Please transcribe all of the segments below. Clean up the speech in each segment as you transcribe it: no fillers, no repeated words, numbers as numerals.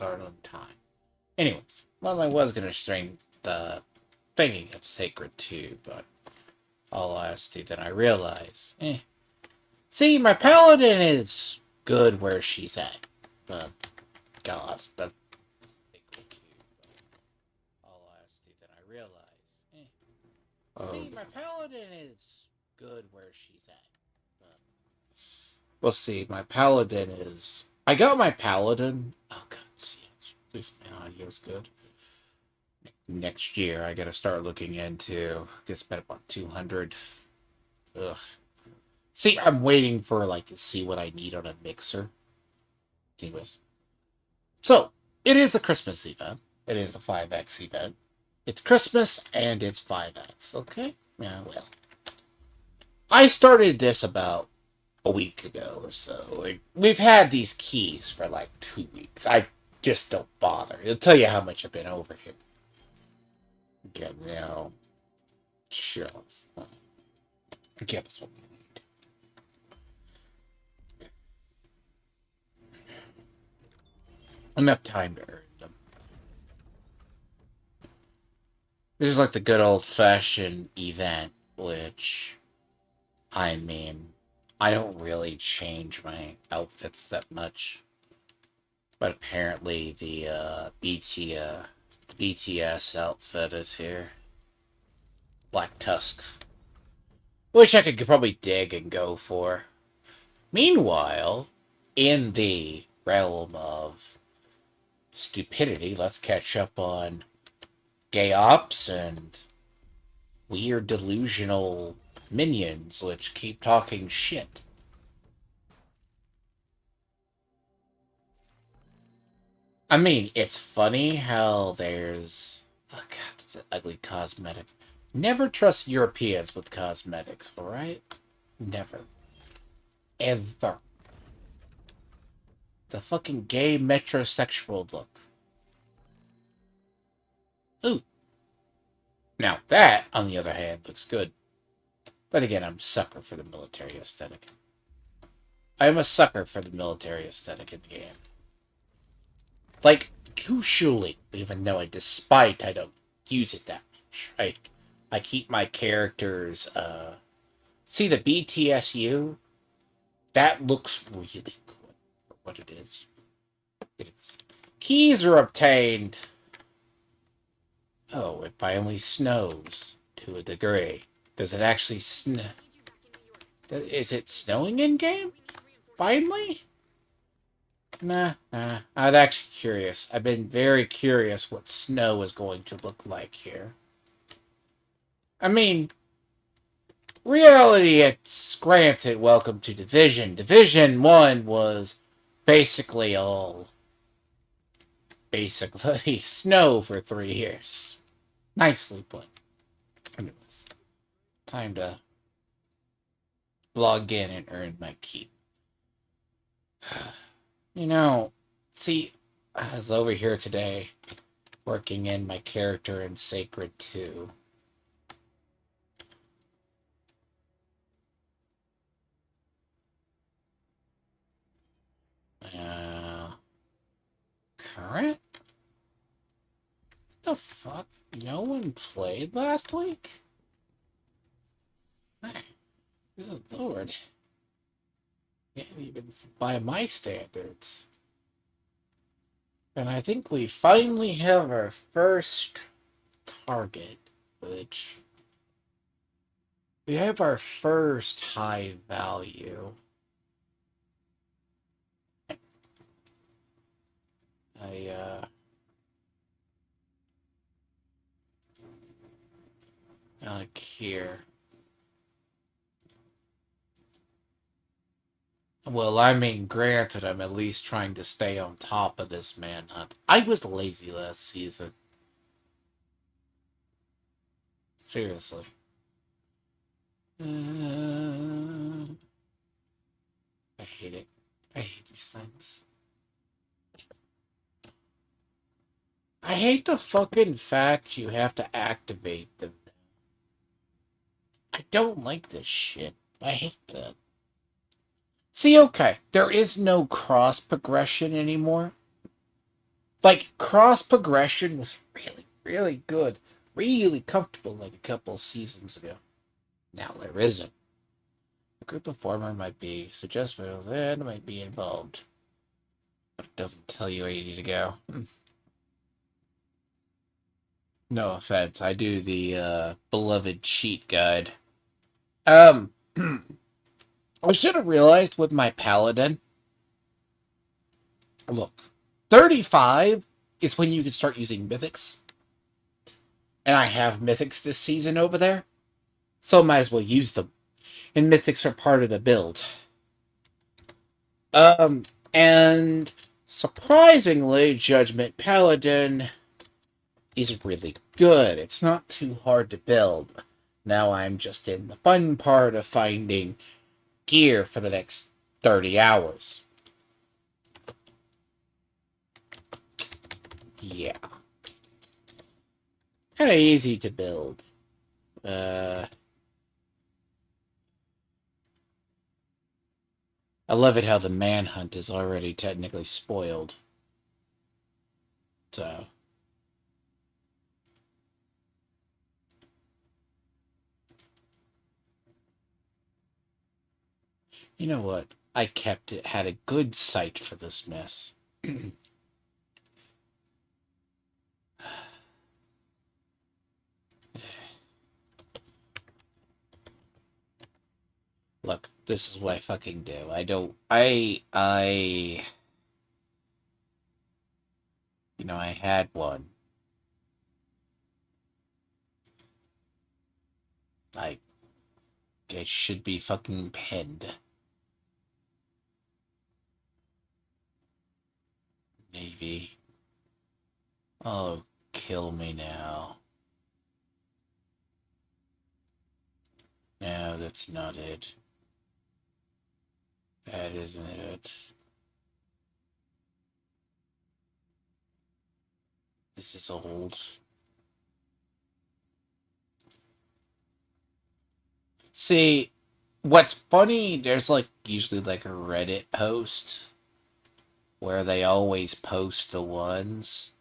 start on time. Anyways, well, I was gonna stream the thinking of Sacred 2, but all honesty, then I realized, see, my paladin is good where she's at, but God, that's Sacred 2, but all honesty, then I realized, see, my paladin is good where she's at, but we'll see. My paladin is. I got my paladin. Oh God, see, at least my audio's good. Next year, I gotta start looking into. I guess spend about 200. Ugh. See, I'm waiting for like to see what I need on a mixer. Anyways, so it is a Christmas event. It is a 5x event. It's Christmas and it's 5x. Okay. Yeah. Well, I started this about a week ago or so. Like, we've had these keys for like 2 weeks. I just don't bother. It'll tell you how much I've been over here. Again, now, sure. Give us what we need. Enough time to earn them. This is like the good old-fashioned event, which, I mean, I don't really change my outfits that much. But apparently the BTS outfit is here. Black Tusk. Which I could probably dig and go for. Meanwhile, in the realm of stupidity, let's catch up on gay ops and weird delusional minions which keep talking shit. I mean, it's funny how there's... Oh God, it's an ugly cosmetic. Never trust Europeans with cosmetics, alright? Never. Ever. The fucking gay metrosexual look. Ooh. Now that, on the other hand, looks good. But again, I'm a sucker for the military aesthetic. I am a sucker for the military aesthetic in the game. Like, usually, even though I don't use it that much. I keep my characters, see the BTSU? That looks really good for what it is. It is. Keys are obtained. Oh, it finally snows to a degree. Does it actually snow? Is it snowing in game? Finally? Nah. I'm actually curious. I've been very curious what snow is going to look like here. I mean, reality, it's granted, welcome to Division. Division 1 was basically snow for 3 years. Nicely put. Anyways, time to log in and earn my keep. You know, see, I was over here today working in my character in Sacred 2. Current? What the fuck? No one played last week? Hey, good lord. Yeah, even by my standards. And I think we finally have our first target, which... We have our first high value. Like here. Well, I mean, granted, I'm at least trying to stay on top of this manhunt. I was lazy last season. Seriously. I hate it. I hate these things. I hate the fucking fact you have to activate them. I don't like this shit. I hate that. See, okay, there is no cross progression anymore. Like, cross progression was really, really good. Really comfortable like a couple seasons ago. Now there isn't. A group of former might be suggestible and might be involved. But it doesn't tell you where you need to go. No offense, I do the beloved cheat guide. Um, I should have realized with my paladin. Look, 35 is when you can start using mythics. And I have mythics this season over there. So might as well use them. And mythics are part of the build. And surprisingly, Judgment Paladin is really good. It's not too hard to build. Now I'm just in the fun part of finding gear for the next 30 hours. Yeah. Kind of easy to build. I love it how the manhunt is already technically spoiled. So. You know what? I kept it, had a good sight for this mess. Look, this is what I fucking do. I had one. Like, it should be fucking pinned. Maybe. Oh, kill me now. No, that's not it. That isn't it. This is old. See, what's funny, there's like usually like a Reddit post where they always post the ones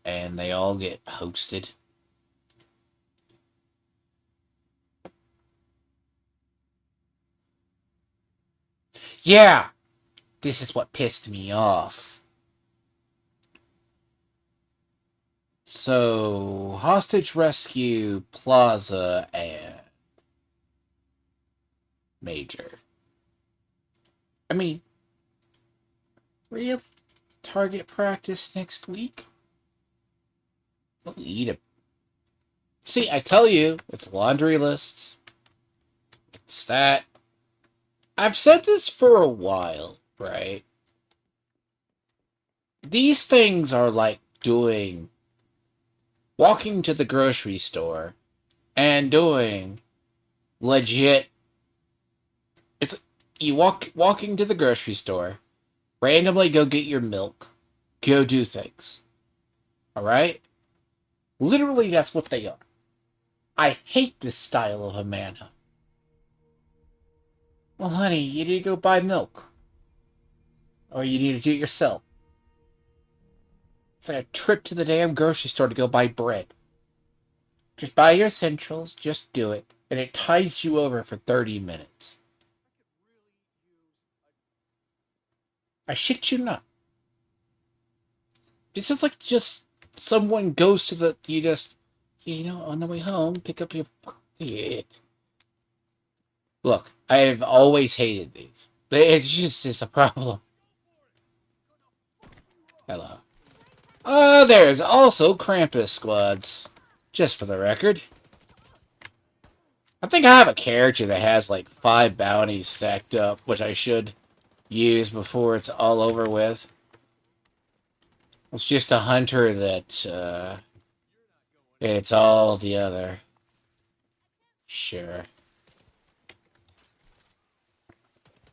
and they all get posted. Yeah, this is what pissed me off. So, hostage rescue, plaza, and major. I mean, real target practice next week? We'll eat it. See, I tell you, it's laundry lists. It's that. I've said this for a while, right? These things are like walking to the grocery store and doing legit. It's you walking to the grocery store, randomly go get your milk, go do things. All right? Literally, that's what they are. I hate this style of a manhunt. Well, honey, you need to go buy milk. Or you need to do it yourself. It's like a trip to the damn grocery store to go buy bread. Just buy your essentials, just do it. And it ties you over for 30 minutes. I shit you not. This is like just someone goes to on the way home, pick up your it. Look, I've always hated these. It's a problem. Hello. There's also Krampus squads. Just for the record. I think I have a character that has like 5 bounties stacked up, which I should use before it's all over with. It's just a hunter that, it's all the other. Sure.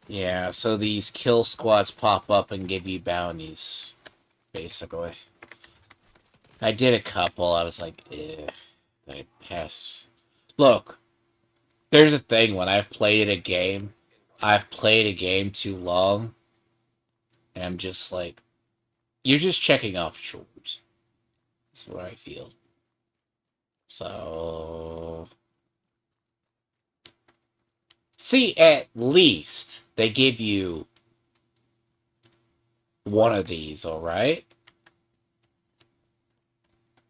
Yeah, so these kill squads pop up and give you bounties, basically. I did a couple, I was like, eh, I pass. Look, there's a thing, when I've played a game too long, and I'm just like, you're just checking off chores. That's what I feel. So, see, at least they give you one of these, all right?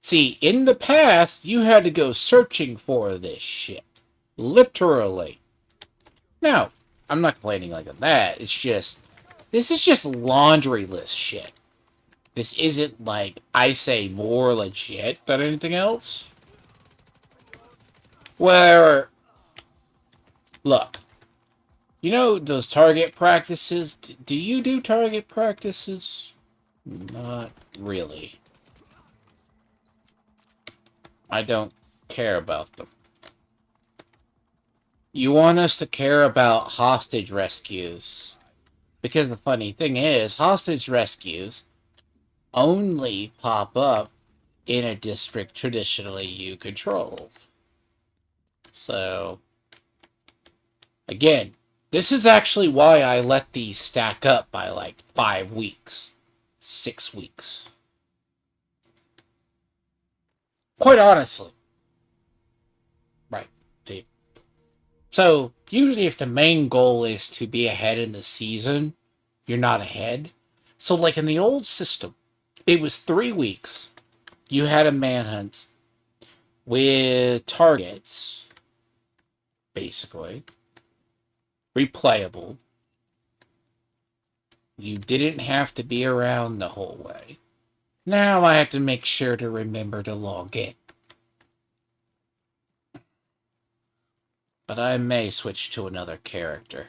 See, in the past, you had to go searching for this shit. Literally. Now, I'm not complaining like that. It's just, this is just laundry list shit. This isn't like, I say, more legit than anything else. Where, look, you know those target practices? Do you do target practices? Not really. I don't care about them. You want us to care about hostage rescues. Because the funny thing is, hostage rescues only pop up in a district traditionally you control. So, again, this is actually why I let these stack up by like 5 weeks, 6 weeks. Quite honestly. Right. So, usually if the main goal is to be ahead in the season, you're not ahead. So, like in the old system, it was 3 weeks. You had a manhunt with targets, basically, replayable. You didn't have to be around the whole way. Now I have to make sure to remember to log in. But I may switch to another character.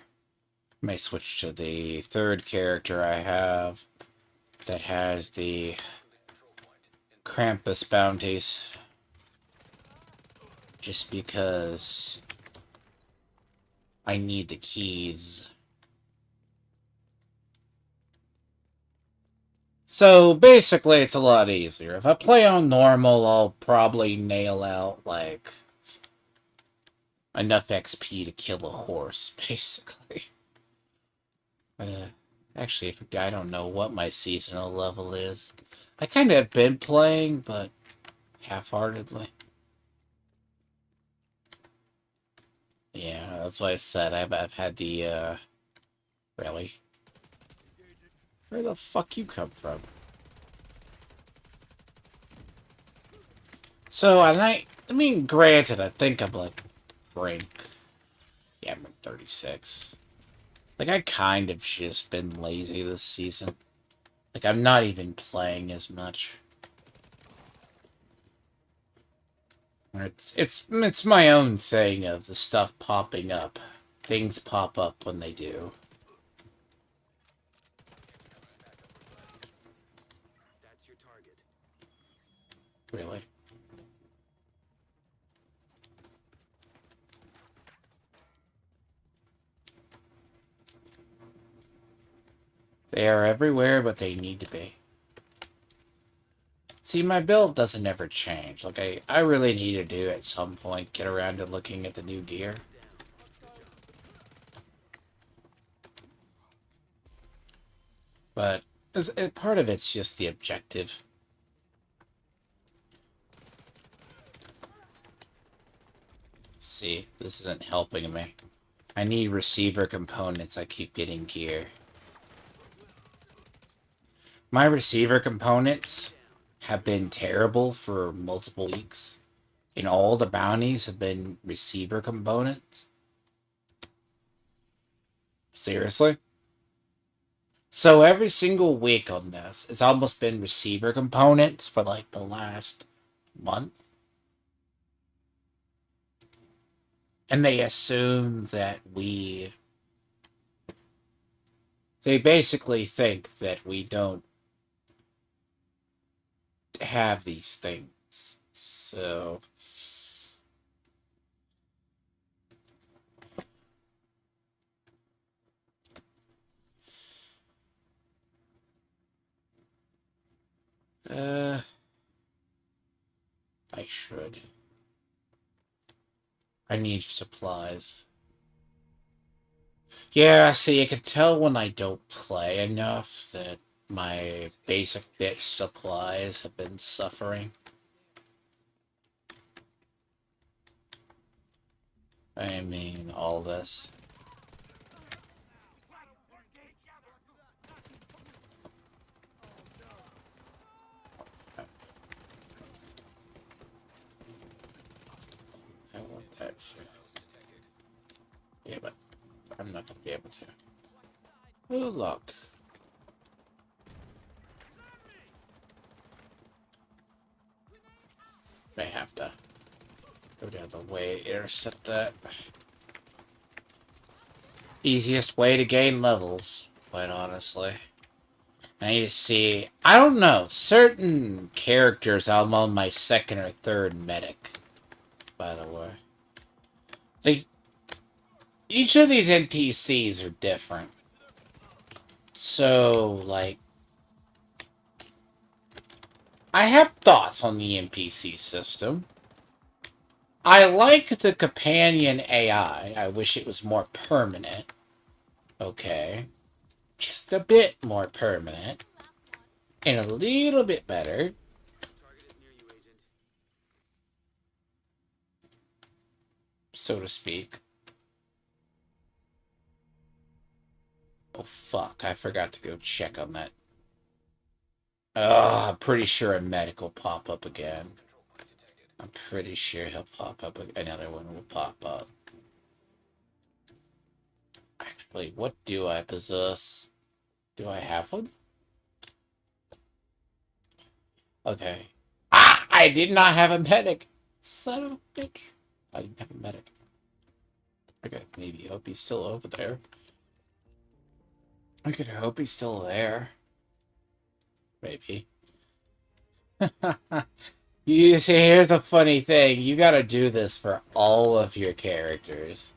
I may switch to the third character I have that has the Krampus bounties. Just because I need the keys. So basically it's a lot easier. If I play on normal, I'll probably nail out like enough XP to kill a horse, basically. Actually, I don't know what my seasonal level is. I kind of have been playing, but half-heartedly. Yeah, that's why I said I've had the, really? Where the fuck you come from? So, I mean, granted, I think I'm like rank, yeah, I'm like 36. Like, I kind of just been lazy this season. Like, I'm not even playing as much. It's my own thing of the stuff popping up. Things pop up when they do. Really. They are everywhere, but they need to be. See, my build doesn't ever change. Like, I really need to do at some point get around to looking at the new gear. But part of it's just the objective. See, this isn't helping me. I need receiver components. I keep getting gear. My receiver components have been terrible for multiple weeks. And all the bounties have been receiver components. Seriously? So every single week on this, it's almost been receiver components for like the last month. And they assume that they basically think that we don't have these things. So, I should. I need supplies. Yeah, see, I can tell when I don't play enough that my basic bitch supplies have been suffering. I mean, all this. I want that too. Yeah, but I'm not gonna be able to. Oh, look. May have to go down the way to intercept that. Easiest way to gain levels, quite honestly. I need to see. I don't know. Certain characters, I'm on my second or third medic, by the way. Like, each of these NPCs are different. So, like, I have thoughts on the NPC system. I like the companion AI. I wish it was more permanent. Okay. Just a bit more permanent. And a little bit better. So to speak. Oh, fuck. I forgot to go check on that. Oh, I'm pretty sure a medic will pop up again. I'm pretty sure he'll pop up. Another one will pop up. Actually, what do I possess? Do I have one? Okay. Ah! I did not have a medic! Son of a bitch. I didn't have a medic. Okay, maybe hope he's still over there. I could hope he's still there. Maybe. You see, here's the funny thing. You gotta do this for all of your characters.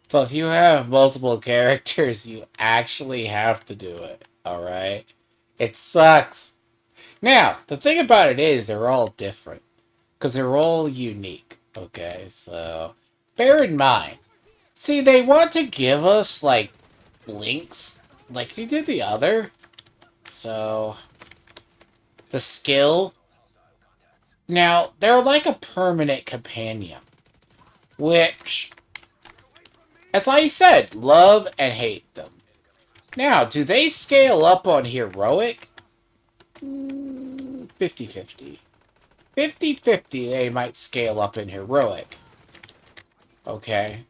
So if you have multiple characters, you actually have to do it. Alright? It sucks. Now, the thing about it is they're all different. Because they're all unique. Okay, so bear in mind. See, they want to give us, like, links. Like they did the other. So, the skill. Now, they're like a permanent companion. Which, as I said, love and hate them. Now, do they scale up on heroic? 50-50. 50-50 they might scale up in heroic. Okay.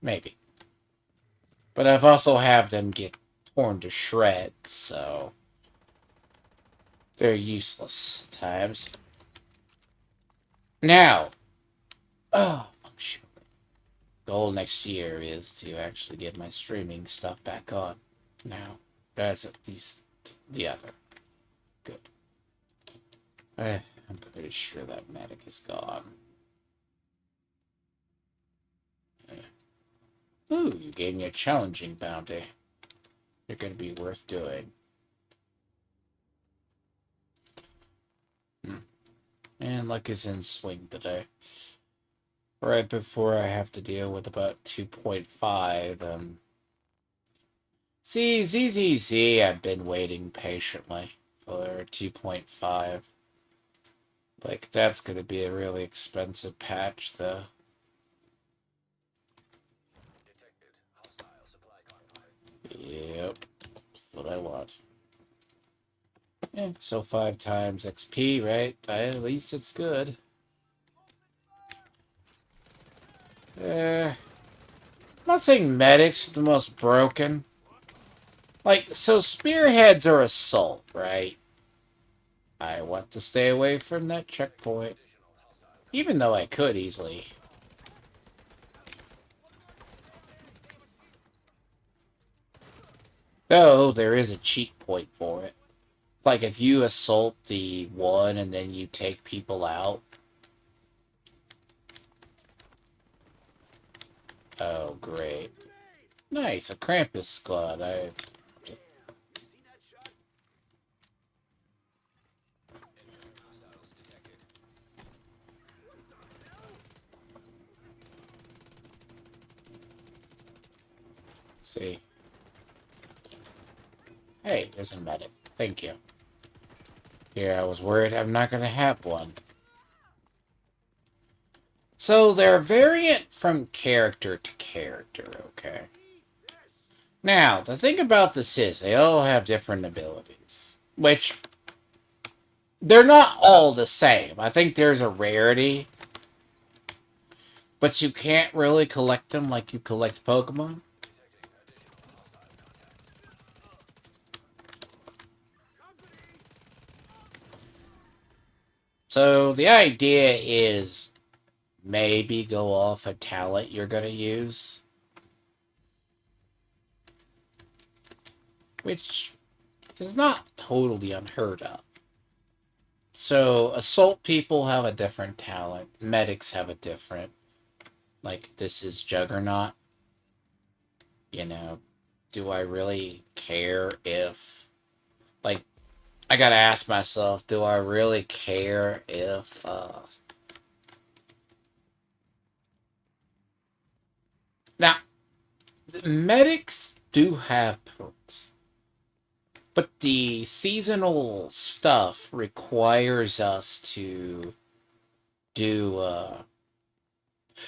Maybe. But I've also had them get torn to shreds, so they're useless at times. Now, oh, shoot. Goal next year is to actually get my streaming stuff back on. Now, that's at least the other. Good. I'm pretty sure that medic is gone. Ooh, you gave me a challenging bounty. You're going to be worth doing. And luck is in swing today. Right before I have to deal with about 2.5. See, ZZZ, I've been waiting patiently for 2.5. Like, that's going to be a really expensive patch, though. Yep, that's what I want. Yeah, so 5 times XP, right? At least it's good. I'm not saying medics are the most broken. Like, so spearheads are assault, right? I want to stay away from that checkpoint. Even though I could easily. Though, there is a cheat point for it. Like, if you assault the one and then you take people out. Oh, great. Nice, a Krampus squad. See. Hey, there's a medic. Thank you. Yeah, I was worried I'm not going to have one. So they're variant from character to character, okay? Now, the thing about this is they all have different abilities, which they're not all the same. I think there's a rarity, but you can't really collect them like you collect Pokemon. So the idea is maybe go off a talent you're going to use, which is not totally unheard of. So assault people have a different talent. Medics have a different. Like, this is Juggernaut. You know, do I really care if... Like, I gotta ask myself, do I really care if... Now, the medics do have perks. But the seasonal stuff requires us to do,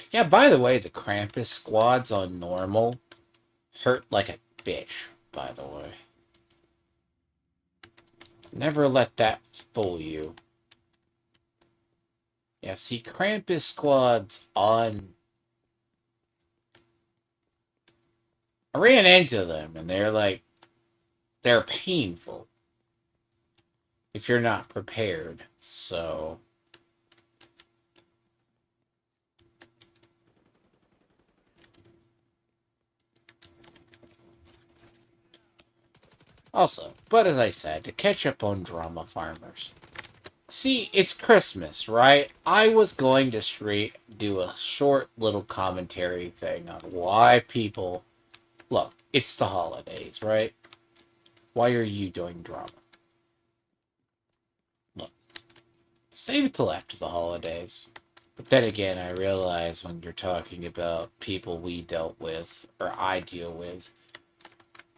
Yeah, by the way, the Krampus squads on normal hurt like a bitch, by the way. Never let that fool you. Yeah, see, Krampus squads on... I ran into them, and they're painful. If you're not prepared, so... Also, but as I said, to catch up on drama farmers. See, it's Christmas, right? I was going to do a short little commentary thing on why people... Look, it's the holidays, right? Why are you doing drama? Look, save it till after the holidays. But then again, I realize when you're talking about people we dealt with, or I deal with,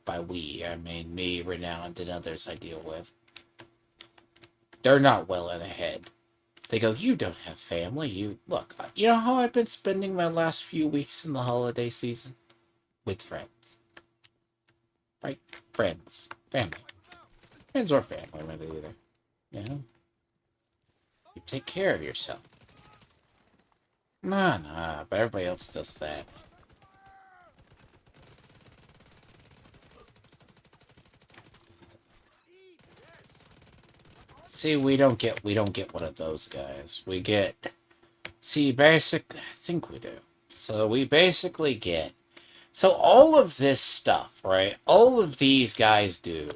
by we, I mean me, Renowned, and others I deal with, they're not well in ahead. They go, you don't have family. Look, you know how I've been spending my last few weeks in the holiday season? With friends. Right? Friends. Family. Friends or family, really, either. You know? You take care of yourself. Nah, but everybody else does that. See, we don't get one of those guys. We get... See, I think we do. So we basically get... So all of this stuff, right? All of these guys do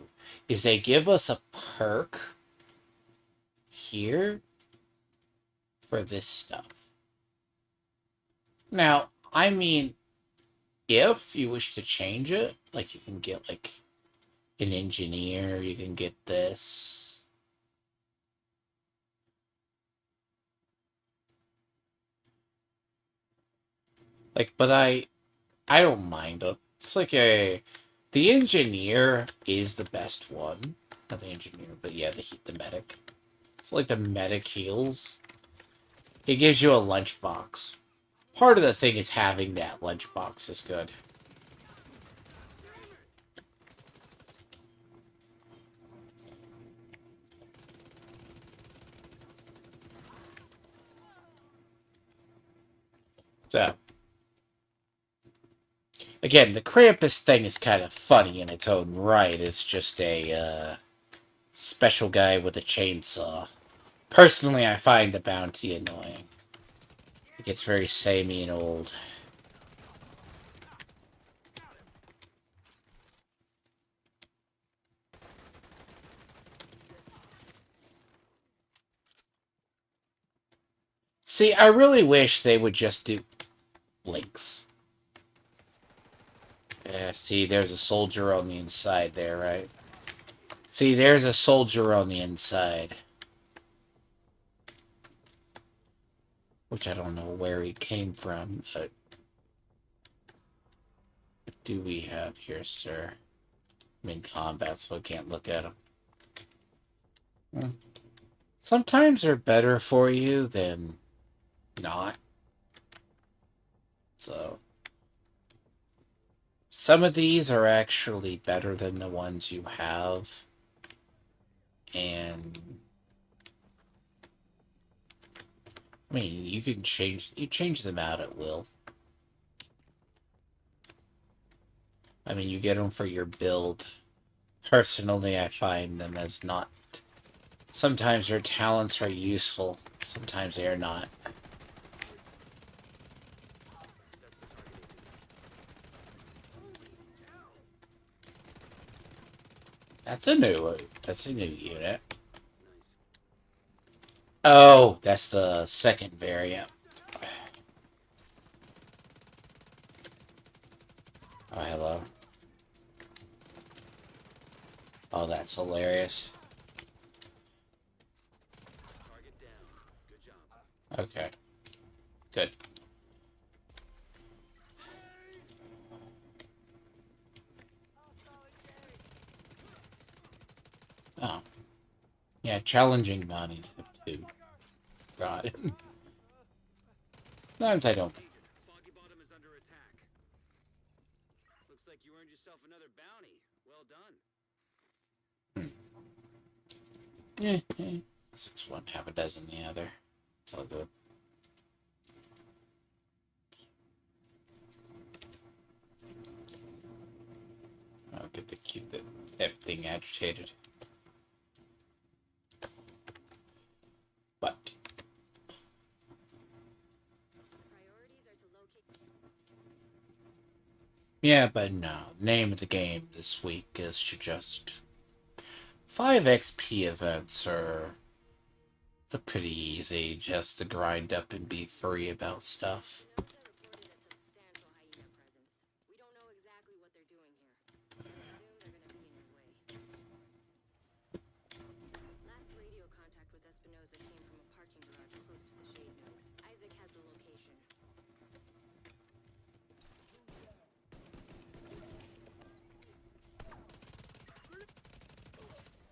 is they give us a perk here for this stuff. Now, I mean, if you wish to change it, like you can get like an engineer, you can get this. Like, but I don't mind it. It's like the engineer is the best one. Not the engineer, but yeah, the medic. It's like the medic heals. It gives you a lunchbox. Part of the thing is having that lunchbox is good. So, again, the Krampus thing is kind of funny in its own right. It's just a special guy with a chainsaw. Personally, I find the bounty annoying. It gets very samey and old. See, I really wish they would just do links. Yeah, see, there's a soldier on the inside there, right? See, there's a soldier on the inside. Which I don't know where he came from, but... What do we have here, sir? I'm in combat, so I can't look at them. Sometimes they're better for you than not. So, some of these are actually better than the ones you have. And I mean, you change them out at will. I mean, you get them for your build. Personally, I find them as not. Sometimes their talents are useful, sometimes they are not. That's a new unit. Oh, that's the second variant. Oh, hello. Oh, that's hilarious. Okay. Good. Oh. Yeah, challenging bounties too. God. Sometimes I don't. Looks like you earned yourself another bounty. Well done. 6 one, half a dozen the other. It's all good. I'll get to keep that thing agitated. But yeah, but no. Name of the game this week is to just 5 XP events are pretty easy just to grind up and be free about stuff.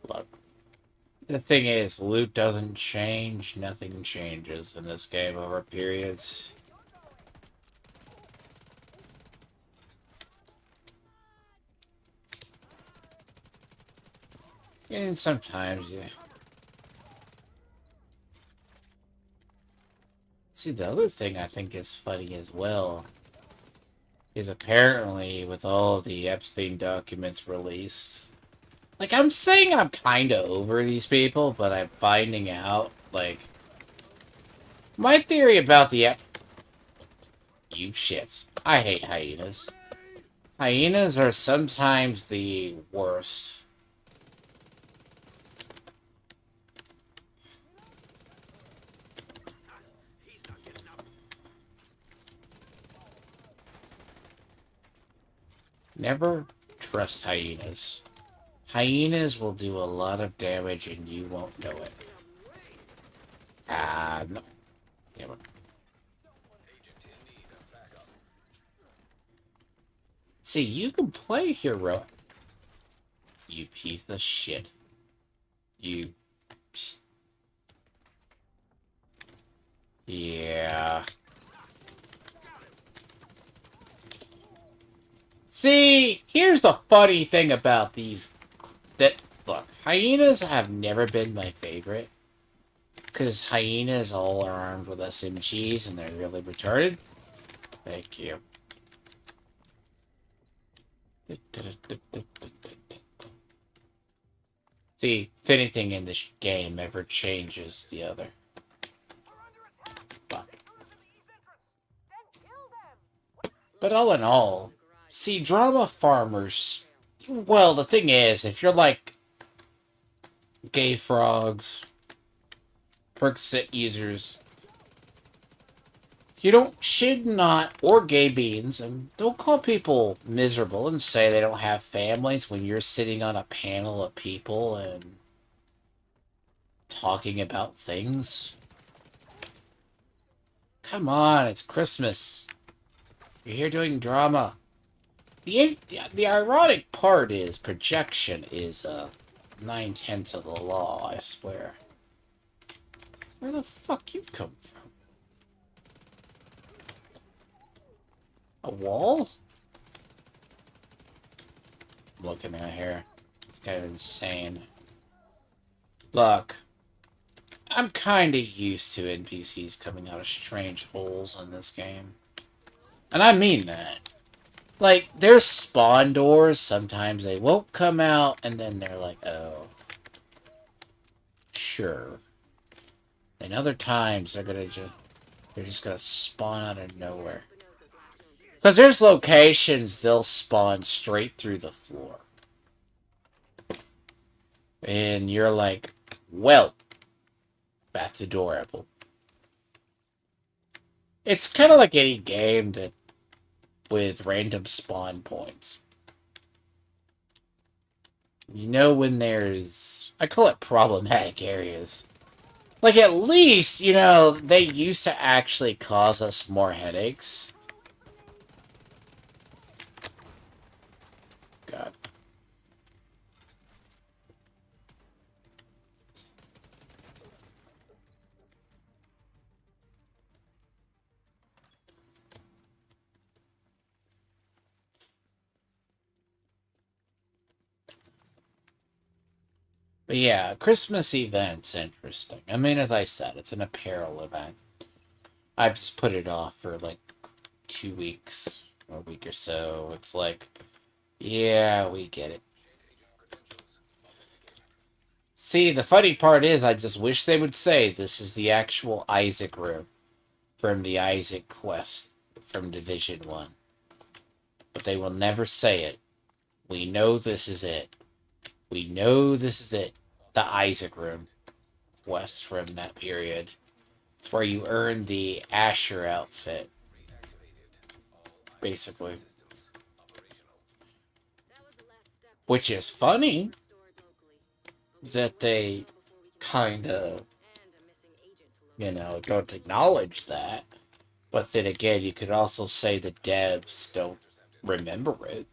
Look, the thing is, loot doesn't change, nothing changes in this game over periods. And sometimes, yeah. See, the other thing I think is funny as well is apparently with all the Epstein documents released, like, I'm saying I'm kind of over these people, but I'm finding out, like, my theory about the you shits. I hate hyenas. Hyenas are sometimes the worst. Never trust hyenas. Hyenas will do a lot of damage and you won't know it. Ah, no. Damn it. See, you can play hero. You piece of shit. You... Yeah. See, here's the funny thing about these. Look, hyenas have never been my favorite. Because hyenas all are armed with SMGs and they're really retarded. Thank you. See, if anything in this game ever changes the other. But all in all, see, drama farmers. Well, the thing is, if you're like gay frogs, Percocet users, should not, or gay beans, and don't call people miserable and say they don't have families when you're sitting on a panel of people and talking about things. Come on, it's Christmas. You're here doing drama. The ironic part is projection is 9/10 of the law, I swear. Where the fuck you come from? A wall? I'm looking at here. It's kind of insane. Look, I'm kind of used to NPCs coming out of strange holes in this game. And I mean that. Like, there's spawn doors, sometimes they won't come out, and then they're like, oh, sure. And other times they're just gonna spawn out of nowhere. Because there's locations they'll spawn straight through the floor. And you're like, well, that's adorable. It's kind of like any game that with random spawn points. You know when there's... I call it problematic areas. Like, at least, you know, they used to actually cause us more headaches. God. But yeah, Christmas event's interesting. I mean, as I said, it's an apparel event. I've just put it off for like 2 weeks, or a week or so. It's like, yeah, we get it. See, the funny part is, I just wish they would say this is the actual Isaac room from the Isaac quest from Division 1. But they will never say it. We know this is it. We know this is it. The Isaac room quest from that period. It's where you earn the Asher outfit, basically. Which is funny that they kind of, you know, don't acknowledge that. But then again, you could also say the devs don't remember it.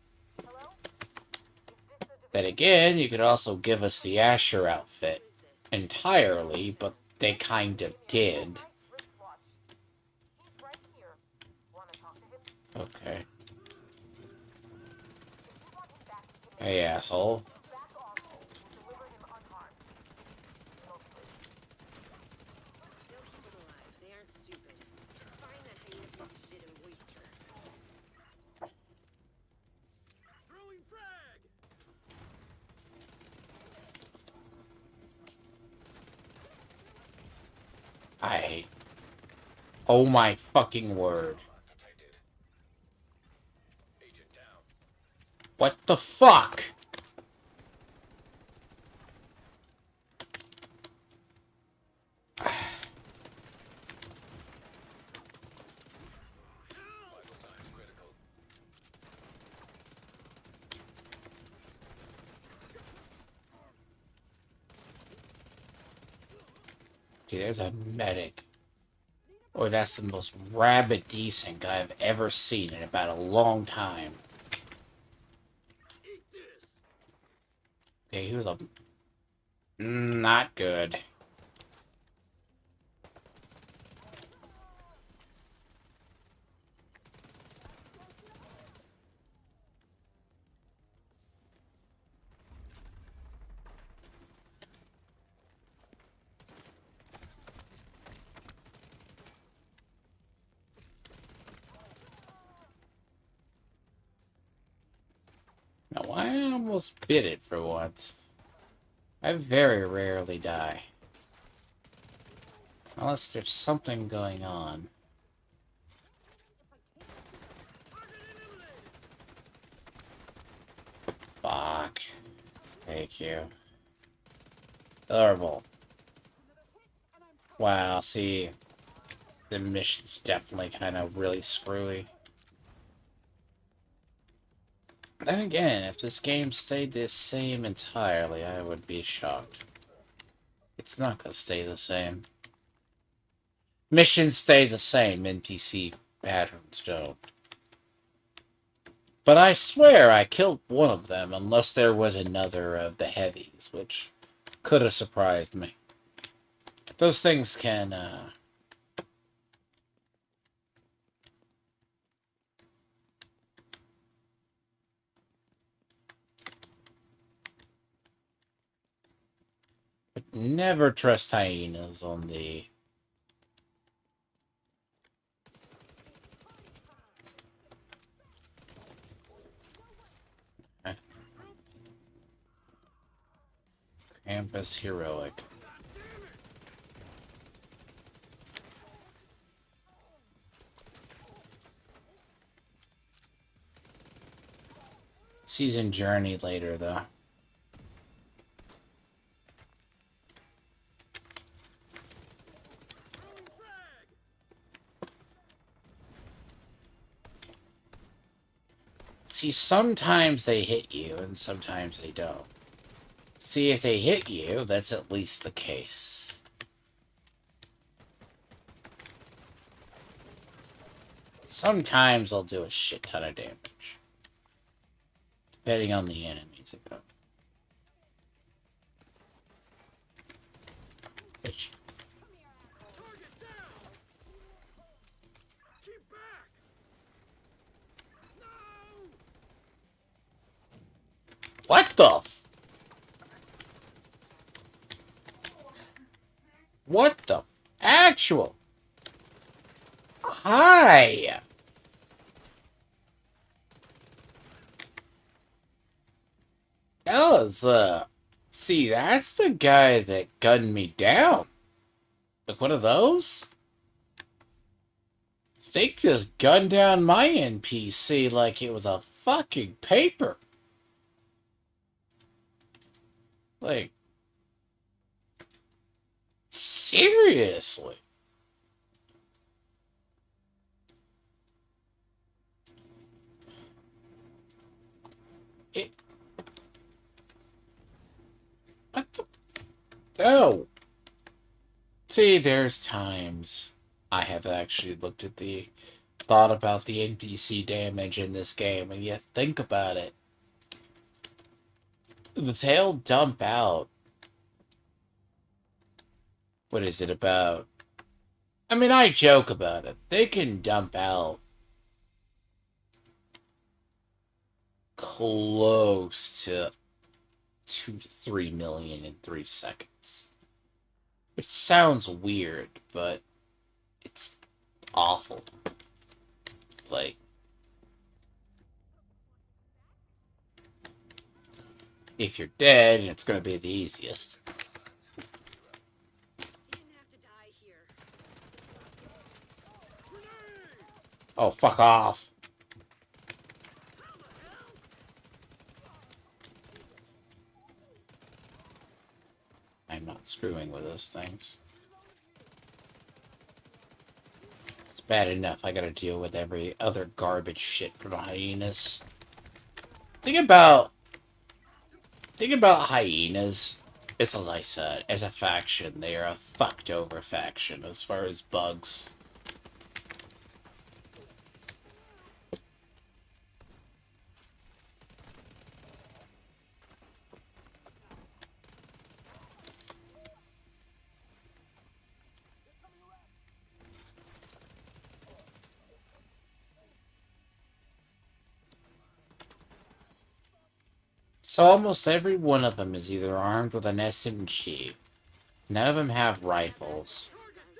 Then again, you could also give us the Asher outfit entirely, but they kind of did. Okay. Hey, asshole. I... Oh my fucking word. What the fuck? Okay, there's a medic. Or that's the most rabid desync I've ever seen in about a long time. Okay, he was a... Not good. No, I almost bit it for once. I very rarely die. Unless there's something going on. Fuck. Thank you. Horrible. Wow, see, the mission's definitely kind of really screwy. Then again, if this game stayed the same entirely, I would be shocked. It's not gonna stay the same. Missions stay the same, NPC patterns don't. But I swear I killed one of them, unless there was another of the heavies, which could have surprised me. Those things can, but never trust hyenas on the... Campus Heroic. Season Journey later, though. See, sometimes they hit you, and sometimes they don't. See, if they hit you, that's at least the case. Sometimes they'll do a shit ton of damage. Depending on the enemies. Which... What the f... What the actual... Hi! That was, see, that's the guy that gunned me down. Like one of those? They just gunned down my NPC like it was a fucking paper. Like, seriously. It... What the... Oh. See, there's times I have actually looked at the... thought about the NPC damage in this game, and you think about it. They'll dump out... What is it about? I mean, I joke about it. They can dump out close to 2 to 3 million in 3 seconds. Which sounds weird, but it's awful. It's like, if you're dead, it's going to be the easiest. Oh, fuck off. I'm not screwing with those things. It's bad enough I gotta deal with every other garbage shit from hyenas. Think about hyenas. It's as I said, as a faction, they are a fucked over faction as far as bugs. So almost every one of them is either armed with an SMG, none of them have rifles,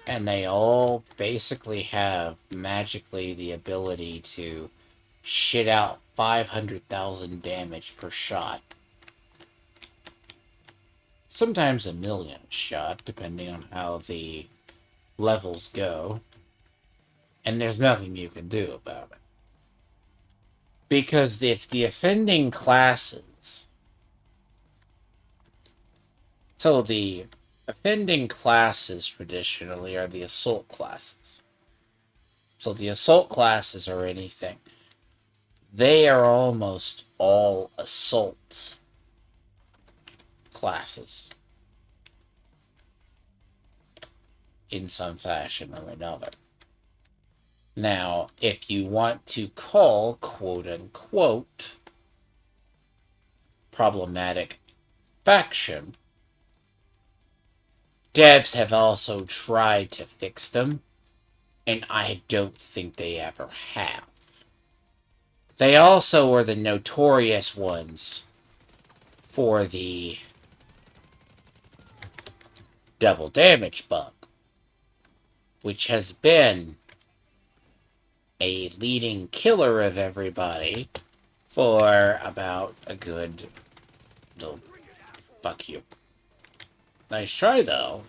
and they all basically have, magically, the ability to shit out 500,000 damage per shot. Sometimes 1,000,000 a shot, depending on how the levels go. And there's nothing you can do about it. Because if the offending classes... So the offending classes traditionally are the assault classes. So the assault classes are anything. They are almost all assault classes. In some fashion or another. Now, if you want to call quote-unquote problematic faction, devs have also tried to fix them, and I don't think they ever have. They also are the notorious ones for the double damage bug, which has been a leading killer of everybody for about a good... Oh, fuck you. Nice try, though.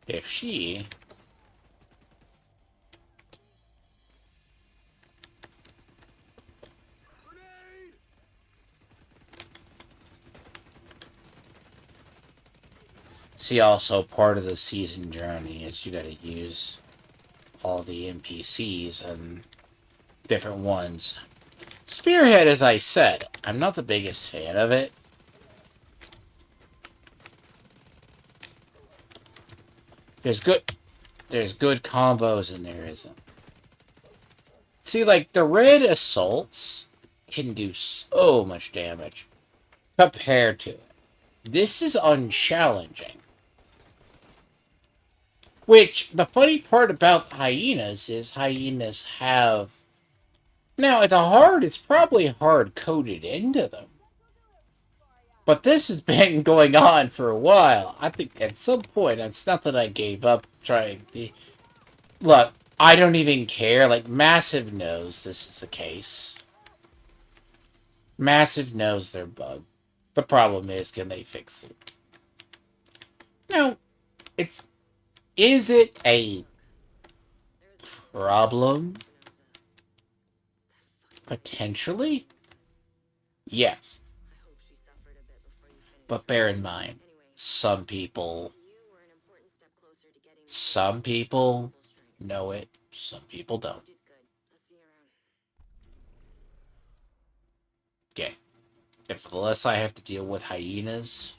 If she... See, also, part of the season journey is you gotta use all the NPCs and different ones. Spearhead, as I said, I'm not the biggest fan of it. There's good combos and there isn't. See, like, the red assaults can do so much damage compared to it. This is unchallenging. Which, the funny part about hyenas is hyenas have... Now, it's probably hard-coded into them. But this has been going on for a while. I think at some point, it's not that I gave up trying to... Look, I don't even care. Like, Massive knows this is the case. Massive knows their bug. The problem is, can they fix it? No, is it a problem? Potentially? Yes. But bear in mind, some people know it, some people don't. Okay. If the less I have to deal with hyenas,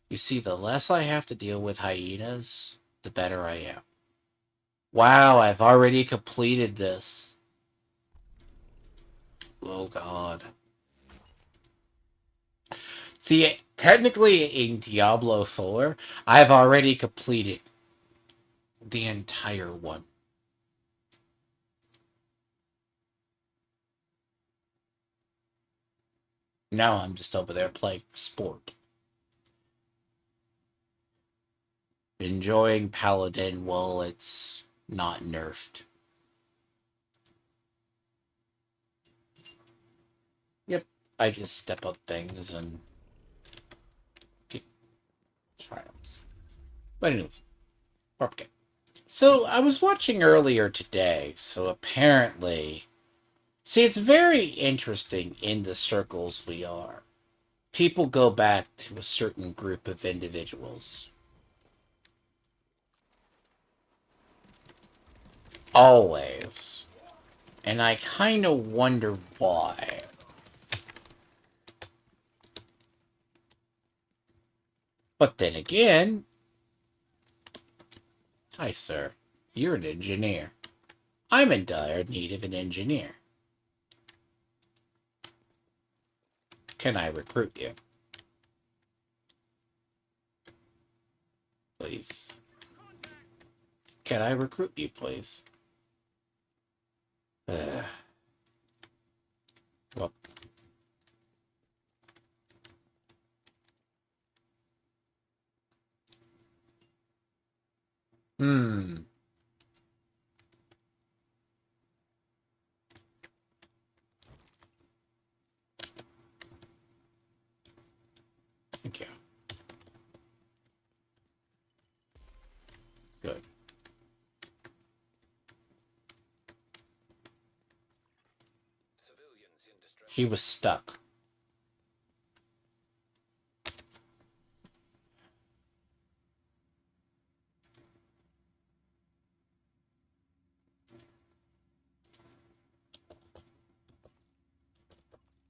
you see, the less I have to deal with hyenas, the better I am. Wow, I've already completed this. Oh god. See, technically in Diablo 4, I've already completed the entire one. Now I'm just over there playing sport. Enjoying Paladin while it's not nerfed. Yep, I just step up things and get triumphs. But anyways, okay. So I was watching earlier today, so apparently... See, it's very interesting in the circles we are. People go back to a certain group of individuals. Always. And I kind of wonder why. But then again... Hi, sir. You're an engineer. I'm in dire need of an engineer. Can I recruit you? Please. Can I recruit you, please? Well... Hmm. Thank you. Good. He was stuck.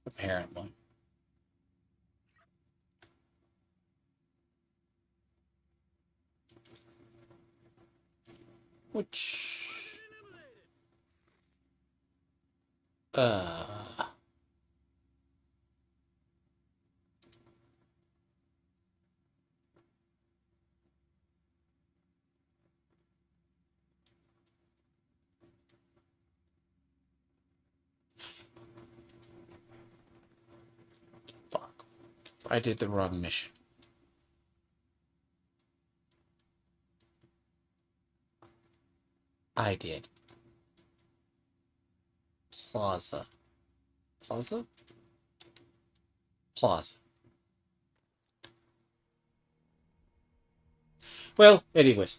Apparently. Which... Uh... Fuck. I did the wrong mission. I did. Plaza. Plaza? Plaza. Well, anyways.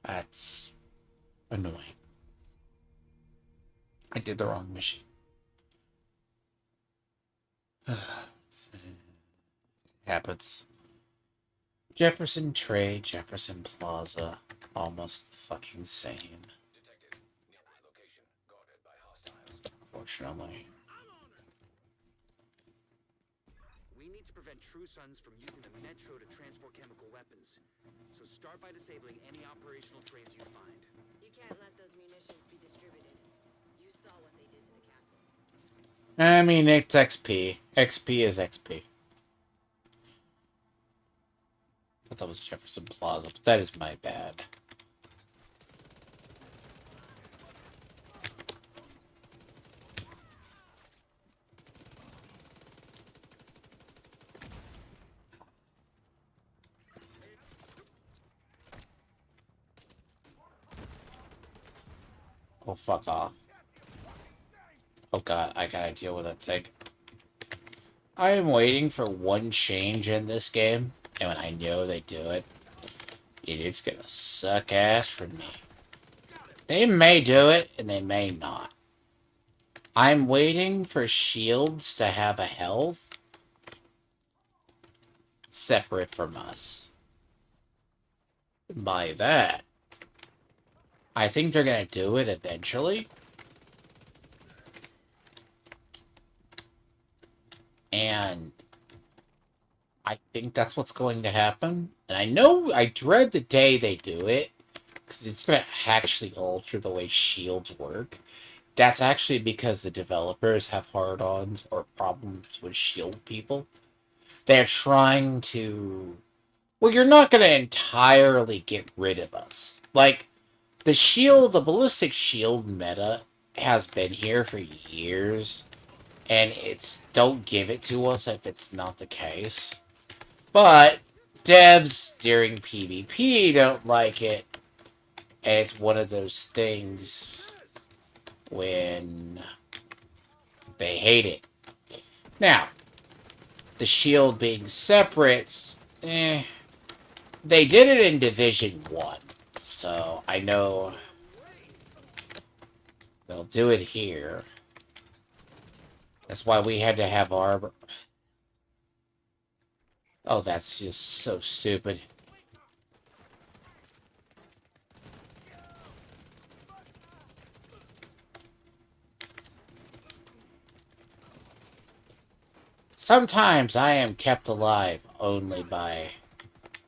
That's annoying. I did the wrong mission. Happens. Jefferson Trade, Jefferson Plaza. Almost the fucking same. Unfortunately. We need to prevent True Sons from using the metro to transport chemical weapons. So start by disabling any operational trays you find. You can't let those munitions be distributed. You saw what they did to the castle. I mean, it's XP. XP is XP. I thought that was Jefferson Plaza, but that is my bad. Oh, fuck off. Oh god, I gotta deal with that thing. I am waiting for one change in this game, and when I know they do it, it's gonna suck ass for me. They may do it, and they may not. I'm waiting for shields to have a health separate from us. By that, I think they're gonna do it eventually. And I think that's what's going to happen. And I know, I dread the day they do it, because it's going to actually alter the way shields work. That's actually because the developers have hard-ons or problems with shield people. They're trying to... Well, you're not going to entirely get rid of us. Like, the ballistic shield meta has been here for years. And it's, don't give it to us if it's not the case. But devs during PvP don't like it. And it's one of those things when they hate it. Now, the shield being separate, they did it in Division 1. So I know they'll do it here. That's why we had to have armor. Oh, that's just so stupid. Sometimes I am kept alive only by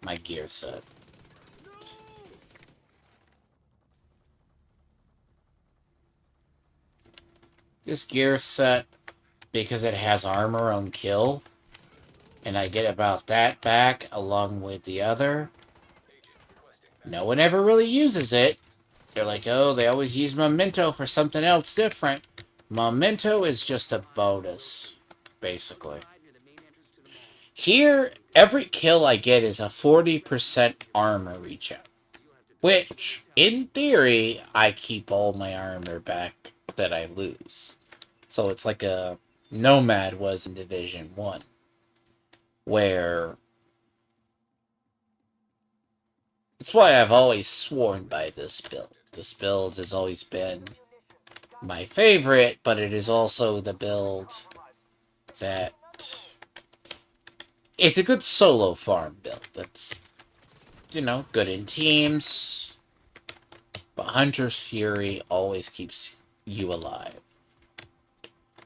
my gear set. This gear set, because it has armor on kill, and I get about that back along with the other. No one ever really uses it. They're like, oh, they always use Memento for something else different. Memento is just a bonus, basically. Here, every kill I get is a 40% armor reach-out. Which, in theory, I keep all my armor back that I lose. So it's like a Nomad was in Division 1. Where... That's why I've always sworn by this build. This build has always been my favorite, but it is also the build that... It's a good solo farm build. That's, you know, good in teams. But Hunter's Fury always keeps you alive.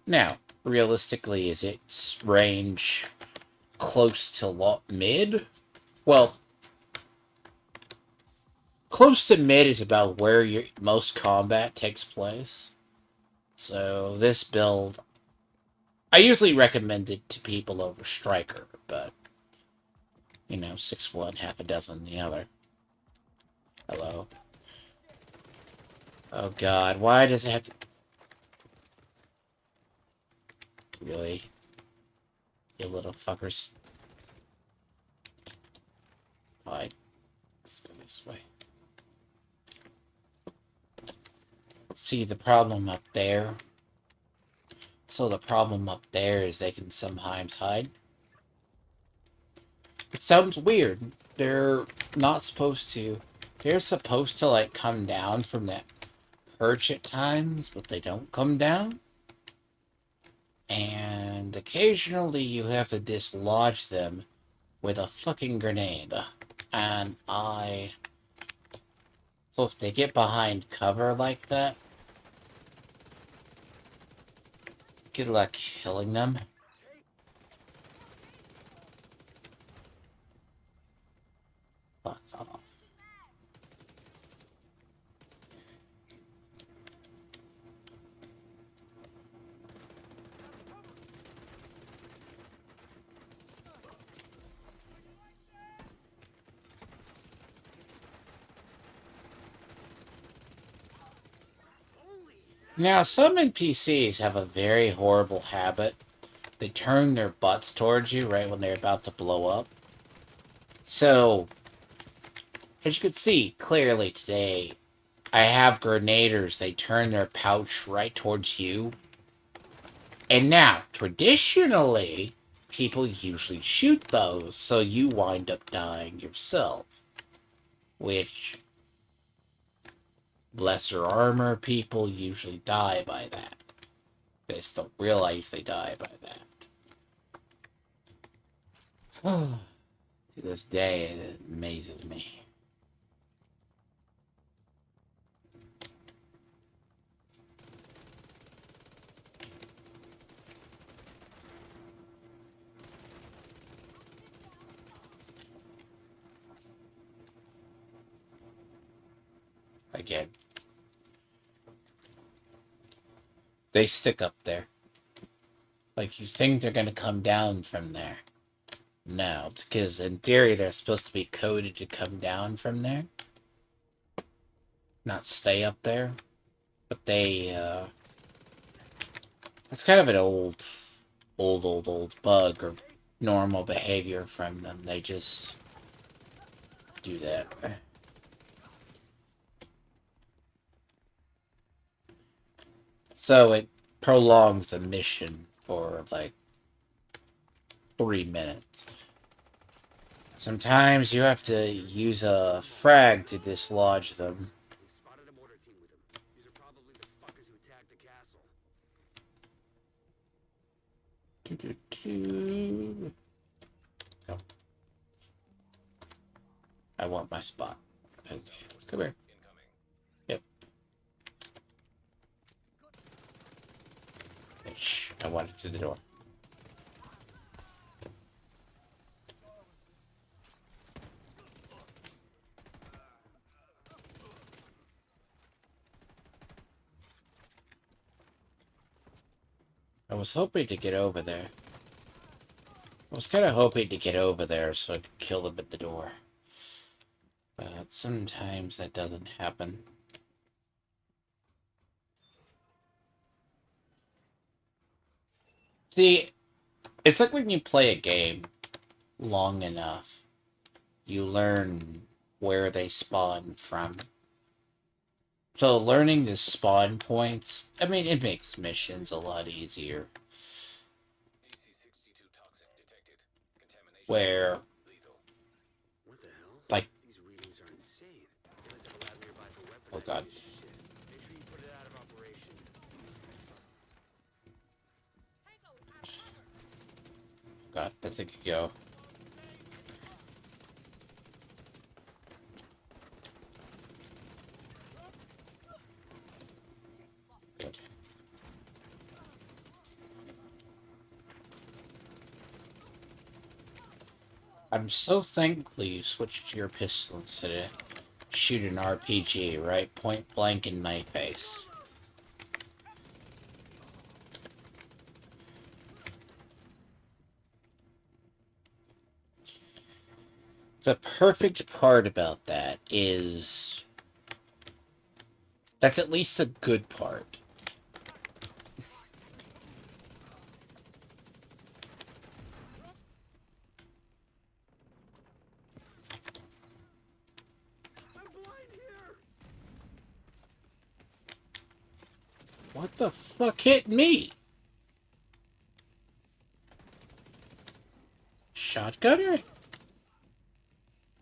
Now, realistically, is its range close to mid? Well, close to mid is about where your most combat takes place. So this build, I usually recommend it to people over Striker, but you know, 6-1, half a dozen the other. Hello. Oh god, why does it have to... Really? You little fuckers. Fine. Let's go this way. See, the problem up there... So the problem up there is they can sometimes hide. It sounds weird. They're not supposed to... They're supposed to, like, come down from that perch at times, but they don't come down. And occasionally you have to dislodge them with a fucking grenade. And so if they get behind cover like that, good luck killing them. Fuck off. Now, some NPCs have a very horrible habit. They turn their butts towards you right when they're about to blow up. So, as you can see clearly today, I have grenaders. They turn their pouch right towards you. And now, traditionally, people usually shoot those, so you wind up dying yourself. Which, lesser armor people usually die by that. They just don't realize they die by that. To this day, it amazes me. Again. They stick up there. Like, you think they're gonna come down from there. No, it's because in theory they're supposed to be coded to come down from there. Not stay up there. But they, it's kind of an old bug or normal behavior from them. They just do that. So it prolongs the mission for like 3 minutes. Sometimes you have to use a frag to dislodge them. We spotted a mortar team with them. These are probably the fuckers who attacked the castle. No. I want my spot. Okay. Come here. Yep. Shh. I want it to the door. I was hoping to get over there. I was kind of hoping to get over there so I could kill them at the door. But sometimes that doesn't happen. See, it's like when you play a game long enough, you learn where they spawn from. So learning the spawn points, I mean, it makes missions a lot easier. Where, What the hell? like, These readings are insane. They went to the lab nearby for weapons. oh god, Shit. Make sure you put it out of operation. god, that thing could go. Good. I'm so thankful you switched to your pistol instead of shoot an RPG right point blank in my face. The perfect part about that is that's at least the good part. What the fuck hit me? Shotgunner?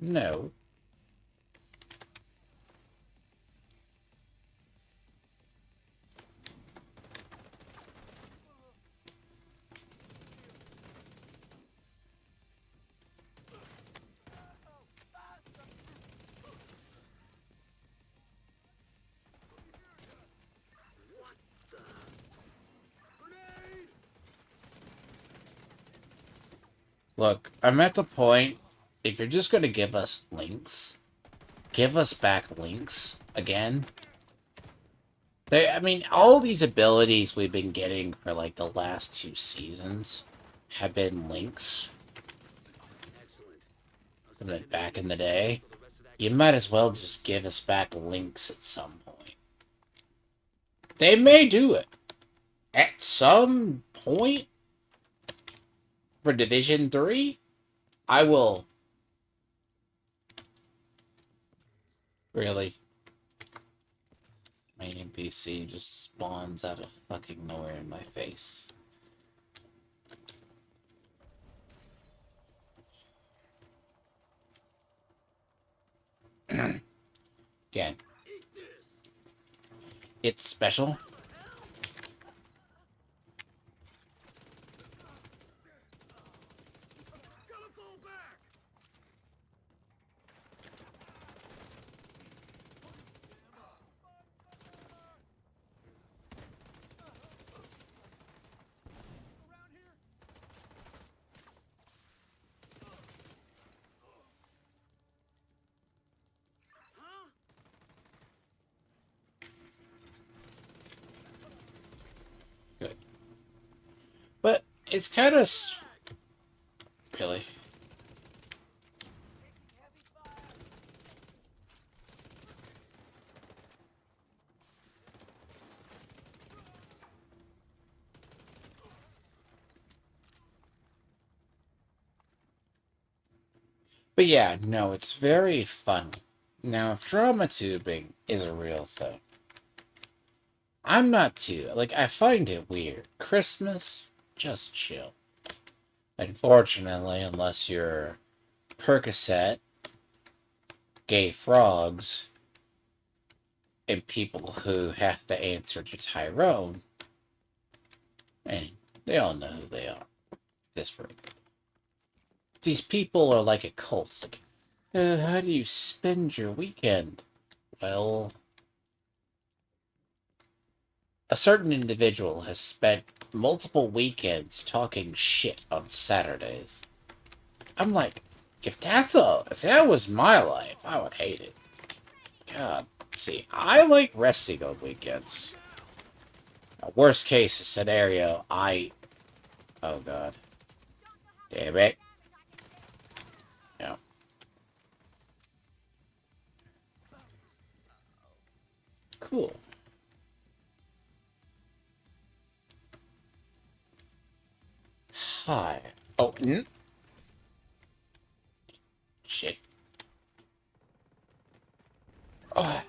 No. Look, I'm at the point, if you're just going to give us links, give us back links again. I mean, all these abilities we've been getting for like the last 2 seasons have been links from the back in the day. You might as well just give us back links at some point. They may do it at some point for Division 3. I will. Really? My NPC just spawns out of fucking nowhere in my face. Again. It's special. Good. But it's kind of... Really? But yeah, no, it's very fun. Now, if drama tubing is a real thing, I'm not too... Like, I find it weird. Christmas, just chill. Unfortunately, unless you're Percocet, gay frogs, and people who have to answer to Tyrone, and they all know who they are. This room. These people are like a cult. It's like, how do you spend your weekend? Well, a certain individual has spent multiple weekends talking shit on Saturdays. I'm like, if that was my life, I would hate it. God, see, I like resting on weekends. Worst case scenario, oh god. Damn it. Yeah. Cool. Hi. Oh, shit. Oh.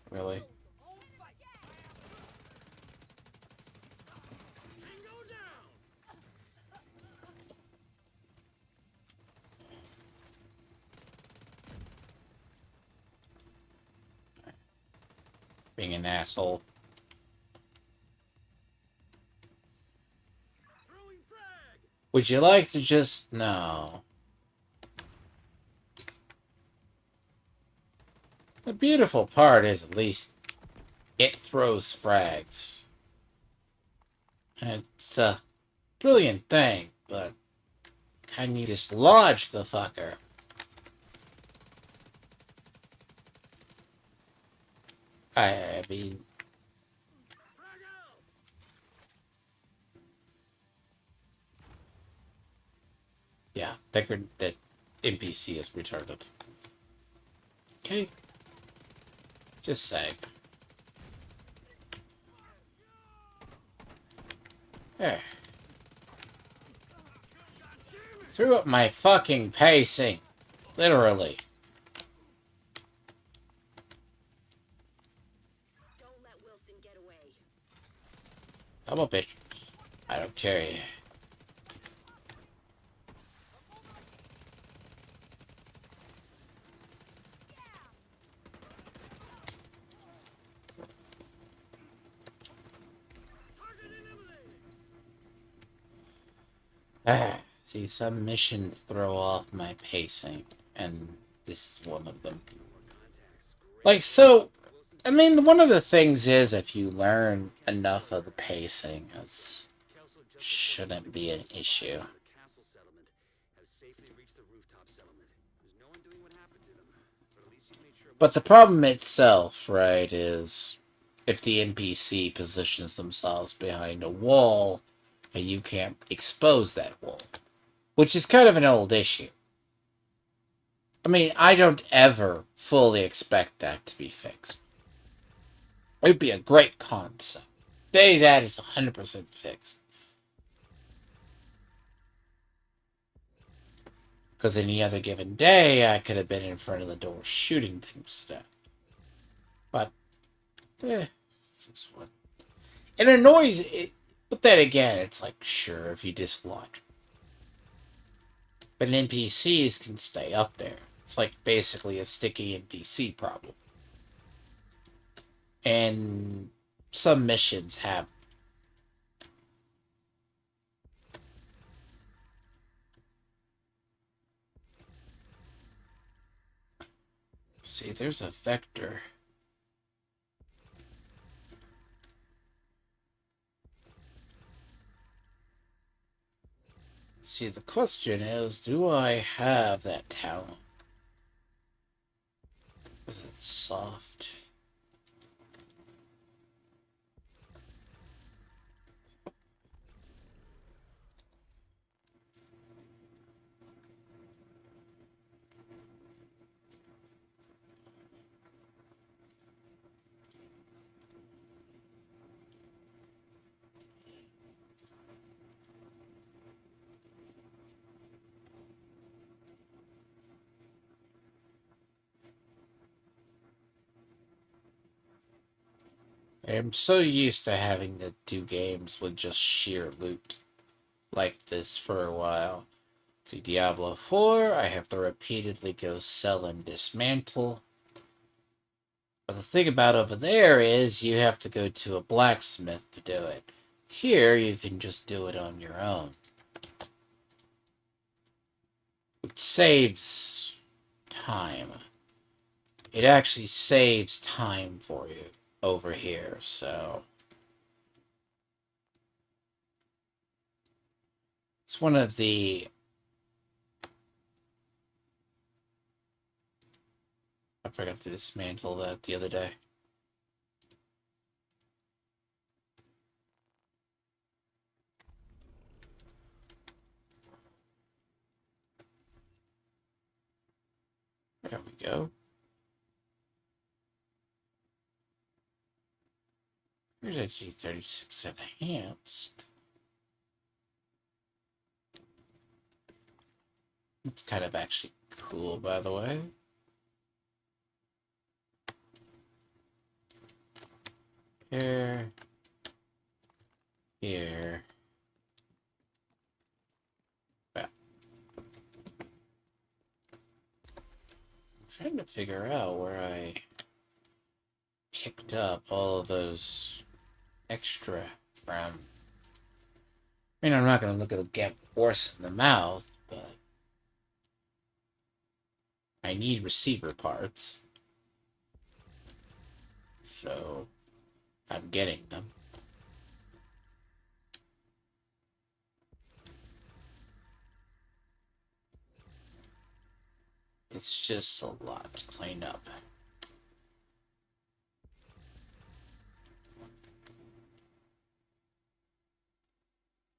Really? Being an asshole. Would you like to just... No. The beautiful part is at least it throws frags. And it's a brilliant thing, but can you dislodge the fucker? I mean... Yeah, that NPC is retarded. Okay. Just saying. There. Threw up my fucking pacing. Literally. Don't let Wilson get away. I'm a bitch. I don't care. See, some missions throw off my pacing, and this is one of them. Like, so, I mean, one of the things is if you learn enough of the pacing, it shouldn't be an issue. But the problem itself, right, is if the NPC positions themselves behind a wall and you can't expose that wall, which is kind of an old issue. I mean, I don't ever fully expect that to be fixed. It would be a great concept. That is 100% fixed. Because any other given day, I could have been in front of the door shooting things to death. But, fix what? It annoys it. But then again, it's like, sure, if you dislodge. But NPCs can stay up there. It's like basically a sticky NPC problem. And some missions have. See, there's a vector. See, the question is, do I have that talent? Is it soft? I am so used to having to do games with just sheer loot like this for a while. See, Diablo 4, I have to repeatedly go sell and dismantle. But the thing about over there is you have to go to a blacksmith to do it. Here, you can just do it on your own. Which saves time. It actually saves time for you over here, so... It's one of the... I forgot to dismantle that the other day. There we go. Here's a G36 enhanced. It's kind of actually cool, by the way. Here. Here. Well, I'm trying to figure out where I picked up all of those extra from. I mean, I'm not gonna look at a get horse in the mouth, but I need receiver parts. So I'm getting them. It's just a lot to clean up.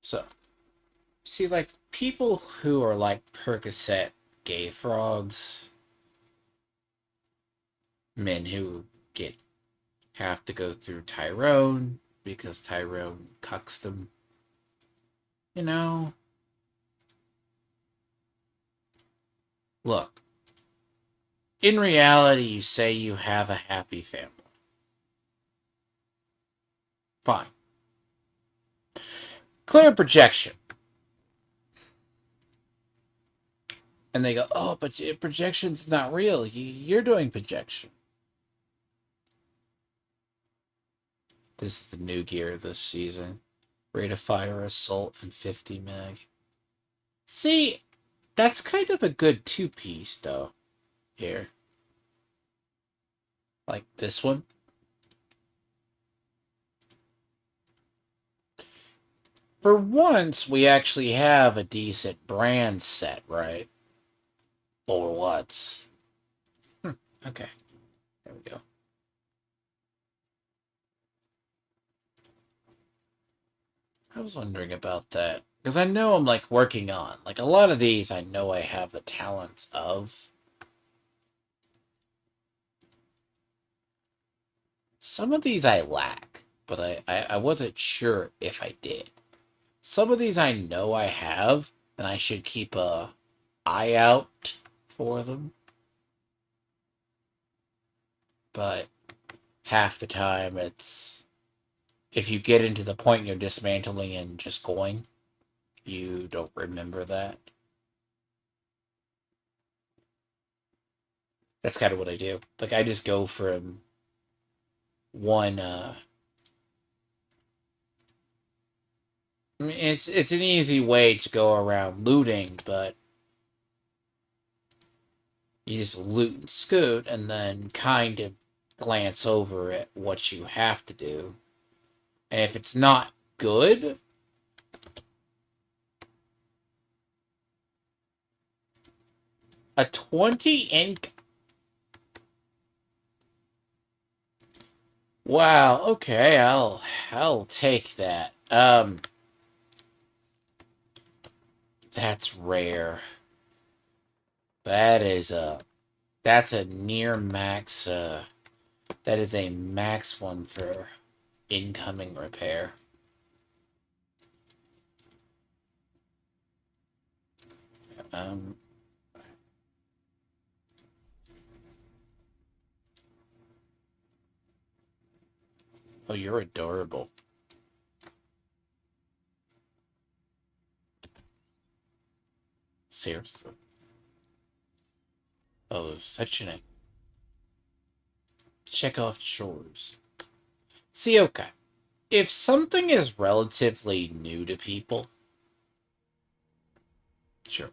So, see, like, people who are like Percocet gay frogs, men who get have to go through Tyrone because Tyrone cucks them, you know? Look, in reality, you say you have a happy family. Fine. Clear projection. And they go, oh, but projection's not real. You're doing projection. This is the new gear this season. Rate of fire assault and 50 mag. See, that's kind of a good two-piece, though. Here. Like this one. For once, we actually have a decent brand set, right? Or what? Okay. There we go. I was wondering about that. Because I know I'm, like, working on. Like, a lot of these I know I have the talents of. Some of these I lack. But I wasn't sure if I did. Some of these I know I have. And I should keep a eye out for them. But half the time it's... If you get into the point you're dismantling and just going, you don't remember that. That's kind of what I do. Like, I just go from one, I mean, it's an easy way to go around looting, but you just loot and scoot, and then kind of glance over at what you have to do. And if it's not good, a 20 ink. Wow, okay, I'll take that. That's rare. That is that's a near max that is a max one for incoming repair. Um oh, you're adorable. Seriously. Oh, such an check off chores. See, okay. If something is relatively new to people, sure.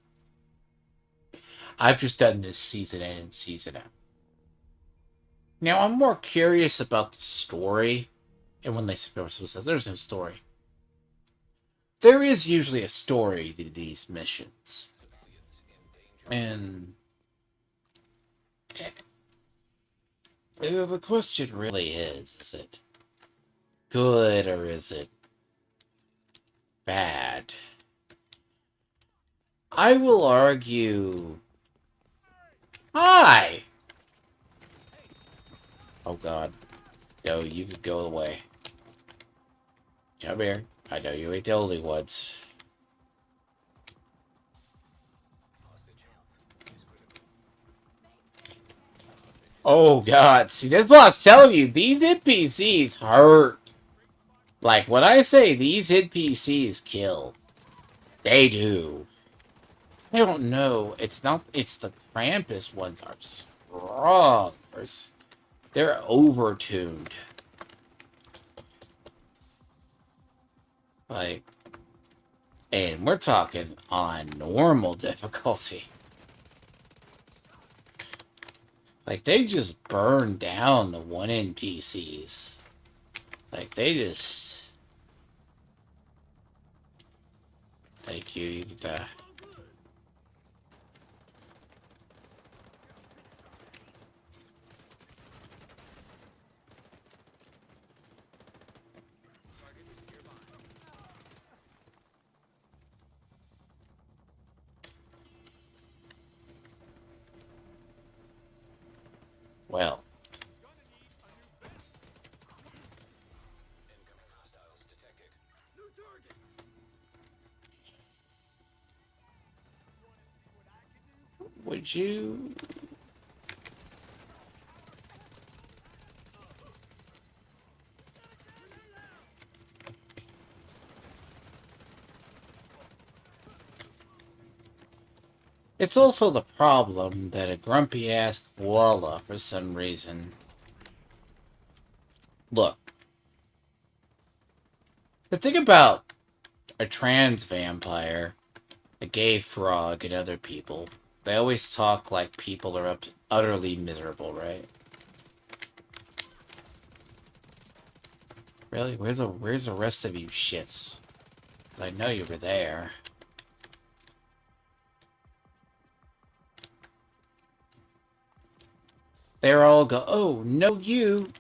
I've just done this season in and season out. Now, I'm more curious about the story. And when they says there's no story, there is usually a story to these missions. And the question really is it good or is it bad? I will argue... Hi! Oh god. No, you could go away. Come here. I know you ain't the only ones. Oh god, see, that's what I was telling you. These NPCs hurt. Like, when I say these NPCs kill, they do. I don't know. It's not, it's the Krampus ones are strong. They're overtuned. Like, And we're talking on normal difficulty. Like, they just burn down the one NPCs. Like, they just... Thank you, the... Well. Would you... It's also the problem that a grumpy-ass koala, for some reason... Look. The thing about a trans vampire, a gay frog, and other people, they always talk like people are utterly miserable, right? Really? Where's the rest of you shits? 'Cause I know you were there. They're all go, oh, no you.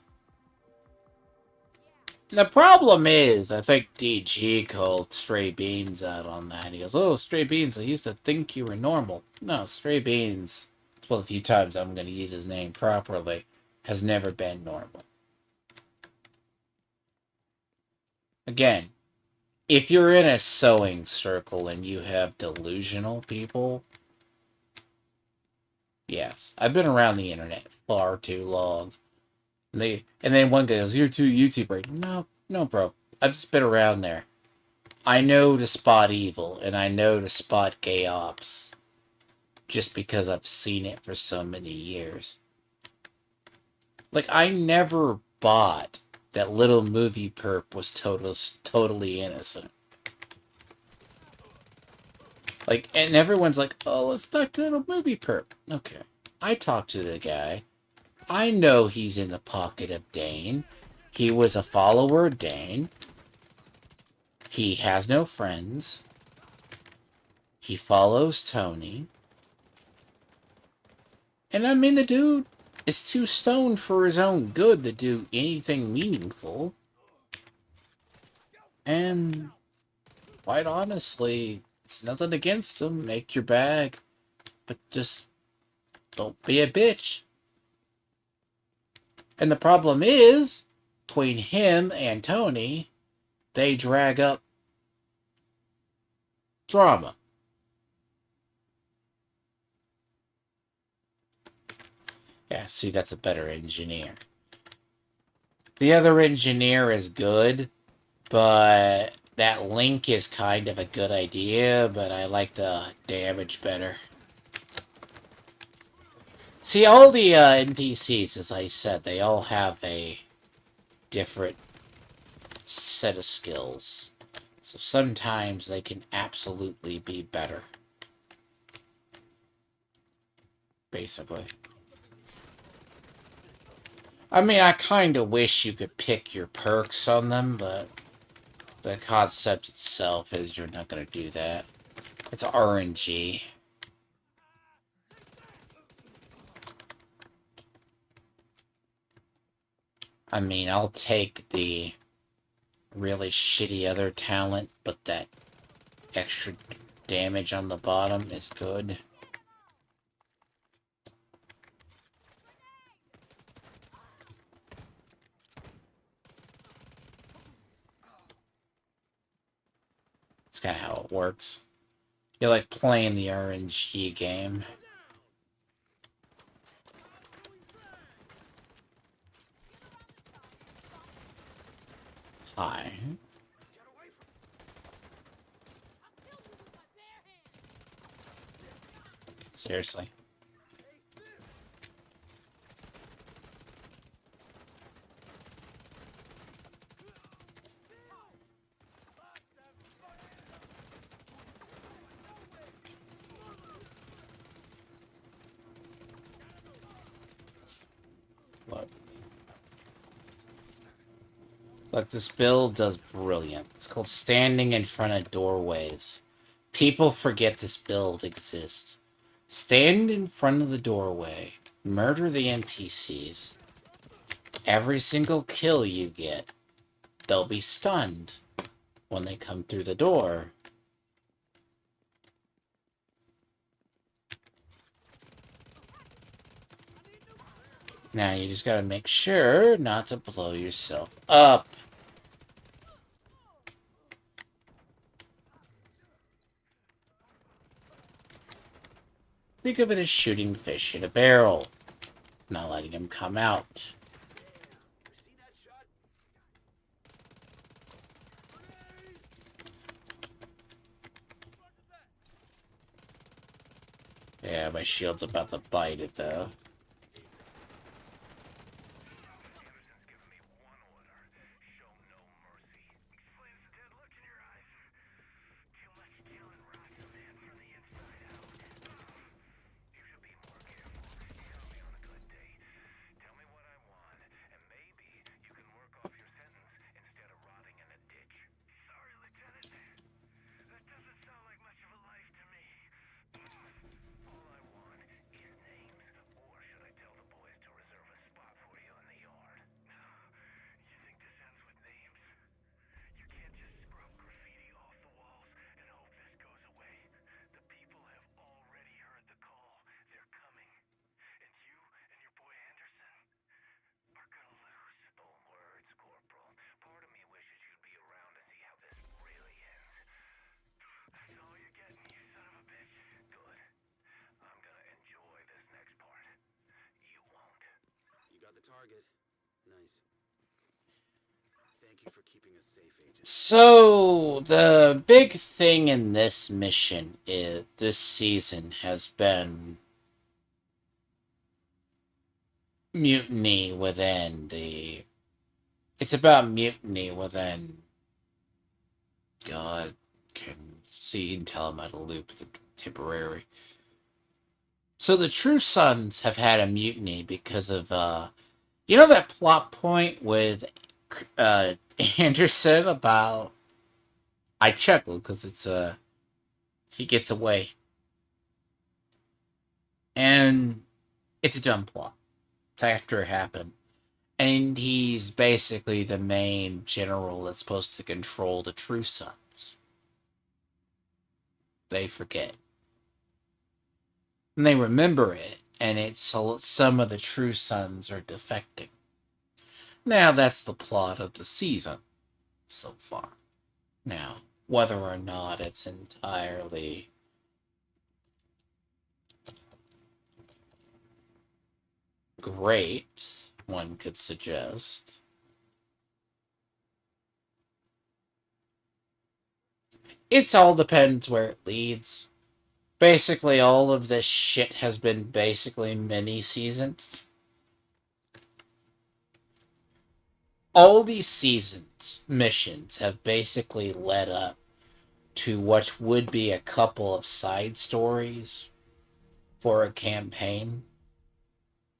The problem is, I think DG called Stray Beans out on that. He goes, oh, Stray Beans, I used to think you were normal. No, Stray Beans, well, a few times I'm going to use his name properly, has never been normal. Again, if you're in a sewing circle and you have delusional people, yes, I've been around the internet far too long. And then one guy goes, you're too YouTuber. No, bro. I've just been around there. I know to spot evil, and I know to spot gay ops. Just because I've seen it for so many years. Like, I never bought that little movie perp was totally innocent. Like, and everyone's like, oh, let's talk to little movie perp. Okay. I talked to the guy. I know he's in the pocket of Dane. He was a follower of Dane. He has no friends. He follows Tony. And I mean, the dude is too stoned for his own good to do anything meaningful. And quite honestly, it's nothing against him. Make your bag. But just don't be a bitch. And the problem is, between him and Tony, they drag up drama. Yeah, see, that's a better engineer. The other engineer is good, but that link is kind of a good idea, but I like the damage better. See, all the NPCs, as I said, they all have a different set of skills. So sometimes they can absolutely be better. Basically. I mean, I kind of wish you could pick your perks on them, but the concept itself is you're not going to do that. It's RNG. I mean, I'll take the really shitty other talent, but that extra damage on the bottom is good. That's kind of how it works. You're like playing the RNG game. Hi. Seriously. Look. Look, this build does brilliant. It's called standing in front of doorways. People forget this build exists. Stand in front of the doorway. Murder the NPCs. Every single kill you get, they'll be stunned when they come through the door. Now you just gotta make sure not to blow yourself up. Think of it as shooting fish in a barrel, not letting them come out. Yeah, my shield's about to bite it, though. Target. Nice. Thank you for keeping us safe, Agent. So, the big thing in this mission is this season has been mutiny within the. It's about mutiny within. God, can see you can tell I'm out of loop. The temporary. So the True Sons have had a mutiny because of you know that plot point with Anderson about. I chuckle because it's he gets away, and it's a dumb plot. It's after it happened, and he's basically the main general that's supposed to control the True Sons. They forget, and they remember it, and it's some of the True Sons are defecting. Now that's the plot of the season so far. Now, whether or not it's entirely great, one could suggest. It all depends where it leads. Basically, all of this shit has been basically mini seasons. All these seasons, missions, have basically led up to what would be a couple of side stories for a campaign.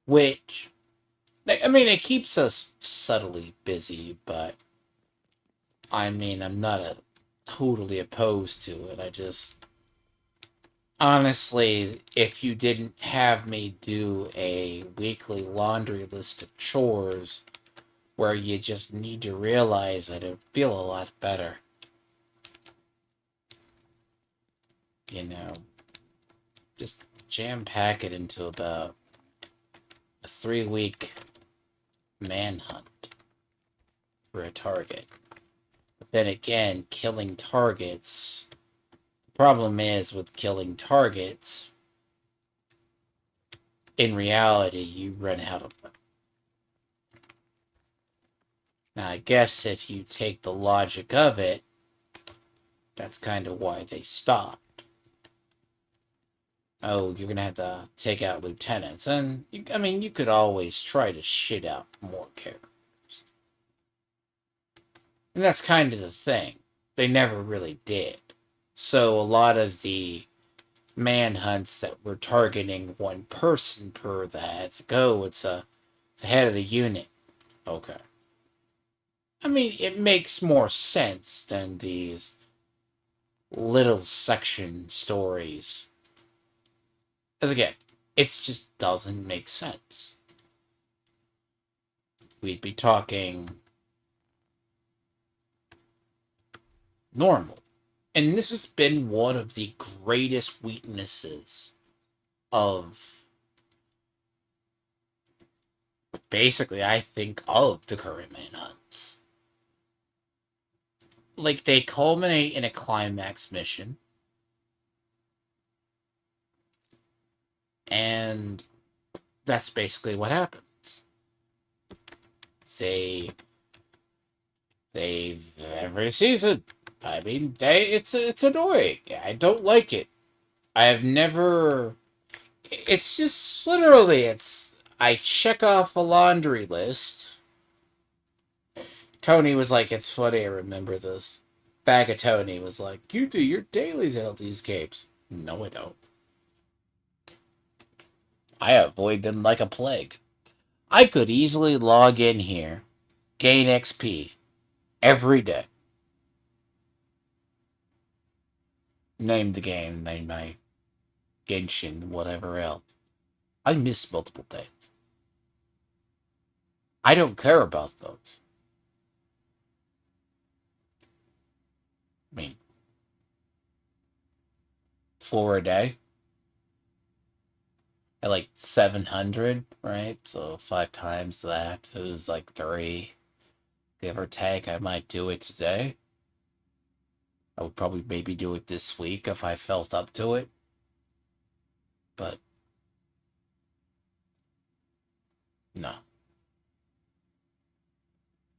Which, I mean, it keeps us subtly busy, but I mean, I'm not totally opposed to it. I just. Honestly, if you didn't have me do a weekly laundry list of chores where you just need to realize it, it'd feel a lot better. You know, just jam pack it into about a 3-week manhunt for a target. But then again, killing targets. The problem is with killing targets, in reality, you run out of them. Now, I guess if you take the logic of it, that's kind of why they stopped. Oh, you're going to have to take out lieutenants. And, I mean, you could always try to shit out more characters. And that's kind of the thing. They never really did. So a lot of the manhunts that were targeting one person per that go, it's a The head of the unit. Okay. I mean, it makes more sense than these little section stories. As again, it just doesn't make sense. We'd be talking normal. And this has been one of the greatest weaknesses of basically, I think, of the current manhunts. Like, they culminate in a climax mission, and that's basically what happens. They every season. I mean, it's annoying. I don't like it. I have never. It's just literally I check off a laundry list. Tony was like, "It's funny. I remember this." Bag of Tony was like, "You do your dailies in all these games." No, I don't. I avoid them like a plague. I could easily log in here, gain XP every day. Name the game, name my Genshin, whatever else. I miss multiple days. I don't care about those. I mean, 4 a day at like 700, right? So 5 times that is like 3, give or take. I might do it today. I would probably maybe do it this week if I felt up to it. But no.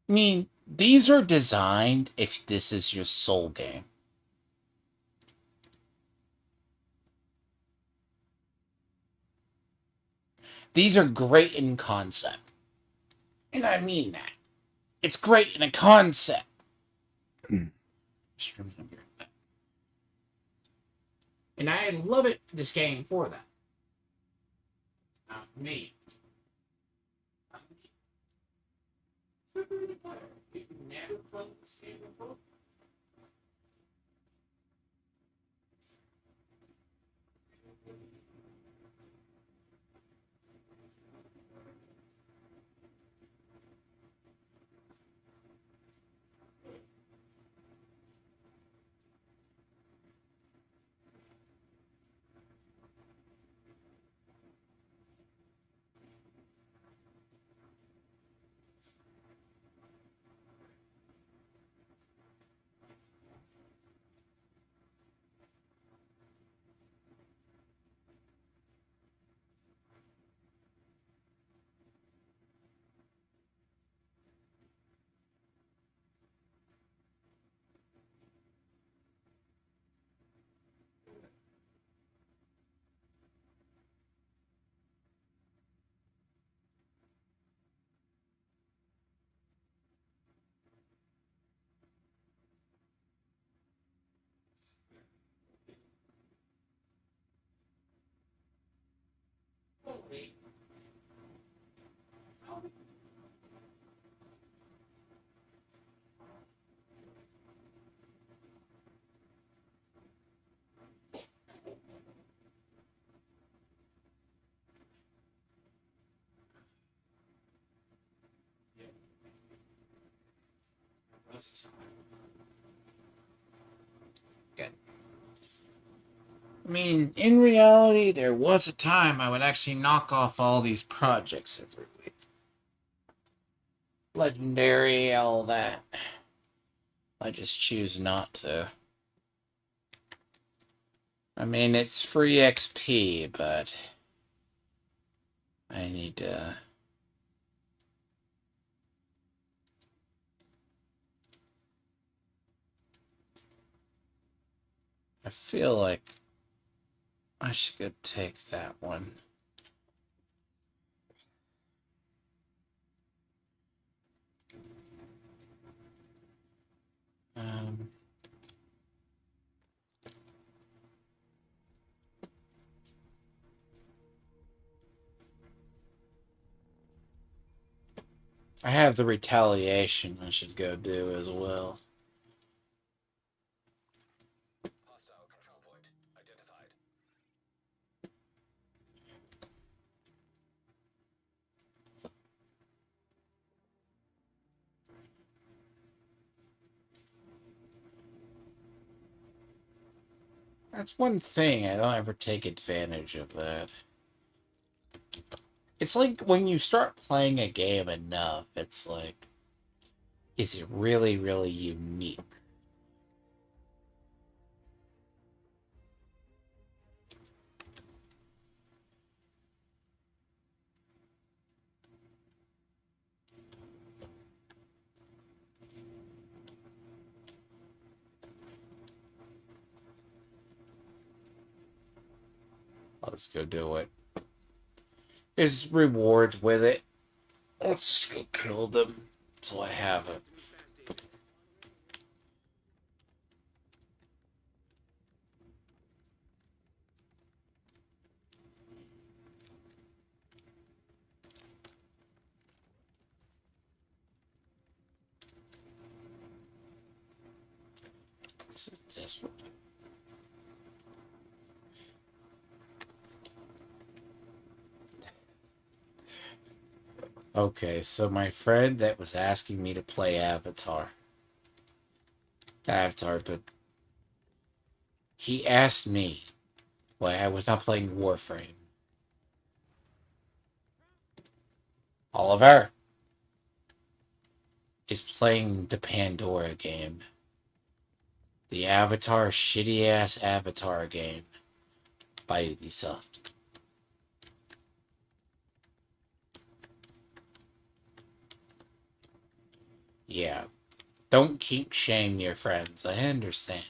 I mean, these are designed if this is your soul game. These are great in concept. And I mean that. It's great in a concept. And I love it, this game, for that. Not me. You've never played this game before? Holy. Good. I mean, in reality, there was a time I would actually knock off all these projects every week. Legendary, all that. I just choose not to. I mean, it's free XP, but I need to. I feel like I should take that one. Um, I have the retaliation I should go do as well. Hostile control point identified. That's one thing, I don't ever take advantage of that. It's like when you start playing a game enough, it's like, is it really, really unique? I'll just go do it. There's rewards with it. Let's just go kill them until I have it. This is this one. Okay, so my friend that was asking me to play Avatar, but he asked me why I was not playing Warframe. Oliver is playing the Pandora game. The Avatar, shitty ass Avatar game by Ubisoft. Yeah, don't kink shame your friends, I understand.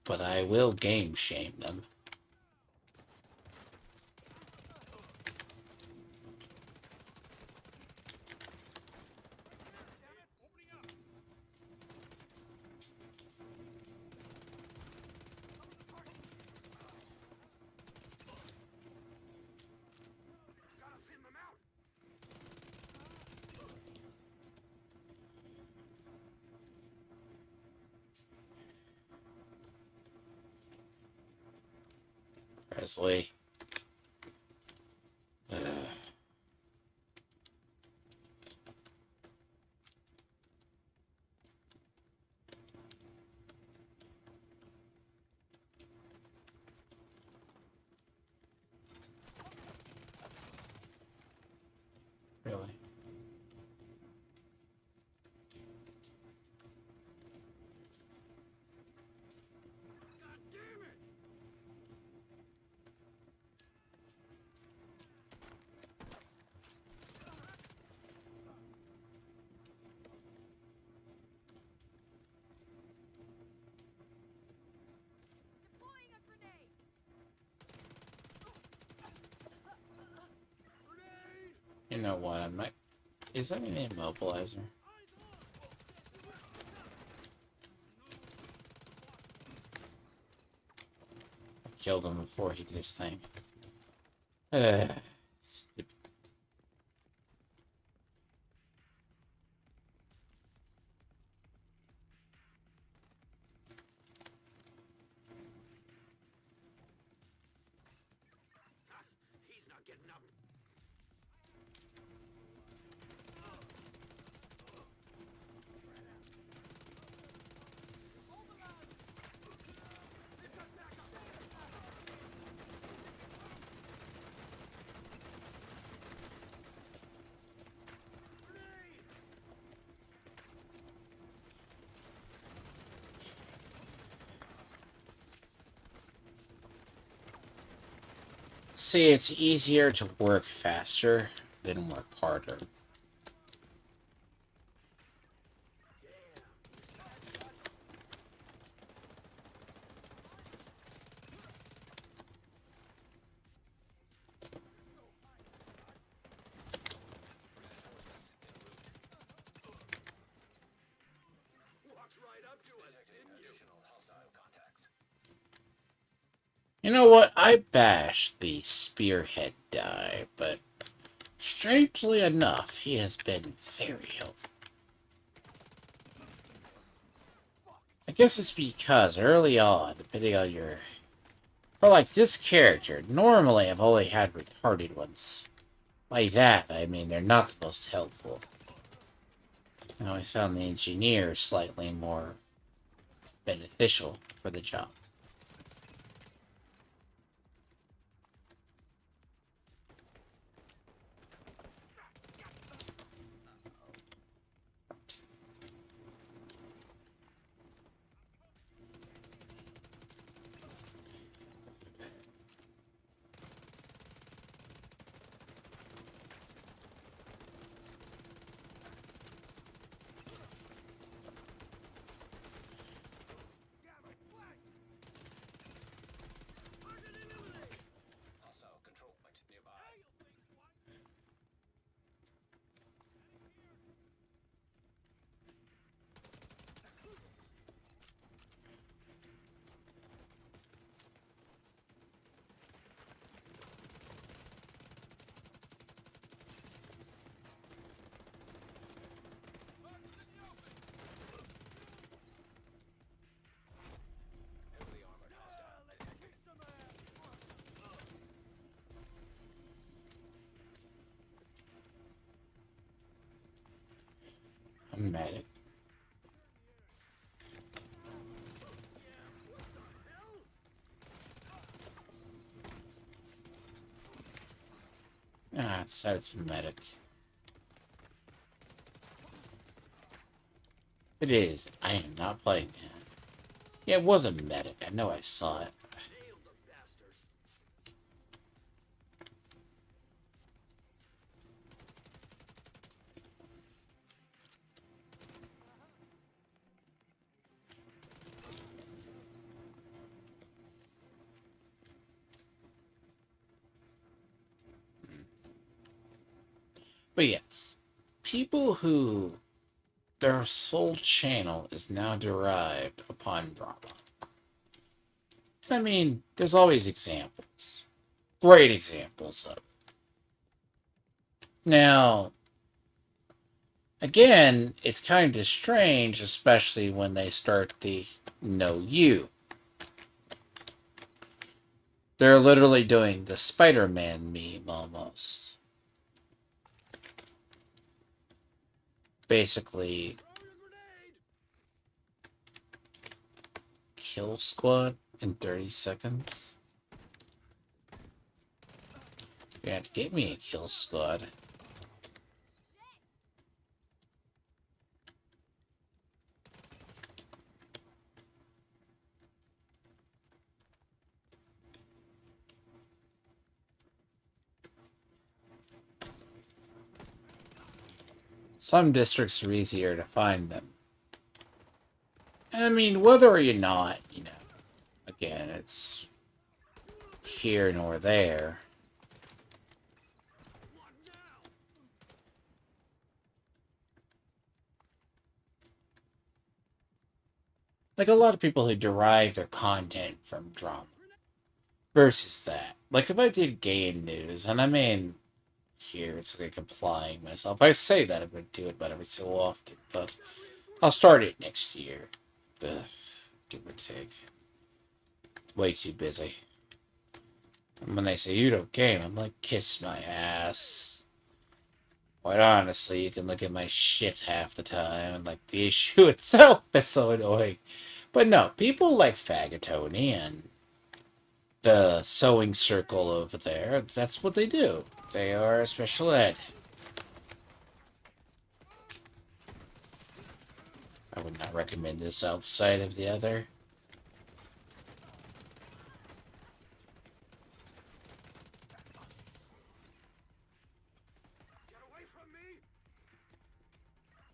But I will game shame them. Presley. Really? You know what? I might. Is that an immobilizer? I killed him before he did his thing. Stupid. He's not getting up. See, it's easier to work faster than work harder. Walked right up to us, didn't you? Hostile contacts. You know what? I bashed the spearhead die, but Strangely enough, he has been very helpful. I guess it's because early on, depending on your... For like this character, normally I've only had retarded ones. By that, I mean they're not the most helpful. I always found the engineer slightly more beneficial for the job. I'm mad. Ah, it's medic. It is. I am not playing that. Yeah, it was a medic. I know I saw it. But yes, people who their sole channel is now derived upon drama. I mean, there's always examples. Great examples of it. Now, again, it's kind of strange, especially when they start the know you. They're literally doing the Spider-Man meme almost. Basically, kill squad in 30 seconds. You have to get me a kill squad. Some districts are easier to find them. I mean, whether or not, again, it's here nor there. Like a lot of people who derive their content from drama versus that. Like if I did game news, and I mean, here it's like applying myself. I say that I'm going to do it about every so often, but I'll start it next year. Give or take. Way too busy. And when they say you don't game, I'm like, kiss my ass. Quite honestly, you can look at my shit half the time, and like the issue itself is so annoying. But no, people like Fagatoni and the sewing circle over there, that's what they do. They are a special ed. I would not recommend this outside of the other.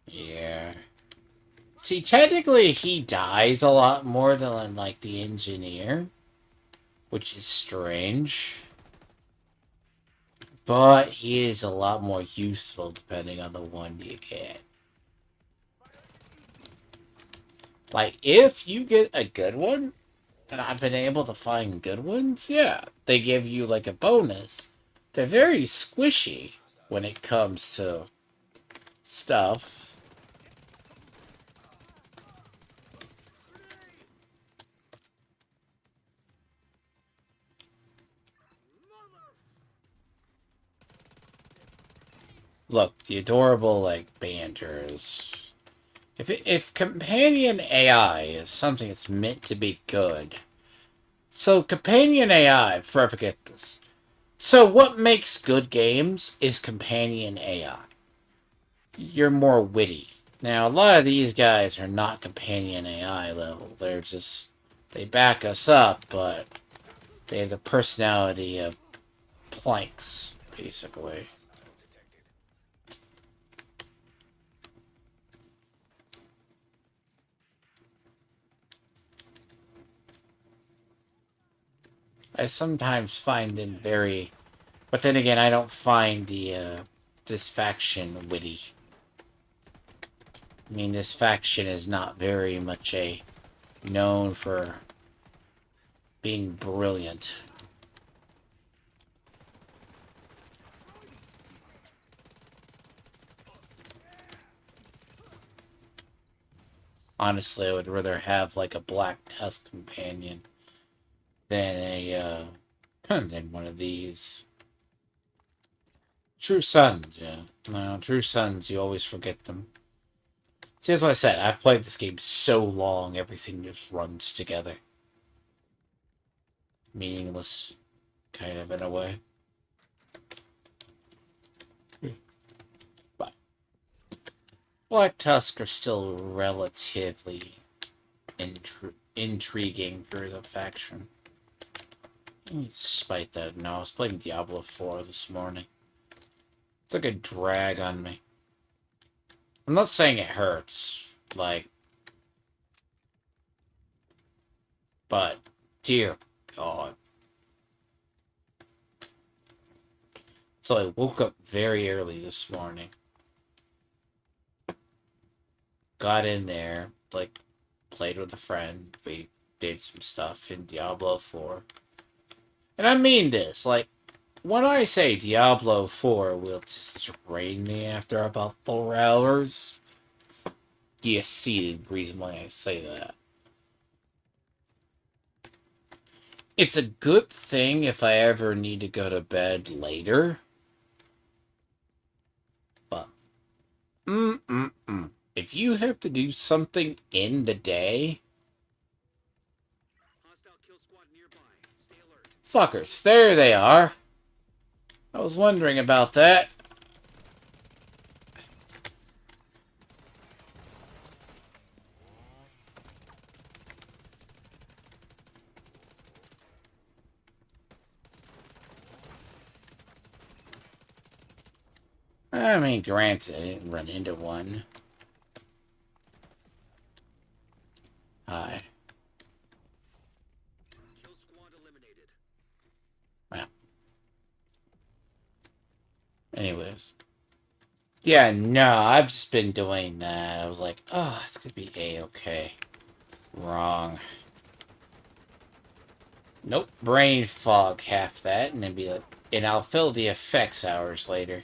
Yeah. See, technically he dies a lot more than, like, the engineer. Which is strange. But he is a lot more useful depending on the one you get. Like, if you get a good one, and I've been able to find good ones, yeah, they give you, like, a bonus. They're very squishy. when it comes to stuff. Look, the adorable, like, banter is... If companion AI is something that's meant to be good... So, companion AI, before I forget this... So, what makes good games is companion AI. You're more witty. Now, a lot of these guys are not companion AI level. They're just... They back us up, but... They have the personality of planks, basically. I sometimes find them very... But then again, I don't find this faction witty. I mean, this faction is not very much known for being brilliant. Honestly, I would rather have like a Black Tusk companion than than one of these. True Sons, yeah. No, True Sons, you always forget them. See, that's what I said. I've played this game so long, everything just runs together. Meaningless, kind of, in a way. But Black Tusk are still relatively intriguing for a faction. Despite that, no, I was playing Diablo 4 this morning. It's like a drag on me. I'm not saying it hurts, like, but dear God. So I woke up very early this morning. Got in there, like, played with a friend. We did some stuff in Diablo 4. And I mean this, like, when I say Diablo 4 will just drain me after about 4 hours, you see the reason why I say that. It's a good thing if I ever need to go to bed later. But, if you have to do something in the day, Hostile kill squad nearby. Stay alert. fuckers, there they are. I was wondering about that. I mean, granted, I didn't run into one. Hi. Kill squad eliminated. Well. Anyways. Yeah, no, I've just been doing that. I was like, oh, it's gonna be A-okay. Wrong. Nope, brain fog half that, and then be like, and I'll fill the effects hours later.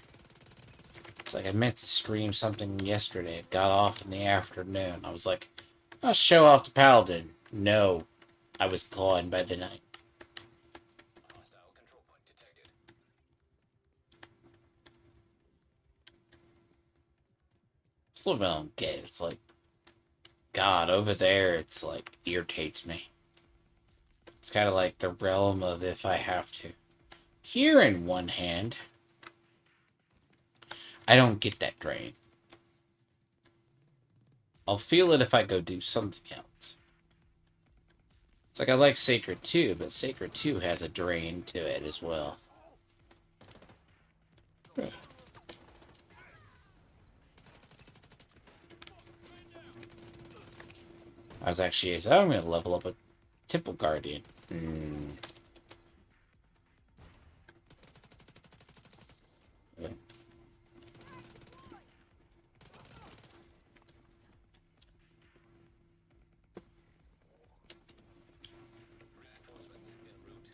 It's like I meant to stream something yesterday. It got off in the afternoon. I was like, I'll show off the Paladin. No, I was gone by the night. Hostile control point detected. Still don't get it. It's like, God, over there, it's like, irritates me. It's kind of like the realm of if I have to. Here, in one hand, I don't get that drain. I'll feel it if I go do something else. It's like I like Sacred 2, but Sacred 2 has a drain to it as well. I was actually, so I'm going to level up a Temple Guardian. Okay. Reinforcements en route.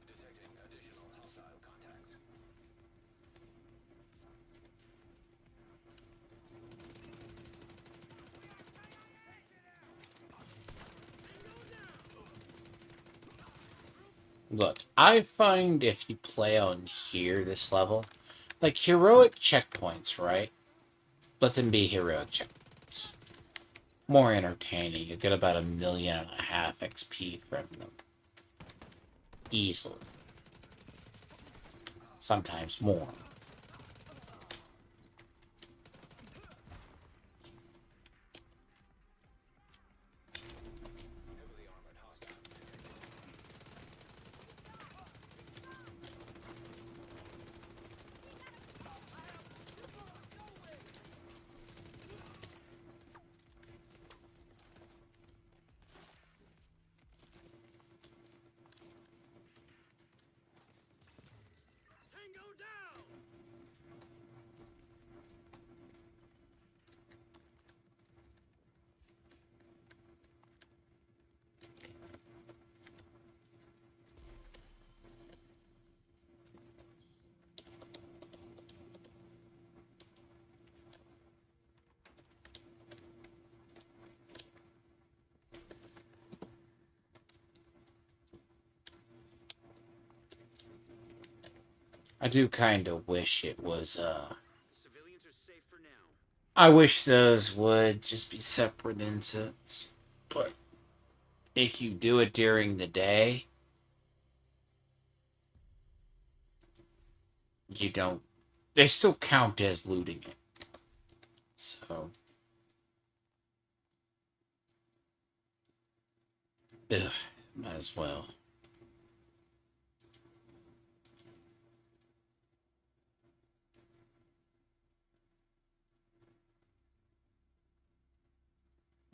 Detecting additional hostile contacts. Look, I find if you play on here, this level, like heroic checkpoints, right? Let them be heroic checkpoints. More entertaining. You get about 1.5 million XP from them. Easily. Sometimes more. I do kind of wish it was, Civilians are safe for now. I wish those would just be separate incidents. But if you do it during the day, you don't. They still count as looting it. So. Ugh, might as well.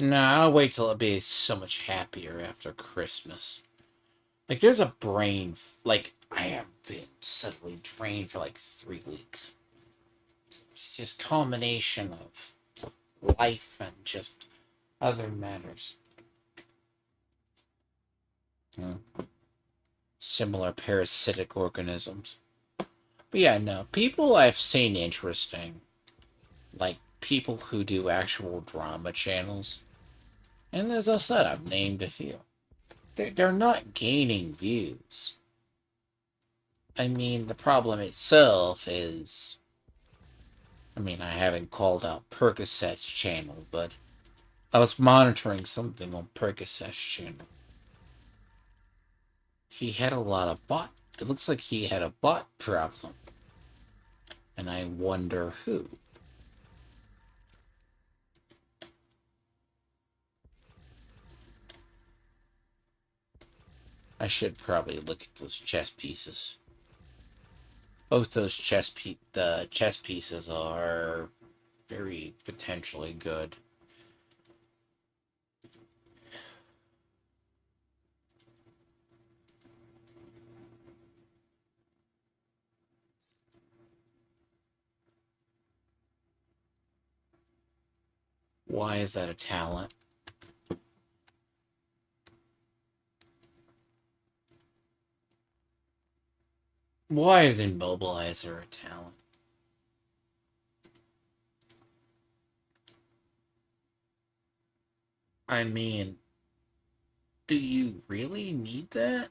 Nah, I'll wait till it be so much happier after Christmas. Like, there's a brain. Like, I have been suddenly drained for like 3 weeks. It's just combination of life and just other matters. Similar parasitic organisms. But yeah, no. People I've seen interesting. Like, people who do actual drama channels. And as I said, I've named a few. They're not gaining views. I mean, the problem itself is... I mean, I haven't called out Percocet's channel, but I was monitoring something on Percocet's channel. He had a lot of bot... It looks like he had a bot problem. And I wonder who. I should probably look at those chess pieces. Both those the chess pieces are very potentially good. Why is that a talent? Why is Immobilizer a talent? I mean, do you really need that?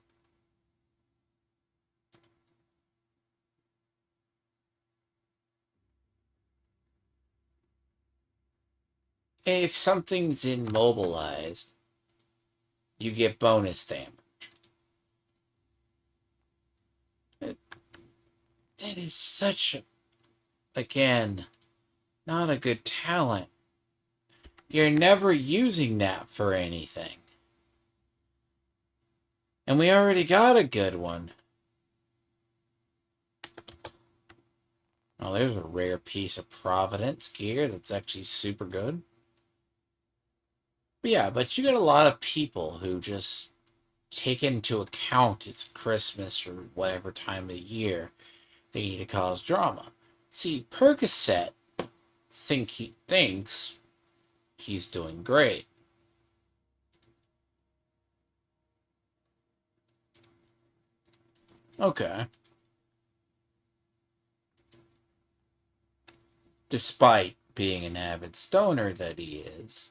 If something's immobilized, you get bonus damage. That is such a, again, not a good talent. You're never using that for anything. And we already got a good one. Oh, there's a rare piece of Providence gear that's actually super good. But yeah, but you got a lot of people who just take into account it's Christmas or whatever time of the year they need to cause drama. See, Percocet thinks he's doing great. Okay. Despite being an avid stoner that he is.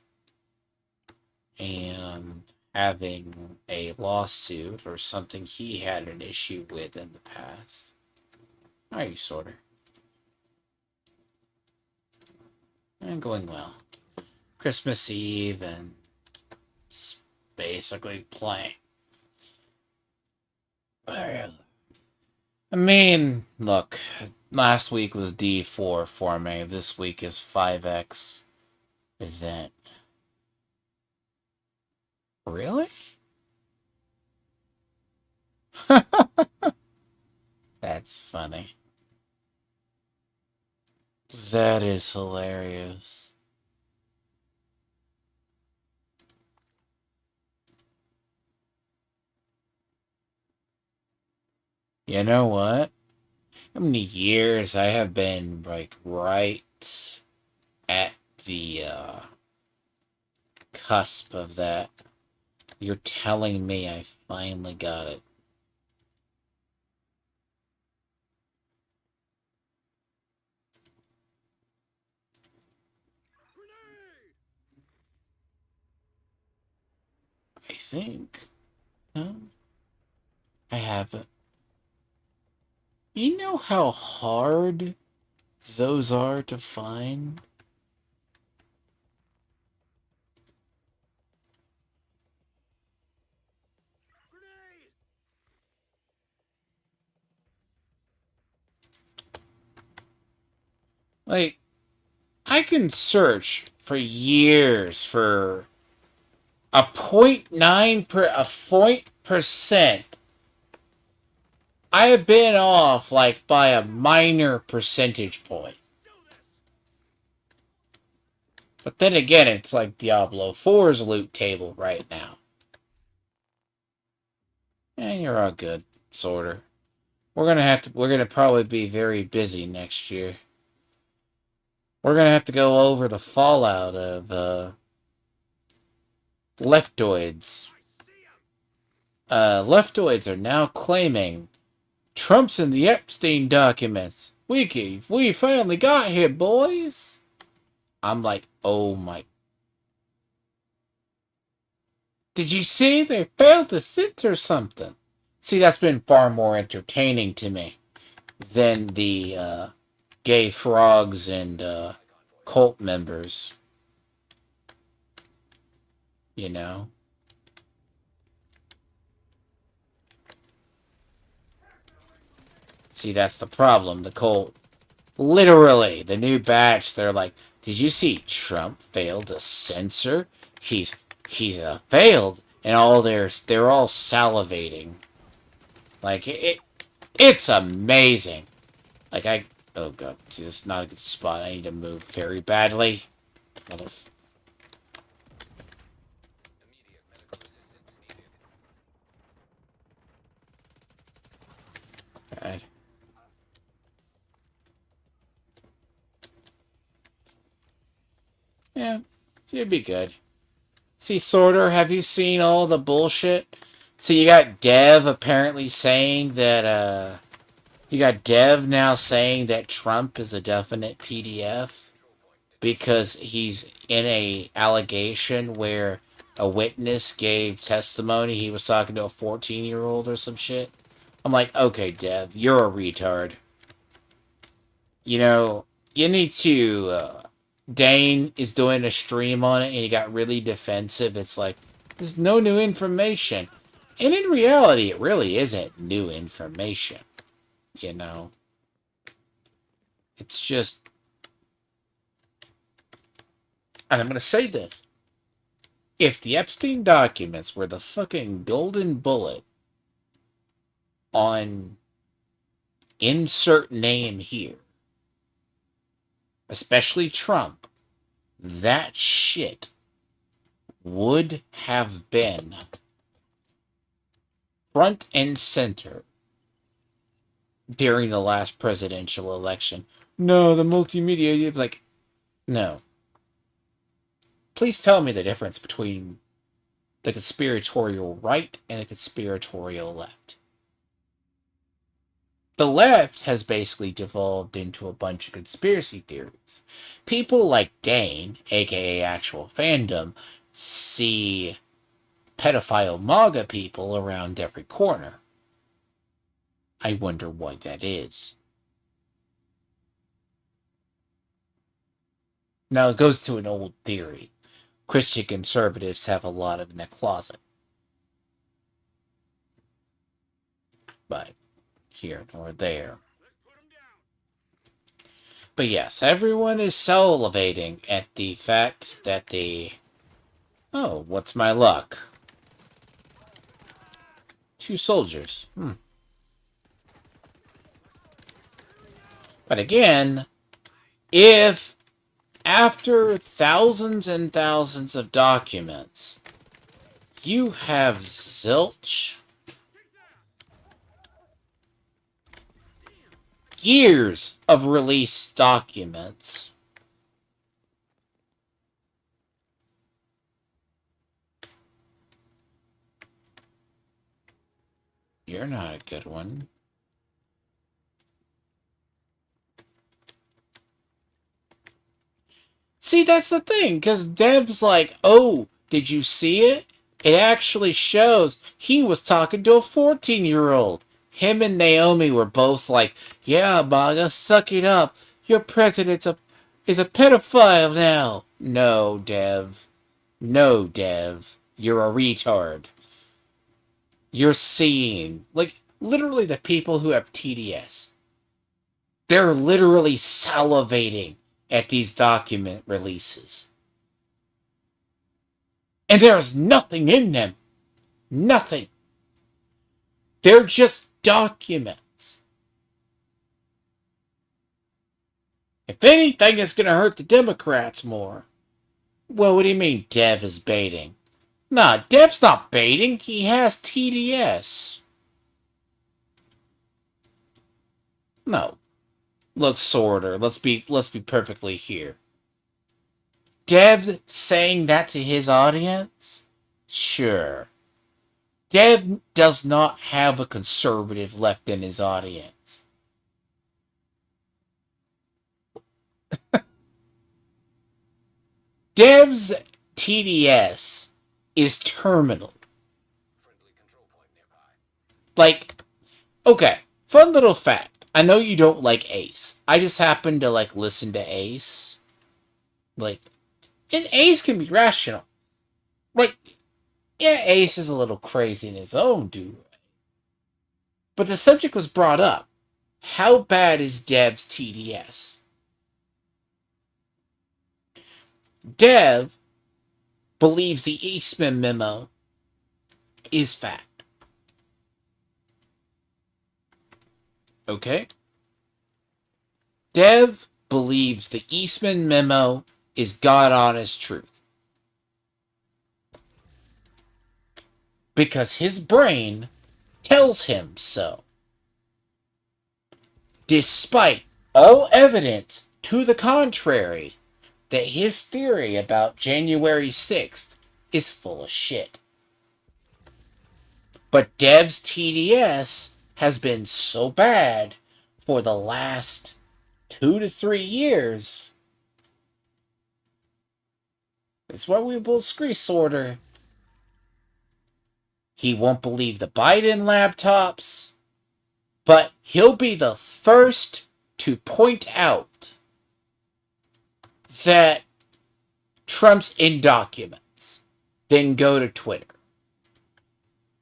And having a lawsuit or something he had an issue with in the past. How are you, Sorter? And going well. Christmas Eve and just basically playing. I mean, look, last week was D4 for me. This week is 5X event. Really? That's funny. That is hilarious. You know what? How many years I have been, like, right at the cusp of that. You're telling me I finally got it. I think. No, I haven't. You know how hard those are to find? Like, I can search for years for a 0.9 per a point percent. I have been off like by a minor percentage point. But then again, it's like Diablo 4's loot table right now. You're all good, sorta. We're gonna probably be very busy next year. We're gonna have to go over the fallout of leftoids. Leftoids are now claiming Trump's in the Epstein documents. We finally got here, boys. I'm like, oh my. Did you see they failed to censor something? See, that's been far more entertaining to me than the gay frogs and cult members. You know? See, that's the problem. The cult. Literally, the new batch, they're like, did you see Trump failed to censor? He's failed, and they're all salivating. Like it's amazing. Like oh god, see, this is not a good spot. I need to move very badly. God. Yeah, it'd be good. See, Sorter, have you seen all the bullshit? See, you got Dev apparently saying that, you got Dev now saying that Trump is a definite PDF because he's in a allegation where a witness gave testimony he was talking to a 14-year-old or some shit. I'm like, okay, Dev, you're a retard. You know, you need to, Dane is doing a stream on it and he got really defensive. It's like, there's no new information. And in reality, it really isn't new information. You know? It's just. And I'm going to say this. If the Epstein documents were the fucking golden bullet on insert name here, especially Trump, that shit would have been front and center during the last presidential election. No, the multimedia, like, no. Please tell me the difference between the conspiratorial right and the conspiratorial left. The left has basically devolved into a bunch of conspiracy theories. People like Dane, aka Actual Fandom, see pedophile MAGA people around every corner. I wonder why that is. Now, it goes to an old theory. Christian conservatives have a lot of in the closet. But here nor there. But yes, everyone is salivating at the fact that the... Oh, what's my luck? 2 soldiers. But again, if after thousands and thousands of documents, you have zilch, years of released documents, you're not a good one. See, that's the thing, because Dev's like, oh, did you see it? It actually shows he was talking to a 14-year-old. Him and Naomi were both like, yeah, MAGA, suck it up. Your president is a pedophile now. No, Dev. No, Dev. You're a retard. You're seeing, like, literally the people who have TDS. They're literally salivating at these document releases. And there's nothing in them. Nothing. They're just documents. If anything, it's going to hurt the Democrats more. Well, what do you mean Dev is baiting? Nah, Dev's not baiting. He has TDS. No. Look, Sorter, let's be perfectly here. Dev saying that to his audience? Sure. Dev does not have a conservative left in his audience. Dev's TDS is terminal. Like, okay, fun little fact. I know you don't like Ace. I just happen to, like, listen to Ace. Like, and Ace can be rational. Like, yeah, Ace is a little crazy in his own dude. But the subject was brought up. How bad is Dev's TDS? Dev believes the Eastman memo is fact. Okay? Dev believes the Eastman memo is God-honest truth. Because his brain tells him so. Despite all evidence to the contrary, that his theory about January 6th is full of shit. But Dev's TDS has been so bad for the last 2 to 3 years. That's why we will scree sorter. He won't believe the Biden laptops, but he'll be the first to point out that Trump's in documents, then go to Twitter.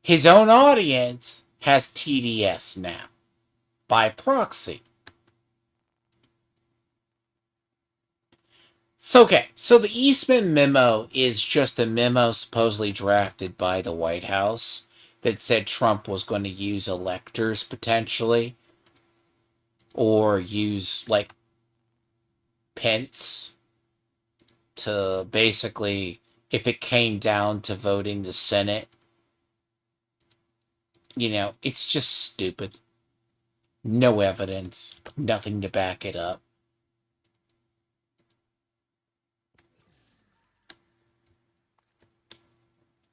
His own audience has TDS now, by proxy. So the Eastman memo is just a memo supposedly drafted by the White House that said Trump was going to use electors potentially, or use, like, Pence to basically, if it came down to voting the Senate, you know, it's just stupid. No evidence, nothing to back it up.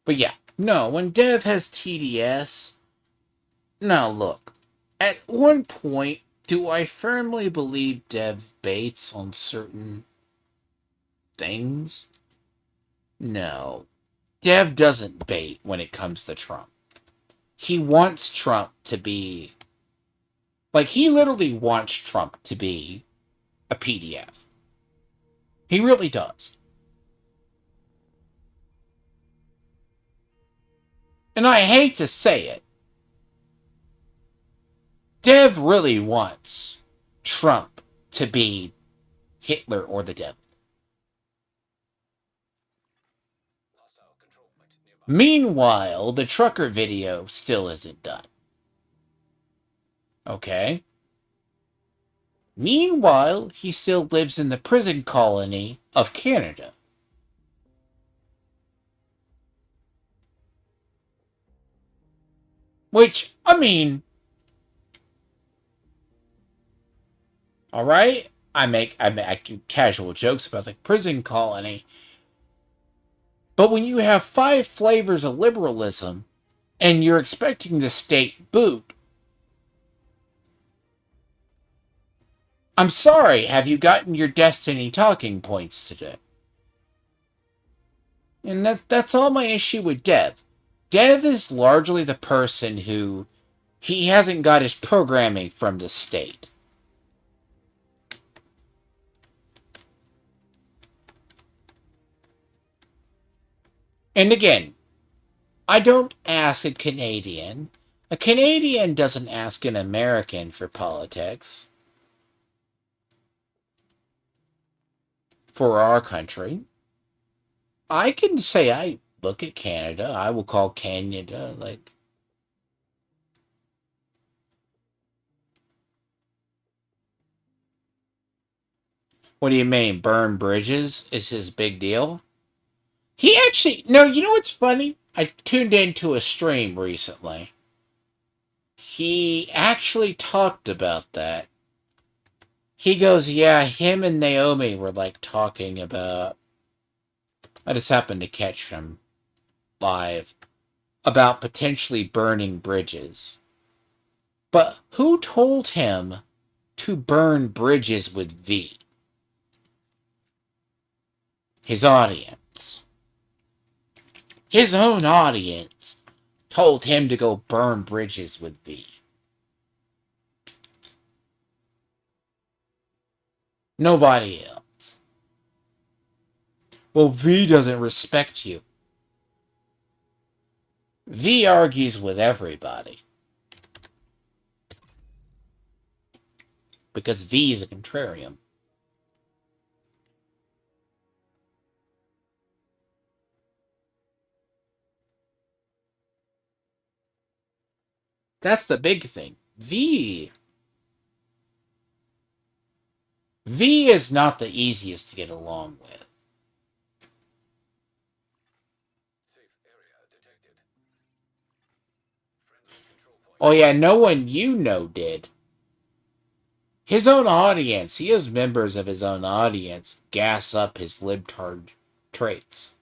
But yeah, no, when Dev has TDS, now look, at one point, do I firmly believe Dev baits on certain things? No. Dev doesn't bait when it comes to Trump. He wants Trump to be... Like, he literally wants Trump to be a PDF. He really does. And I hate to say it, Dev really wants Trump to be Hitler or the devil. Meanwhile, the trucker video still isn't done. Okay? Meanwhile, he still lives in the prison colony of Canada. Which, I mean... Alright? I make casual jokes about the prison colony. But when you have 5 flavors of liberalism, and you're expecting the state boot, I'm sorry, have you gotten your Destiny talking points today? And that's all my issue with Dev. Dev is largely the person who... He hasn't got his programming from the state. And again, I don't ask a Canadian. A Canadian doesn't ask an American for politics. For our country. I can say I look at Canada. I will call Canada, like... What do you mean? Burn bridges is his big deal? He actually... No, you know what's funny? I tuned into a stream recently. He actually talked about that. He goes, yeah, him and Naomi were, like, talking about... I just happened to catch him live. About potentially burning bridges. But who told him to burn bridges with V? His audience. His own audience told him to go burn bridges with V. Nobody else. Well, V doesn't respect you. V argues with everybody. Because V is a contrarian. That's the big thing. V is not the easiest to get along with. Oh yeah, no one you know did. His own audience, he has members of his own audience gas up his libtard traits.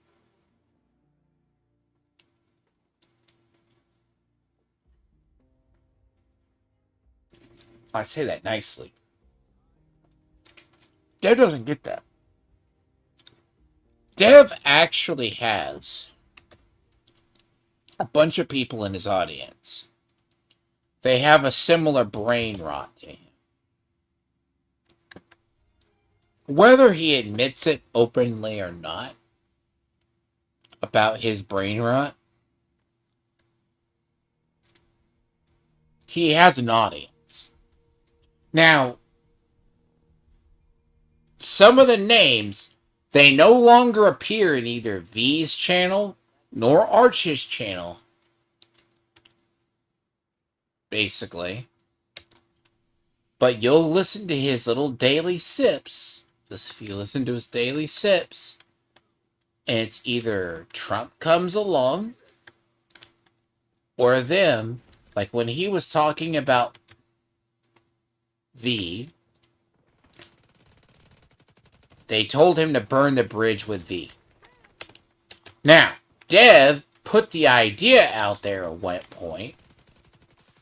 I say that nicely. Dev doesn't get that. Dev actually has a bunch of people in his audience. They have a similar brain rot to him. Whether he admits it openly or not about his brain rot, he has an audience. Now, some of the names, they no longer appear in either V's channel nor Arch's channel. Basically. But you'll listen to his little daily sips. Just if you listen to his daily sips, and it's either Trump comes along or them, like when he was talking about V, they told him to burn the bridge with V. Now, Dev put the idea out there at one point,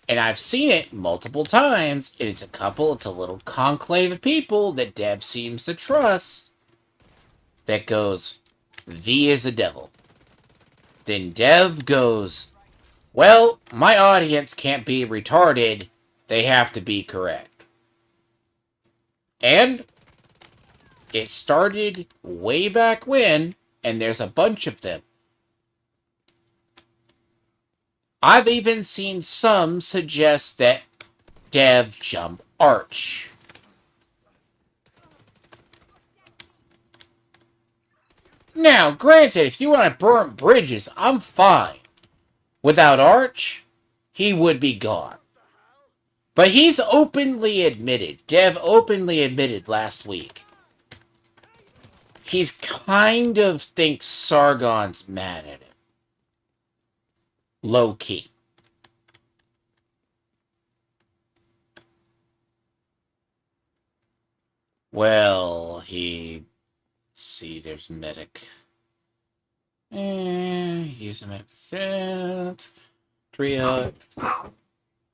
and I've seen it multiple times, and it's a little conclave of people that Dev seems to trust, that goes, V is the devil. Then Dev goes, well, my audience can't be retarded. They have to be correct. And it started way back when, and there's a bunch of them. I've even seen some suggest that Dev jump Arch. Now, granted, if you want to burn bridges, I'm fine. Without Arch, he would be gone. But he's openly admitted, Dev openly admitted last week, he's kind of thinks Sargon's mad at him. Low key. Well, see, there's medic. Use a medic set. Trio.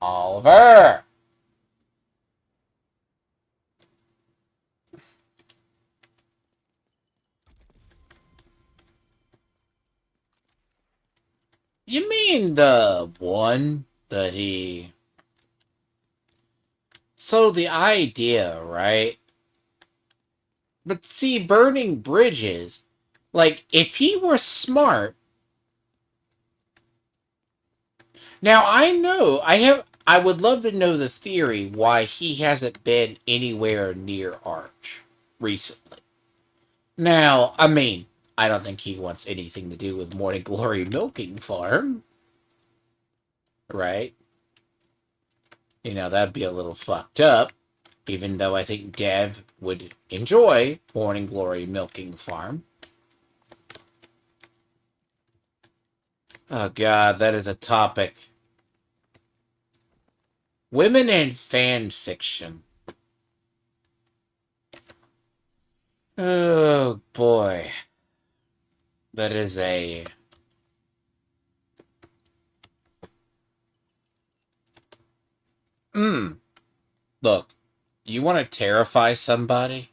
Oliver! You mean the one that he... So the idea, right? But see, burning bridges, like, if he were smart... Now, I would love to know the theory why he hasn't been anywhere near Arch recently. Now, I mean, I don't think he wants anything to do with Morning Glory Milking Farm. Right? You know, that'd be a little fucked up. Even though I think Dev would enjoy Morning Glory Milking Farm. Oh god, that is a topic. Women and fan fiction. Oh boy. That is a... Look, you want to terrify somebody?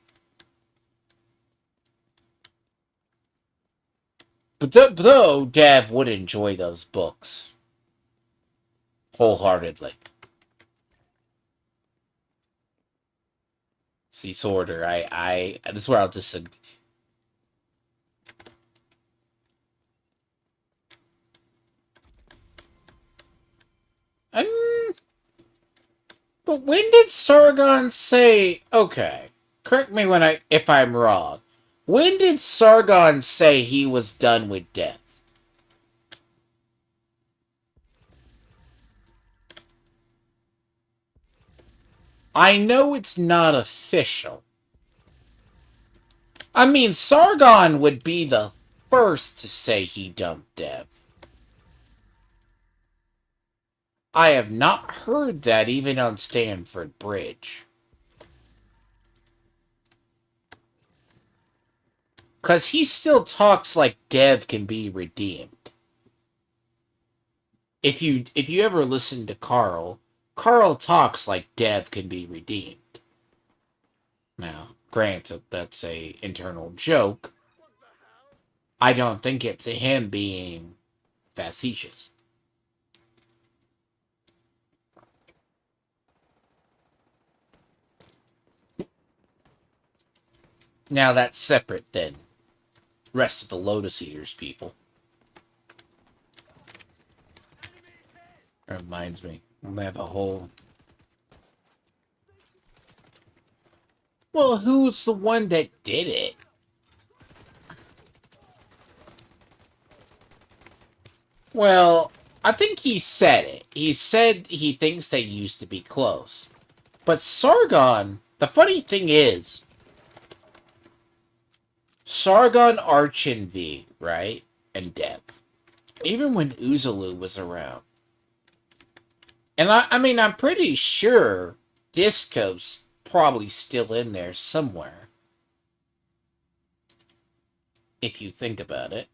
But though Dev would enjoy those books. Wholeheartedly. See, Sorter, this is where I'll disagree. But when did Sargon say... Okay, correct me if I'm wrong. When did Sargon say he was done with death? I know it's not official. I mean, Sargon would be the first to say he dumped Dev. I have not heard that even on Stanford Bridge. Because he still talks like Dev can be redeemed. If you ever listen to Carl talks like Dev can be redeemed. Now, granted, that's a internal joke. I don't think it's him being facetious. Now that's separate then. Rest of the Lotus Eaters people. That reminds me, we have a whole... Well, who's the one that did it? Well, I think he said it. He said he thinks they used to be close. But Sargon, the funny thing is, Sargon, Arch, and V, right? And Dev. Even when Uzulu was around. And I mean, I'm pretty sure Disco's probably still in there somewhere. If you think about it.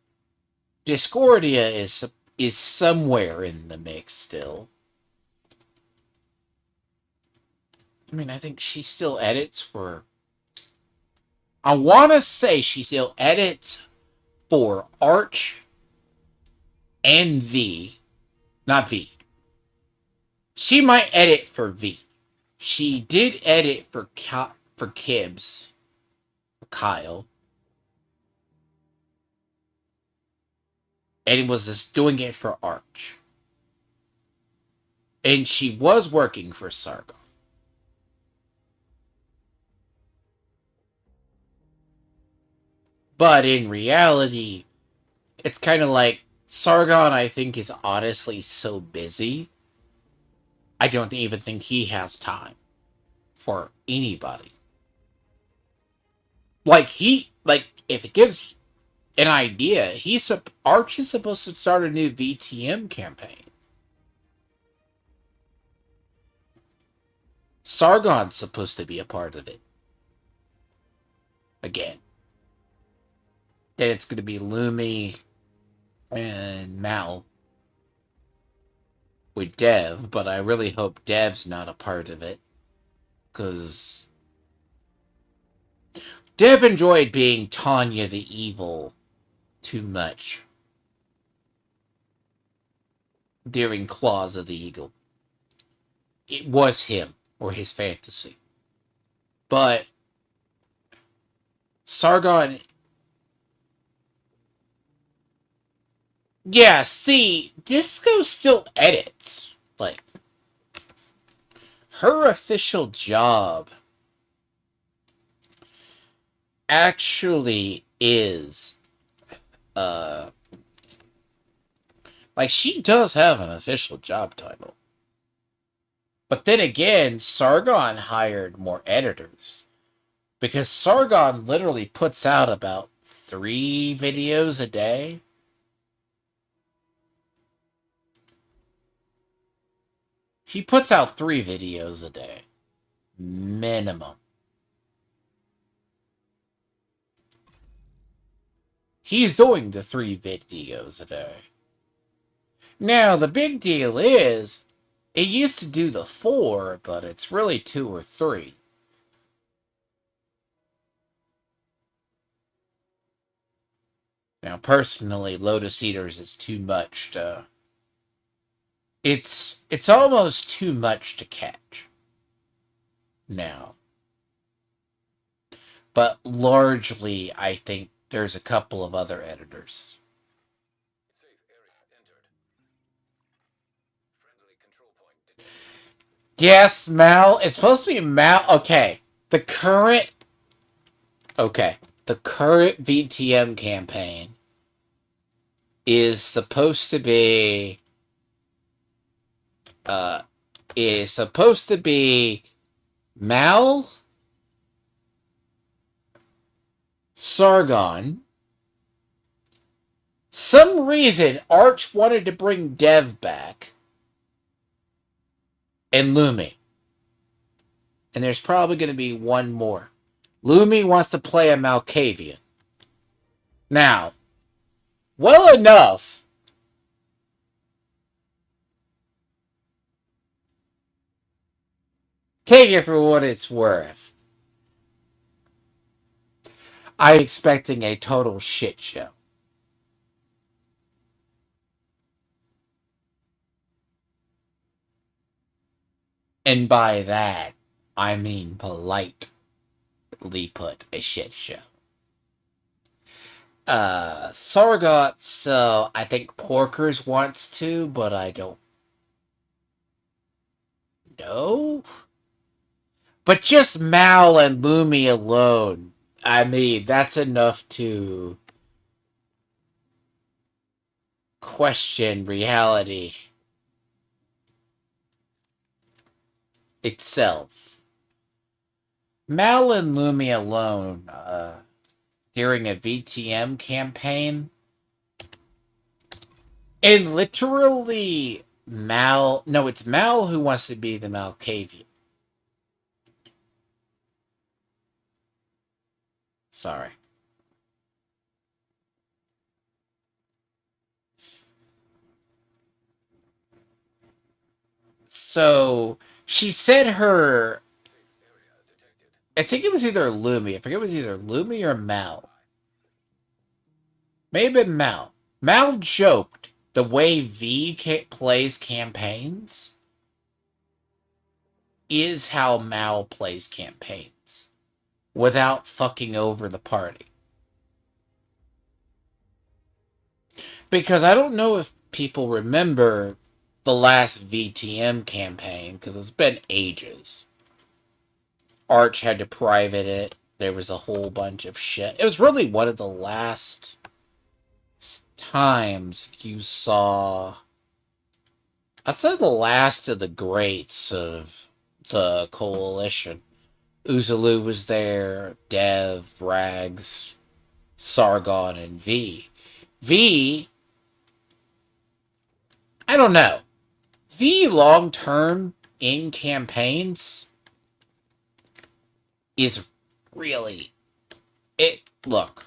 Discordia is somewhere in the mix still. I mean, I think she still edits for... I want to say she still edits for Arch and V. Not V. She might edit for V. She did edit for Kibbs, for Kyle, and was just doing it for Arch. And she was working for Sargon. But in reality, it's kind of like Sargon, I think, is honestly so busy. I don't even think he has time for anybody. If it gives an idea, Arch is supposed to start a new VTM campaign. Sargon's supposed to be a part of it. Again. Then it's going to be Lumi and Mal with Dev, but I really hope Dev's not a part of it. Because Dev enjoyed being Tanya the Evil too much during Claws of the Eagle. It was him, or his fantasy. But Sargon... Yeah, see, Disco still edits. Like, her official job actually is, like, she does have an official job title. But then again, Sargon hired more editors. Because Sargon literally puts out about 3 videos a day. He puts out 3 videos a day. Minimum. He's doing the 3 videos a day. Now, the big deal is, it used to do the 4, but it's really 2 or 3. Now, personally, Lotus Eaters is too much to... It's almost too much to catch. Now. But largely, I think there's a couple of other editors. Yes, Mal. It's supposed to be Mal. Okay. The current VTM campaign is supposed to be Mal, Sargon. Some reason Arch wanted to bring Dev back, and Lumi. And there's probably going to be one more. Lumi wants to play a Malkavian. Now, well enough. Take it for what it's worth. I'm expecting a total shit show. And by that, I mean politely put, a shit show. Sargot, so I think Porkers wants to, but I don't know. But just Mal and Lumi alone, I mean, that's enough to question reality itself. Mal and Lumi alone, during a VTM campaign, and literally it's Mal who wants to be the Malkavian. Sorry. So, she said I think it was either Lumi. I forget it was either Lumi or Mal. Maybe Mal. Mal joked the way plays campaigns is how Mal plays campaigns without fucking over the party. Because I don't know if people remember the last VTM campaign, because it's been ages. Arch had to private it. There was a whole bunch of shit. It was really one of the last times you saw, I'd say, the last of the greats of the coalition. Uzulu was there, Dev, Rags, Sargon, and V. V, I don't know. V long term in campaigns is really it. Look,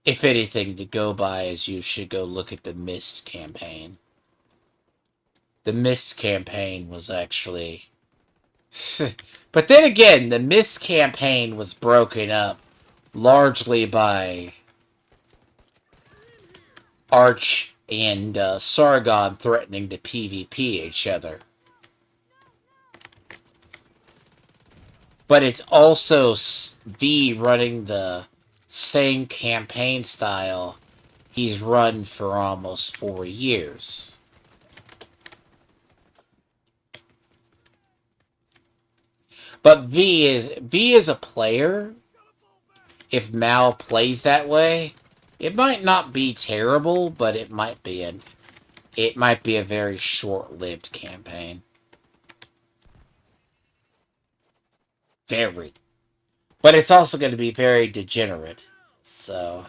if anything to go by is you should go look at the Mist campaign. The Mist campaign was actually but then again, the Mist campaign was broken up largely by Arch and Sargon threatening to PvP each other. But it's also V running the same campaign style he's run for almost 4 years. But V is a player. If Mal plays that way, it might not be terrible, but it might be a very short-lived campaign. Very. But it's also going to be very degenerate. So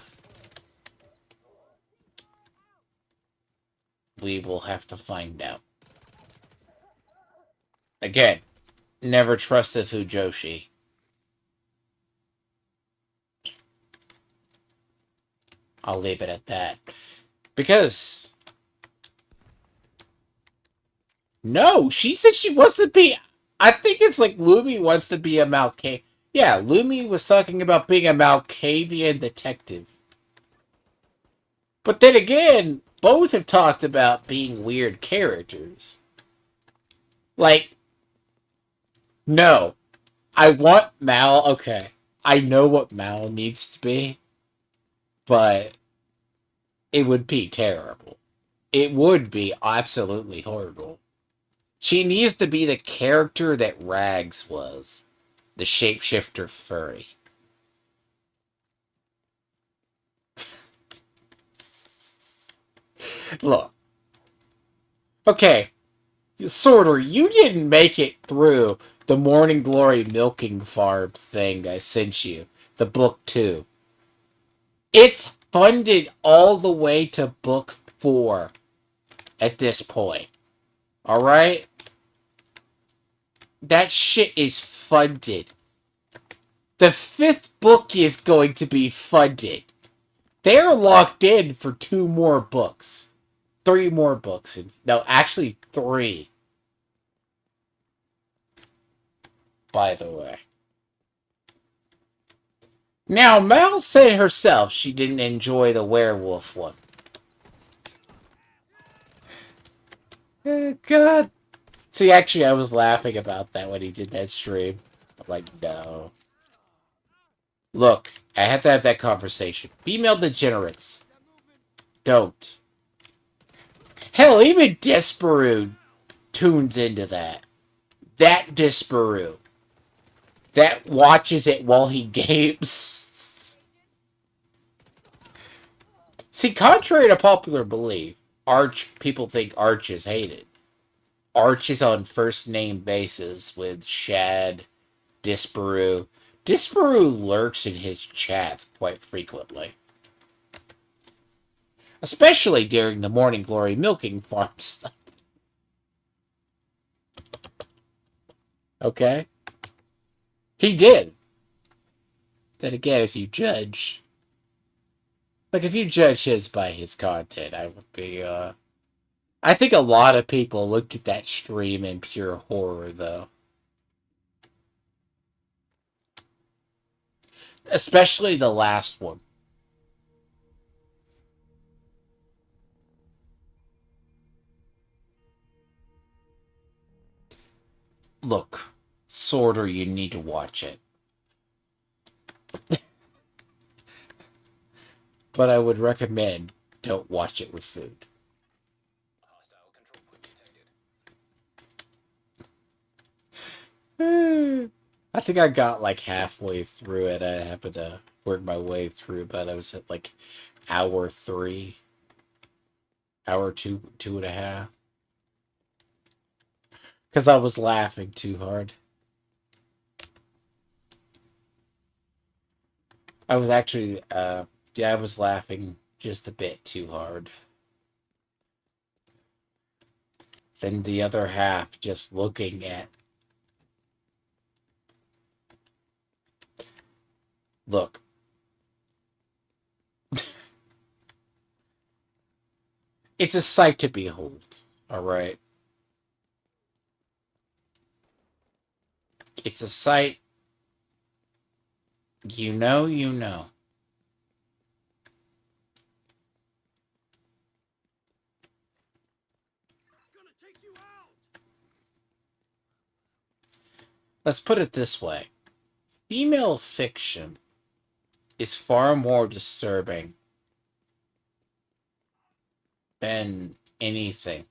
we will have to find out. Again, never trusted Fujoshi. I'll leave it at that. Because no, she said she wants to be. I think it's like Lumi wants to be a Malkavian. Yeah, Lumi was talking about being a Malkavian detective. But then again, both have talked about being weird characters. Like, no, I want Mal. Okay, I know what Mal needs to be, but it would be terrible. It would be absolutely horrible. She needs to be the character that Rags was, the shapeshifter furry. Look. Okay, Sorter, you didn't make it through the Morning Glory milking farm thing I sent you. The book 2. It's funded all the way to book 4 at this point. Alright? That shit is funded. The 5th book is going to be funded. They're locked in for 2 more books. 3 more books. No, actually 3. By the way. Now, Mal said herself she didn't enjoy the werewolf one. Oh, God. See, actually, I was laughing about that when he did that stream. I'm like, no. Look, I had to have that conversation. Female degenerates. Don't. Hell, even Despereau tunes into that. That Despereau. That watches it while he games. See, contrary to popular belief, people think Arch is hated. Arch is on first name basis with Shad, Disparu. Disparu lurks in his chats quite frequently. Especially during the Morning Glory milking farm stuff. Okay? He did. Then again, if you judge... Like, if you judge his by his content, I would be, I think a lot of people looked at that stream in pure horror, though. Especially the last one. Look, Sorter, you need to watch it. But I would recommend don't watch it with food. I think I got like halfway through it. I happened to work my way through, but I was at like hour 3, hour 2, 2.5. Because I was laughing too hard. I was actually, yeah, I was laughing just a bit too hard. Then the other half just looking at. Look. It's a sight to behold, alright? It's a sight. You know, you know. Let's put it this way. Female fiction is far more disturbing than anything.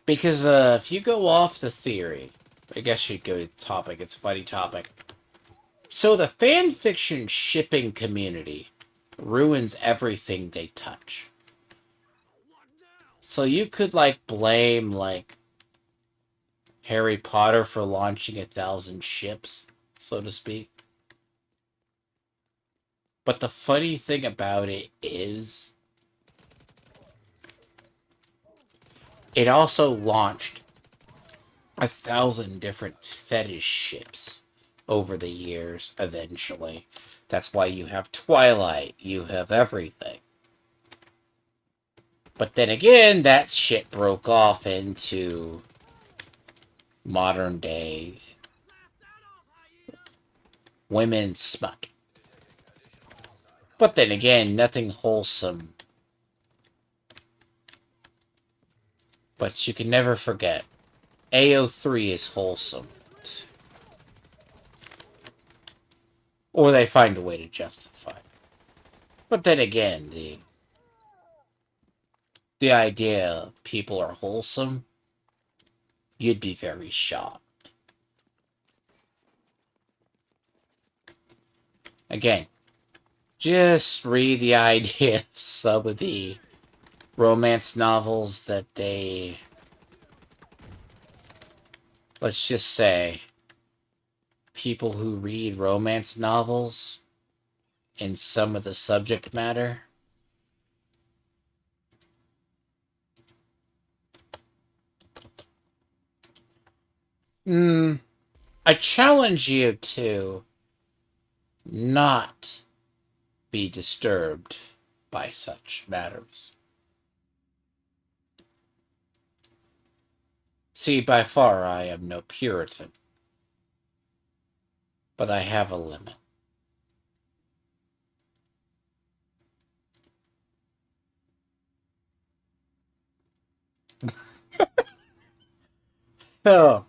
Because if you go off the theory, I guess you'd go to the topic, it's a funny topic. So the fan fiction shipping community ruins everything they touch. So you could like blame like Harry Potter for launching 1,000 ships, so to speak. But the funny thing about it is it also launched 1,000 different fetish ships over the years, eventually. That's why you have Twilight, you have everything. But then again, that shit broke off into modern day women's smut. But then again, nothing wholesome. But you can never forget, AO3 is wholesome. Or they find a way to justify it. But then again, the idea people are wholesome, you'd be very shocked. Again, just read the idea of some of the romance novels that they, let's just say, people who read romance novels and some of the subject matter. I challenge you to not be disturbed by such matters. See, by far I am no Puritan, but I have a limit. So,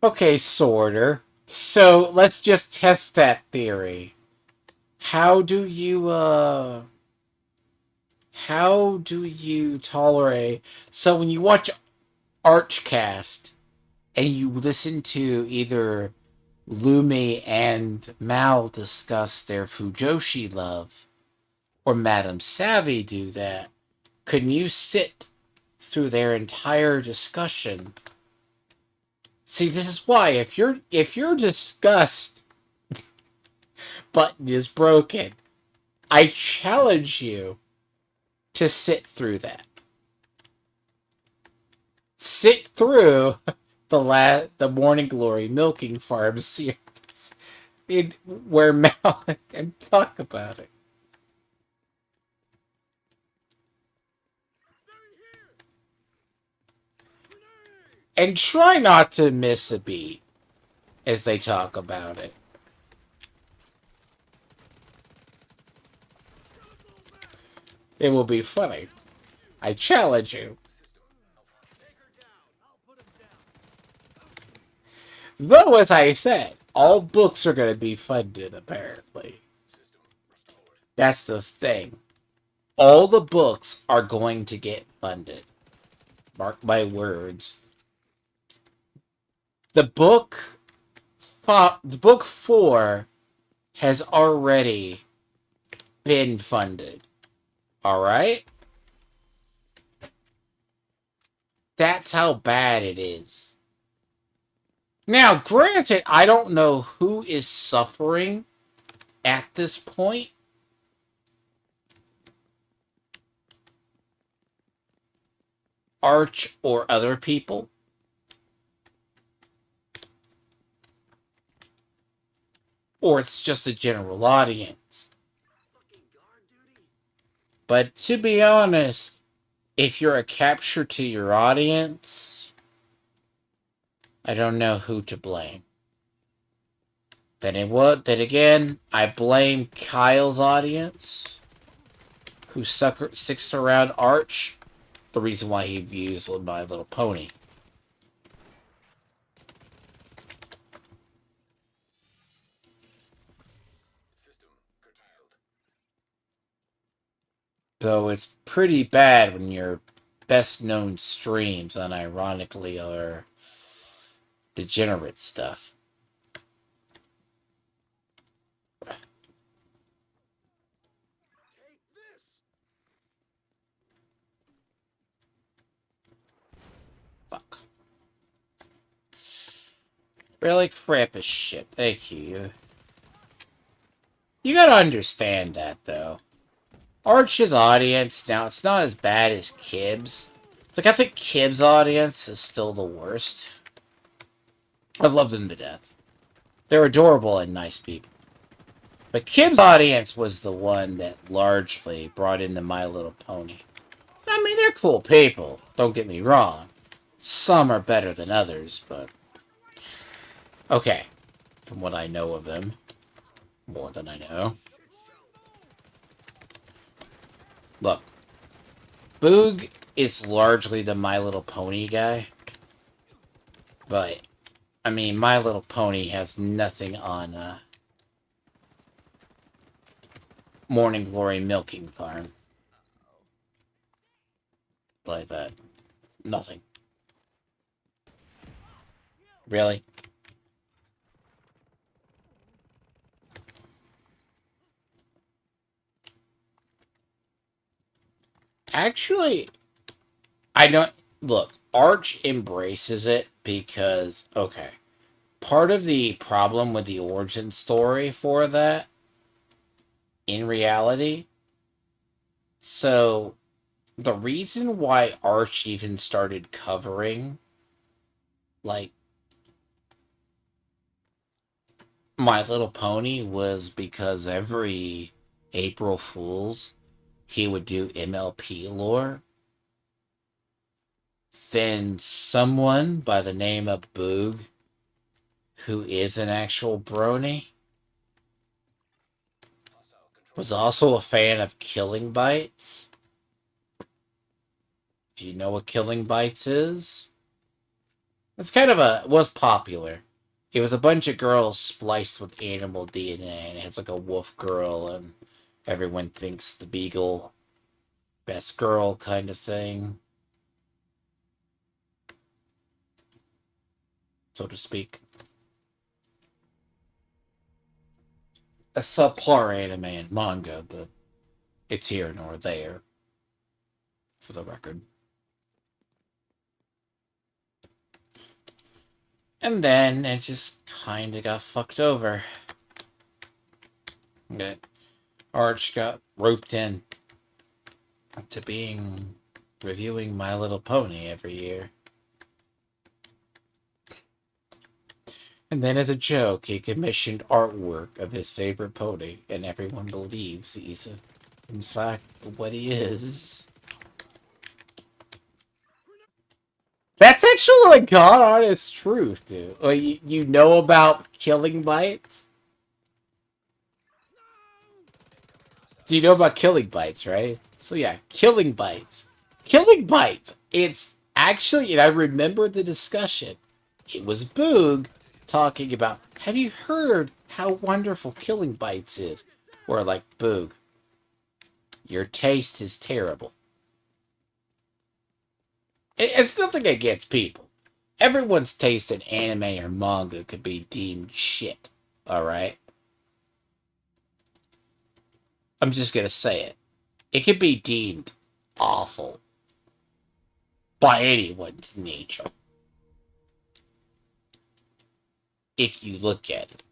okay, Sorter. So, let's just test that theory. How do you tolerate... So, when you watch Archcast, and you listen to either Lumi and Mal discuss their Fujoshi love, or Madame Savvy do that, can you sit through their entire discussion? See, this is why if your disgust button is broken, I challenge you to sit through that. Sit through the Morning Glory Milking Farm series, where Mal and talk about it. And try not to miss a beat as they talk about it. It will be funny. I challenge you. Though, as I said, all books are going to be funded, apparently. That's the thing. All the books are going to get funded. Mark my words. The book, the book 4 has already been funded. All right? That's how bad it is. Now, granted, I don't know who is suffering at this point. Arch or other people. Or it's just a general audience. But to be honest, if you're a capture to your audience, I don't know who to blame. Then again, I blame Kyle's audience, who sticks around Arch, the reason why he views My Little Pony. So it's pretty bad when your best known streams unironically are degenerate stuff. Fuck. Really crap as shit. Thank you. You gotta understand that, though. Arch's audience, now, it's not as bad as Kibb's. Like, I think Kibb's audience is still the worst. I love them to death. They're adorable and nice people. But Kibb's audience was the one that largely brought in the My Little Pony. I mean, they're cool people, don't get me wrong. Some are better than others, but... Okay, from what I know of them. More than I know. Look. Boog is largely the My Little Pony guy. But, I mean, My Little Pony has nothing on, Morning Glory Milking Farm. Like that. Nothing. Really? Actually, I don't... Look, Arch embraces it because... Okay. Part of the problem with the origin story for that, in reality... So, the reason why Arch even started covering, like, My Little Pony was because every April Fool's, he would do MLP lore. Then someone by the name of Boog, who is an actual brony, was also a fan of Killing Bites. If you know what Killing Bites is, it's kind of was popular. It was a bunch of girls spliced with animal DNA, and it's like a wolf girl, and everyone thinks the beagle best girl kind of thing, so to speak. A subpar anime and manga, but it's here nor there, for the record. And then it just kind of got fucked over. Arch got roped in to reviewing My Little Pony every year. And then as a joke, he commissioned artwork of his favorite pony, and everyone believes he's, in fact, what he is. That's actually like God honest truth, dude. Like, you know about Killing Bites? Do you know about Killing Bites, right? So yeah, Killing Bites. Killing Bites. It's actually, and I remember the discussion. It was Boog talking about, have you heard how wonderful Killing Bites is? Or like, Boog, your taste is terrible. It's nothing against people. Everyone's taste in anime or manga could be deemed shit. Alright? I'm just gonna say it. It could be deemed awful by anyone's nature. If you look at it.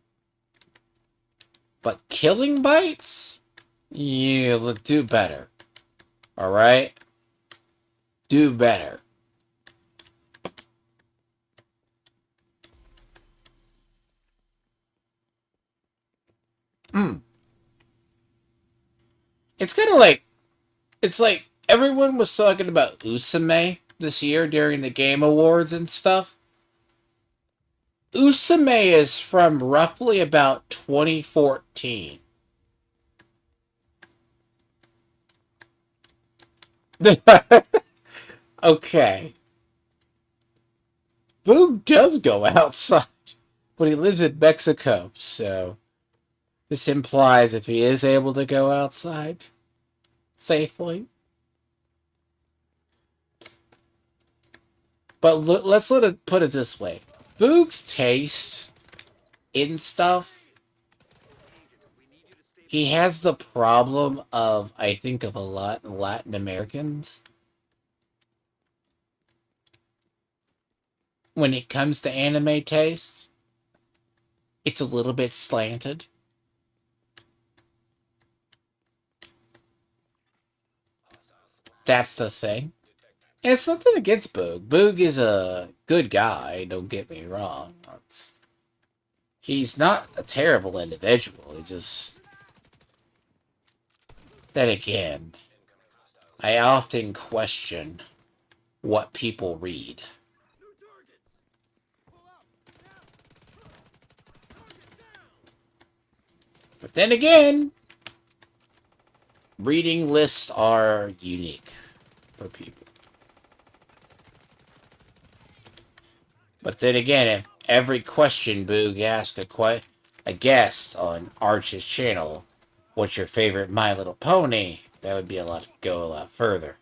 But Killing Bites? Yeah, look, do better. Alright? Do better. Hmm. It's kind of like, it's like everyone was talking about Usame this year during the Game Awards and stuff. Usame is from roughly about 2014. Okay. Boog does go outside, but he lives in Mexico, so this implies if he is able to go outside safely. But let's put it this way: Boog's taste in stuff, he has the problem of, I think, of a lot of Latin Americans when it comes to anime tastes. It's a little bit slanted. That's the thing. And it's nothing against Boog. Boog is a good guy, don't get me wrong. He's not a terrible individual. He just... Then again, I often question what people read. But then again, reading lists are unique for people. But then again, if every question Boog asked a guest on Arch's channel, what's your favorite My Little Pony, that would be go a lot further.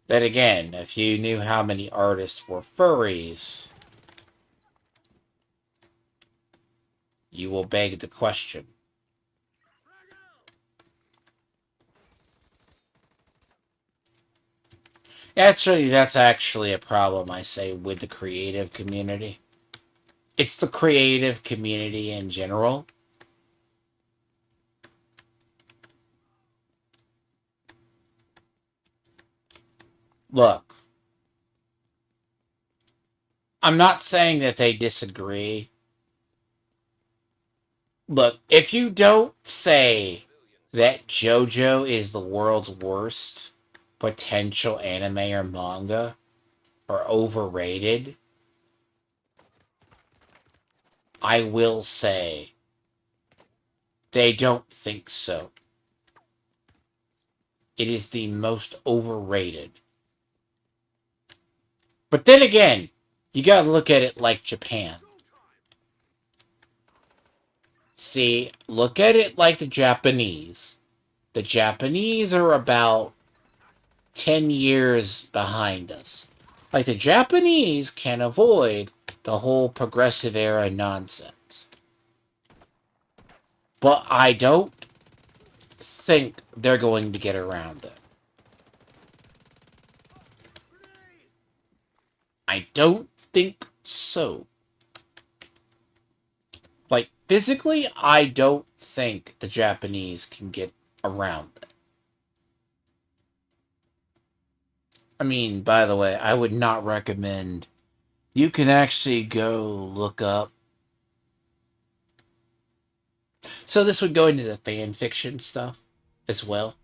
Then again, if you knew how many artists were furries, you will beg the question. Actually, that's actually a problem, I say, with the creative community. It's the creative community in general. Look, I'm not saying that they disagree. Look, if you don't say that JoJo is the world's worst potential anime or manga, or overrated, I will say they don't think so. It is the most overrated. But then again, you gotta look at it like Japan. See, look at it like the Japanese. The Japanese are about 10 years behind us. Like, the Japanese can avoid the whole progressive era nonsense. But I don't think they're going to get around it. I don't think so. Like, physically, I don't think the Japanese can get around it. I mean, by the way, I would not recommend... You can actually go look up... So this would go into the fan fiction stuff as well.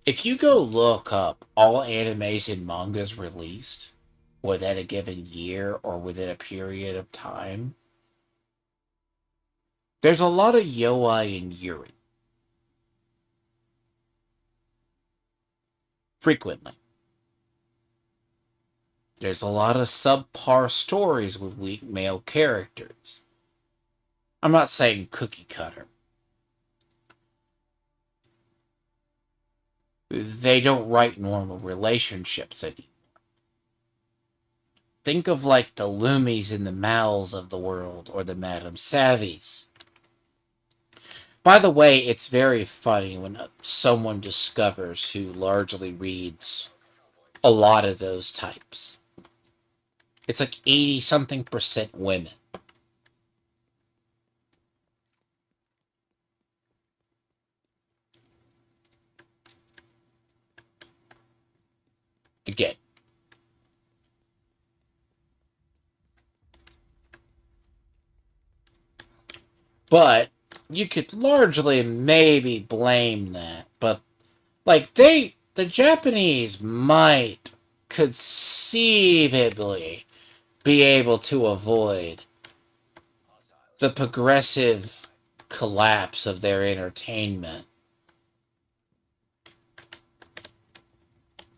If you go look up all animes and mangas released within a given year or within a period of time, There's a lot of Yoi and Yuri. Frequently. There's a lot of subpar stories with weak male characters. I'm not saying cookie cutter. They don't write normal relationships anymore. Think of like the Loomies and the Mals of the world, or the Madame Savies. By the way, it's very funny when someone discovers who largely reads a lot of those types. It's like 80 something percent women. Again. But you could largely maybe blame that. But like the Japanese might conceivably be able to avoid the progressive collapse of their entertainment.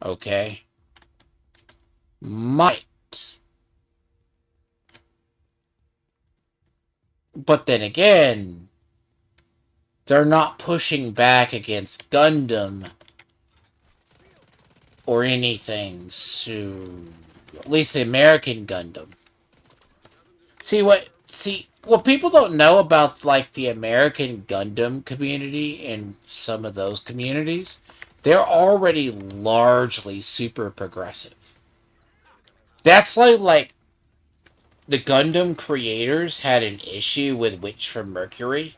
Okay? Might. But then again, they're not pushing back against Gundam or anything soon. At least the American Gundam. What people don't know about like the American Gundam community and some of those communities, they're already largely super progressive. That's like the Gundam creators had an issue with Witch from Mercury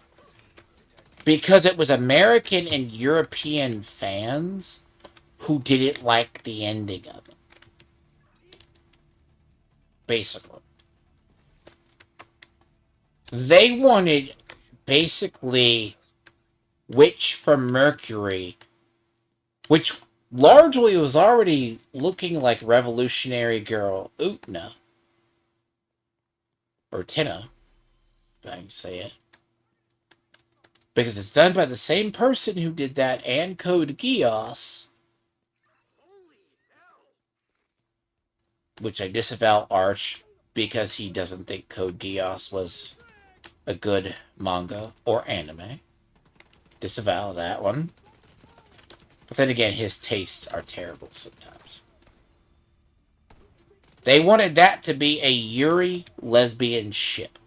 because it was American and European fans who didn't like the ending of it. Basically. They wanted basically Witch from Mercury, which largely was already looking like Revolutionary Girl Utna. Or Tina, if I can say it. Because it's done by the same person who did that and Code Geass. Which I disavow Arch because he doesn't think Code Geass was a good manga or anime. Disavow that one. But then again, his tastes are terrible sometimes. They wanted that to be a Yuri lesbian ship.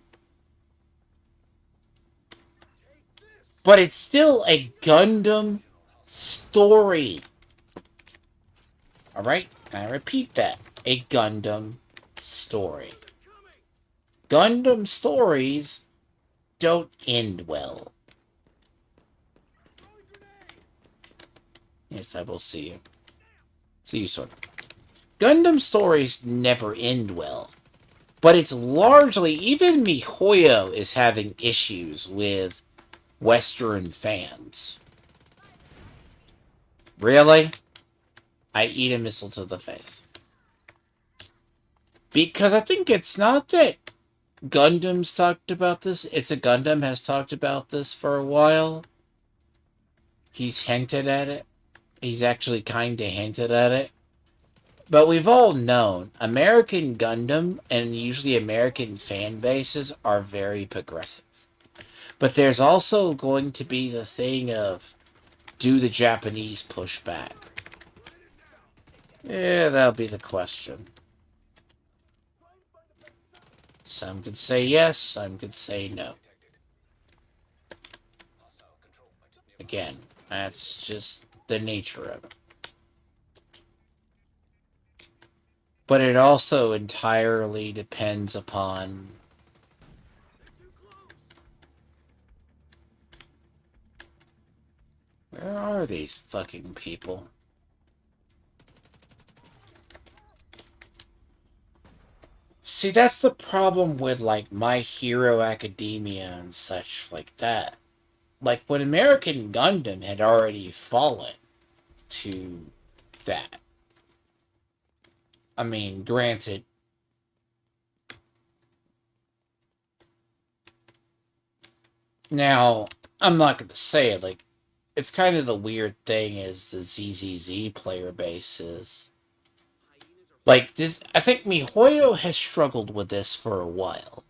But it's still a Gundam story. Alright? And I repeat that. A Gundam story. Gundam stories don't end well. Yes, I will see you. See you, sort of. Gundam stories never end well. But it's largely, even MiHoYo is having issues with Western fans. Really? I eat a missile to the face. Because I think it's not that Gundam's talked about this. It's a Gundam has talked about this for a while. He's hinted at it. He's actually kind of hinted at it. But we've all known American Gundam and usually American fan bases are very progressive. But there's also going to be the thing of, do the Japanese push back? Yeah, that'll be the question. Some could say yes, some could say no. Again, that's just the nature of it. But it also entirely depends upon where are these fucking people? See, that's the problem with, like, My Hero Academia and such like that. Like, when American Gundam had already fallen to that. I mean, granted, Now, I'm not going to say it, like, it's kind of the weird thing is the ZZZ player base is. Like, this, I think MiHoYo has struggled with this for a while.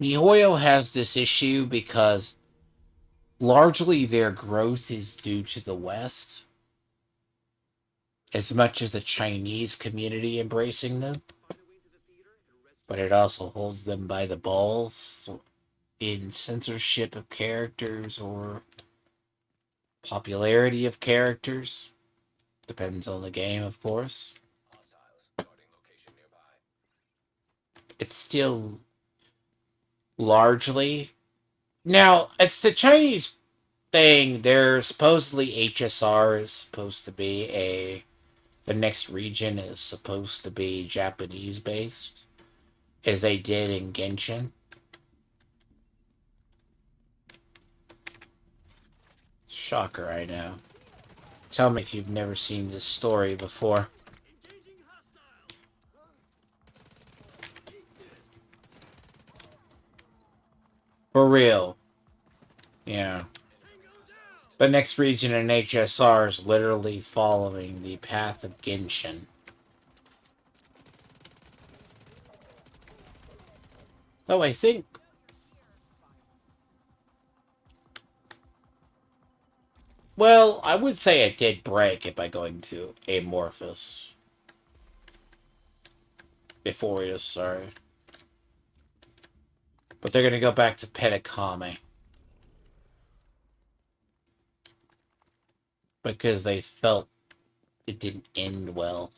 MiHoYo has this issue because largely their growth is due to the West, as much as the Chinese community embracing them, but it also holds them by the balls in censorship of characters or popularity of characters. Depends on the game, of course. It's still largely. Now, it's the Chinese thing. They're supposedly HSR is supposed to be a. The next region is supposed to be Japanese based, as they did in Genshin. Shocker, I know. Tell me if you've never seen this story before. For real. Yeah. The next region in HSR is literally following the path of Genshin. Though I think. Well, I would say it did break it by going to Amorphous. Euphorius, sorry. But they're gonna go back to Penacame. Because they felt it didn't end well.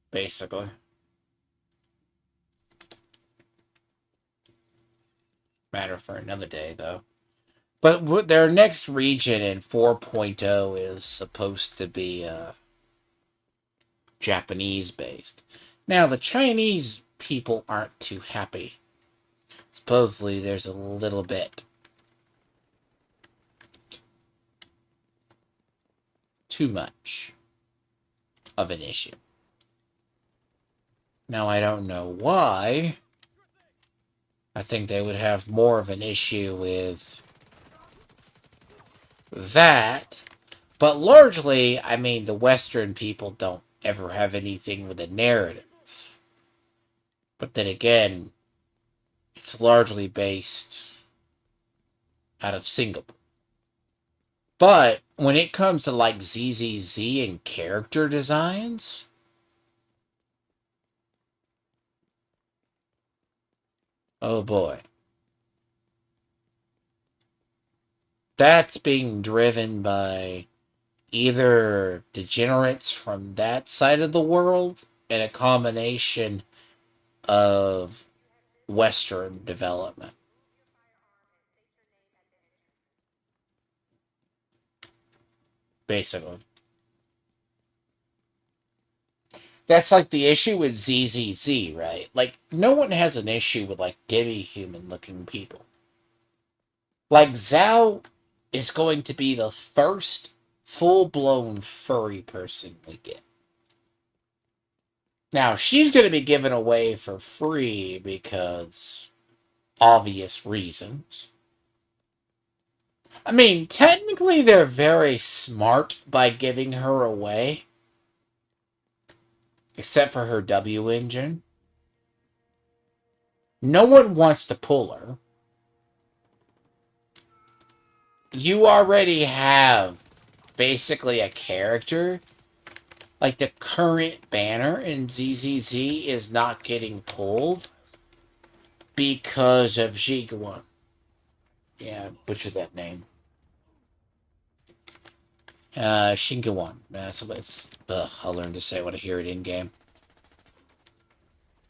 Basically. Matter for another day, though. But their next region in 4.0 is supposed to be Japanese based. Now, the Chinese people aren't too happy. Supposedly, there's a little bit too much of an issue. Now, I don't know why. I think they would have more of an issue with that. But largely, I mean, the Western people don't ever have anything with a narrative. But then again, it's largely based out of Singapore. But when it comes to like ZZZ and character designs, oh boy. That's being driven by either degenerates from that side of the world and a combination of Western development. Basically. That's like the issue with ZZZ, right? Like, no one has an issue with like demi-human looking people. Like, Zhao is going to be the first full-blown furry person we get. Now, she's going to be given away for free because obvious reasons. I mean, technically they're very smart by giving her away. Except for her W engine. No one wants to pull her. You already have basically a character. Like the current banner in ZZZ is not getting pulled because of Jigawan. Yeah, butchered that name. Shingawan. I'll learn to say when I hear it in game.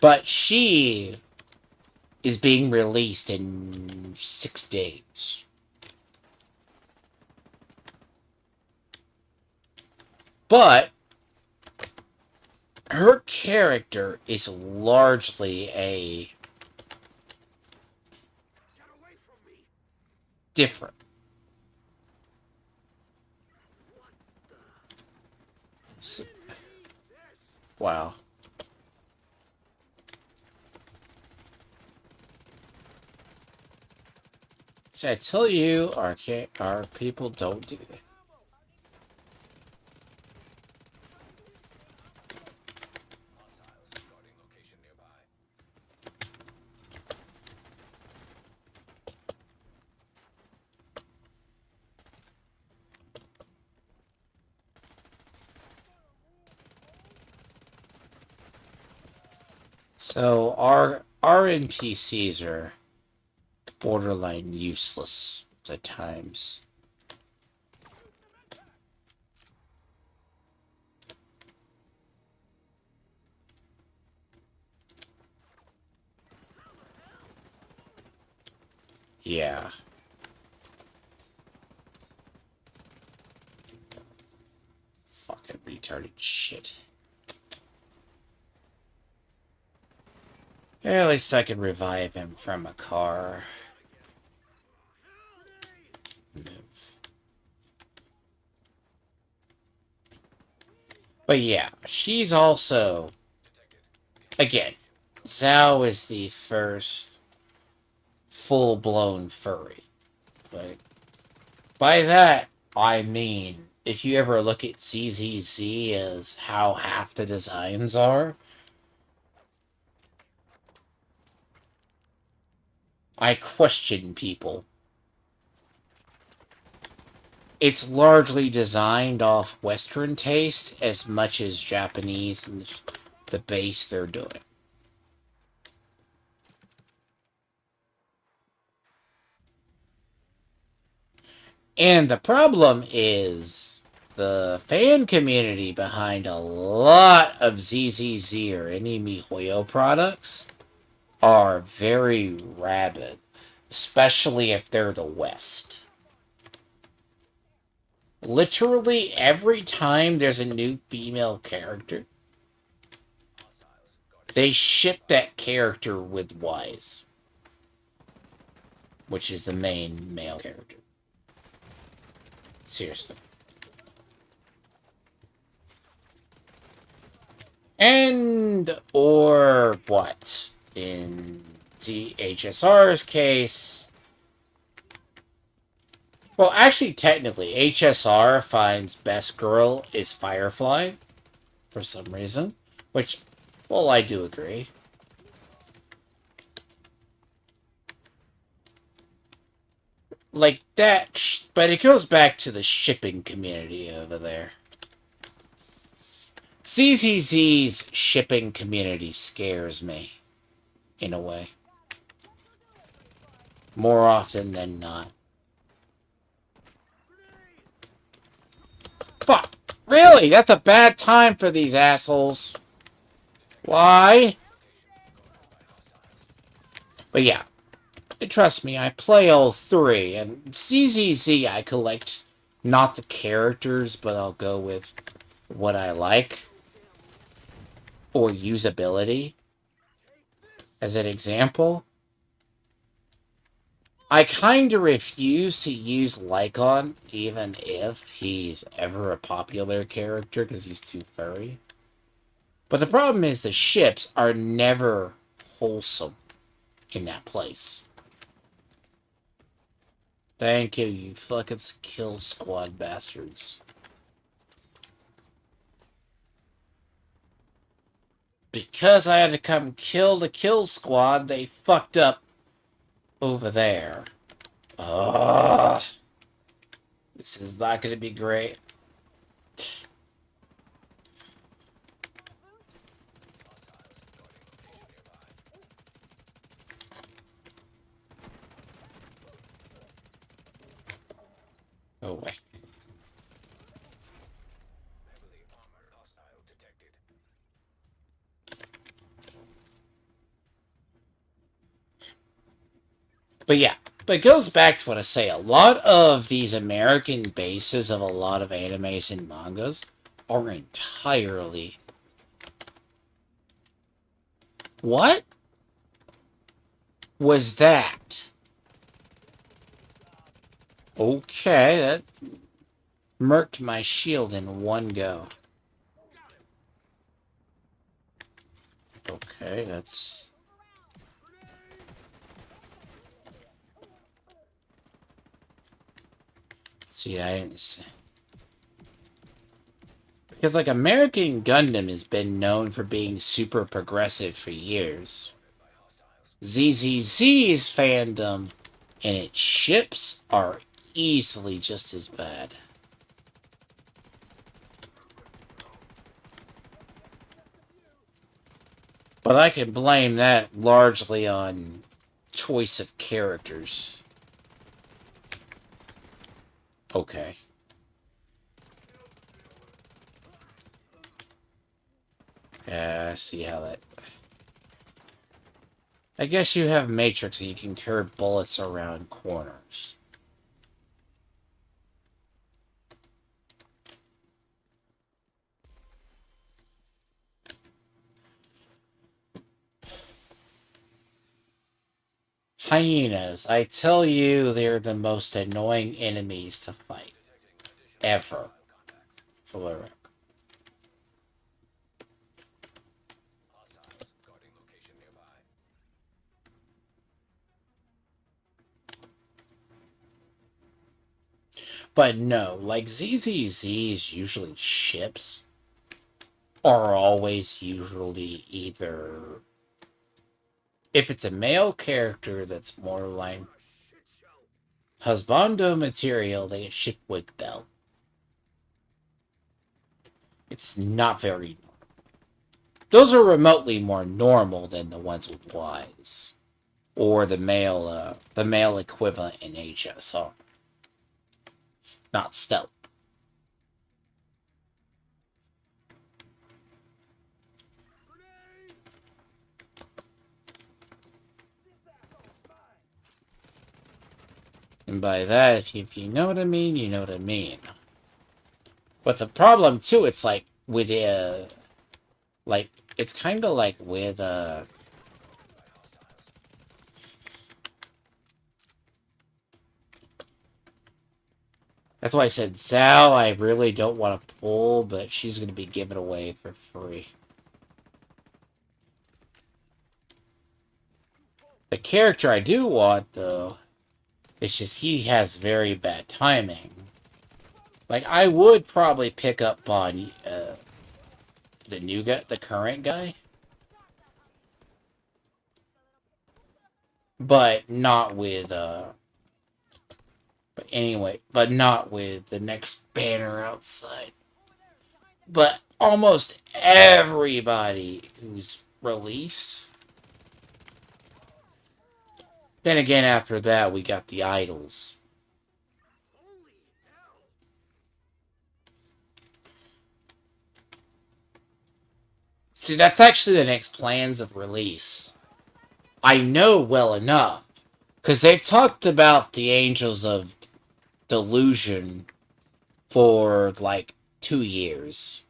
But she is being released in 6 days. But her character is largely a different. So, wow. See, I tell you, our people don't do that. So our NPCs are borderline useless at times. Yeah. Fucking retarded shit. At least I can revive him from a car. Move. But yeah, she's also... Again, Zhao is the first full-blown furry. But by that, I mean, if you ever look at ZZZ as how half the designs are, I question people. It's largely designed off Western taste as much as Japanese and the base they're doing. And the problem is the fan community behind a lot of ZZZ or any MiHoYo products are very rabid, especially if they're the West. Literally every time there's a new female character, they ship that character with Wise, which is the main male character. Seriously. And, or what? In HSR's case... Well, actually, technically, HSR finds best girl is Firefly, for some reason. Which, well, I do agree. Like that, but it goes back to the shipping community over there. CZZ's shipping community scares me, in a way. More often than not. Fuck! Really? That's a bad time for these assholes. Why? But yeah. Trust me, I play all three, and CZZ I collect not the characters, but I'll go with what I like. Or usability. As an example. I kinda refuse to use Lycon, even if he's ever a popular character, because he's too furry. But the problem is the ships are never wholesome in that place. Thank you, you fucking kill squad bastards. Because I had to come kill the kill squad, they fucked up over there. Ugh. This is not gonna be great. Oh, wait. But yeah, but it goes back to what I say. A lot of these American bases of a lot of animes and mangas are entirely... What was that? Okay, that murked my shield in one go. Okay, that's... See, I didn't see. Because, like, American Gundam has been known for being super progressive for years. ZZZ's fandom and its ships are easily just as bad. But I can blame that largely on choice of characters. Okay. Yeah, I see how that... I guess you have Matrix and you can curve bullets around corners. Hyenas. I tell you, they're the most annoying enemies to fight. Ever. For But no, like ZZZ's usually ships are always usually either... If it's a male character that's more like husbando material, they get shipped with belt. It's not very... Those are remotely more normal than the ones with Ys. Or the male equivalent in HSR. Not stealth. And by that, if you know what I mean, you know what I mean. But the problem, too, it's like, with, like, it's kind of like with, That's why I said, Zal, I really don't want to pull, but she's going to be given away for free. The character I do want, though, it's just he has very bad timing. Like, I would probably pick up on the new guy, the current guy, but not with but anyway, but not with the next banner outside. But almost everybody who's released. Then again, after that, we got the idols. See, that's actually the next plans of release. I know well enough. Because they've talked about the Angels of Delusion for, like, 2 years.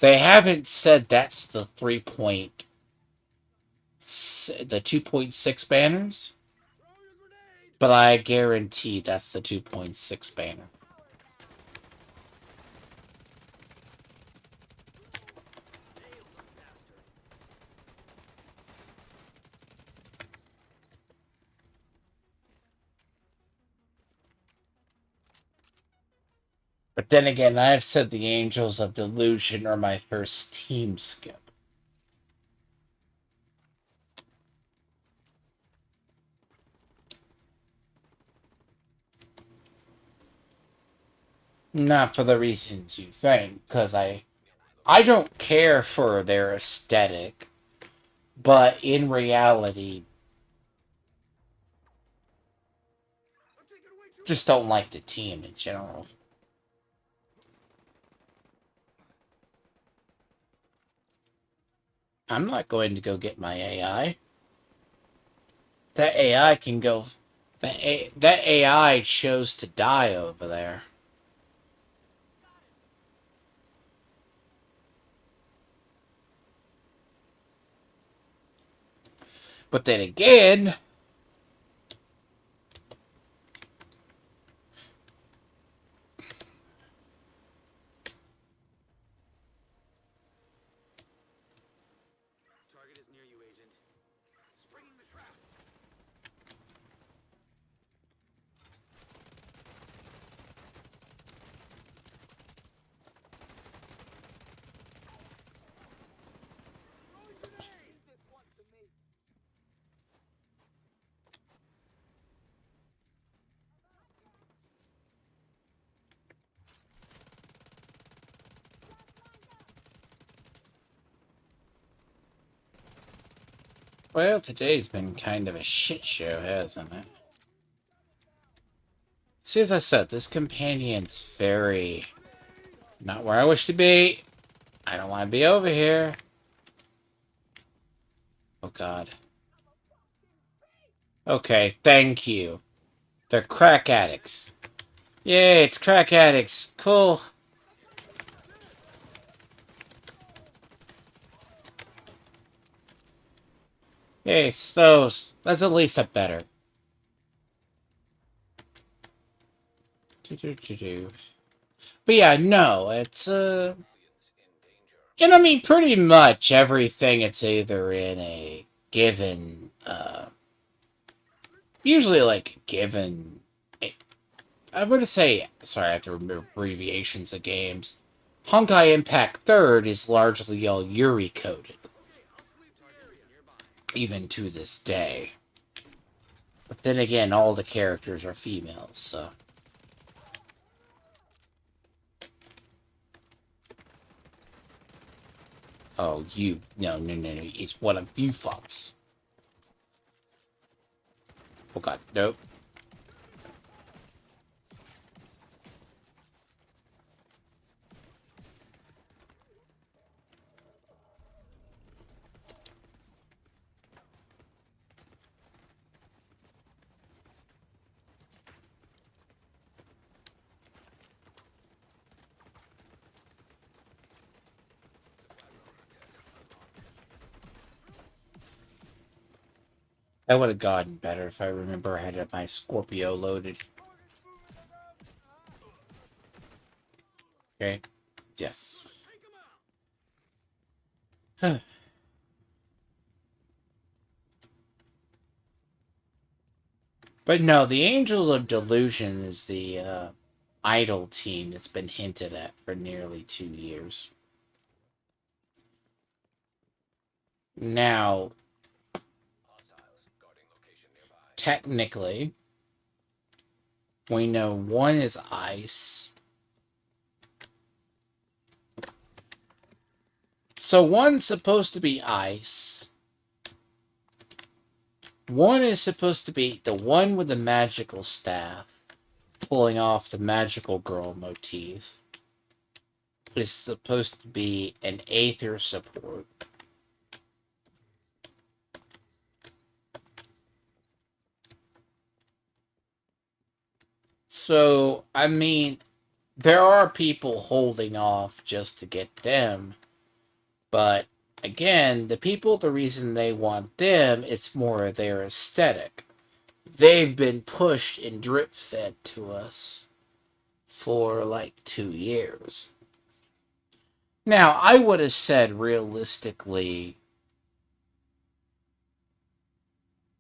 They haven't said that's the 2.6 banners. But I guarantee that's the 2.6 banner. But then again, I've said the Angels of Delusion are my first team skip. Not for the reasons you think, because I don't care for their aesthetic, but in reality, just don't like the team in general. I'm not going to go get my AI. That AI can go... That AI chose to die over there. But then again... Target is near you, Agent. Springing the trap. Well, today's been kind of a shit show, hasn't it? See, as I said, this companion's very... not where I wish to be. I don't want to be over here. Oh, God. Okay, thank you. They're crack addicts. Yay, it's crack addicts. Cool. Yay, it's those. That's at least a better. But yeah, no, it's, and I mean, pretty much everything it's either in a given, usually like given, I'm going to say, sorry, I have to remember abbreviations of games. Honkai Impact 3rd is largely all Yuri coded. Even to this day. But then again, all the characters are females, so... Oh, you. No. It's one of you fucks. Oh god, nope. That would have gotten better if I remember I had my Scorpio loaded. Okay. Yes. But no, the Angels of Delusion is the idol team that's been hinted at for nearly 2 years. Now, technically, we know one is ice. So one's supposed to be ice. One is supposed to be the one with the magical staff, pulling off the magical girl motif. Is supposed to be an Aether support. So, I mean, there are people holding off just to get them. But, again, the reason they want them, it's more of their aesthetic. They've been pushed and drip fed to us for like 2 years. Now, I would have said realistically,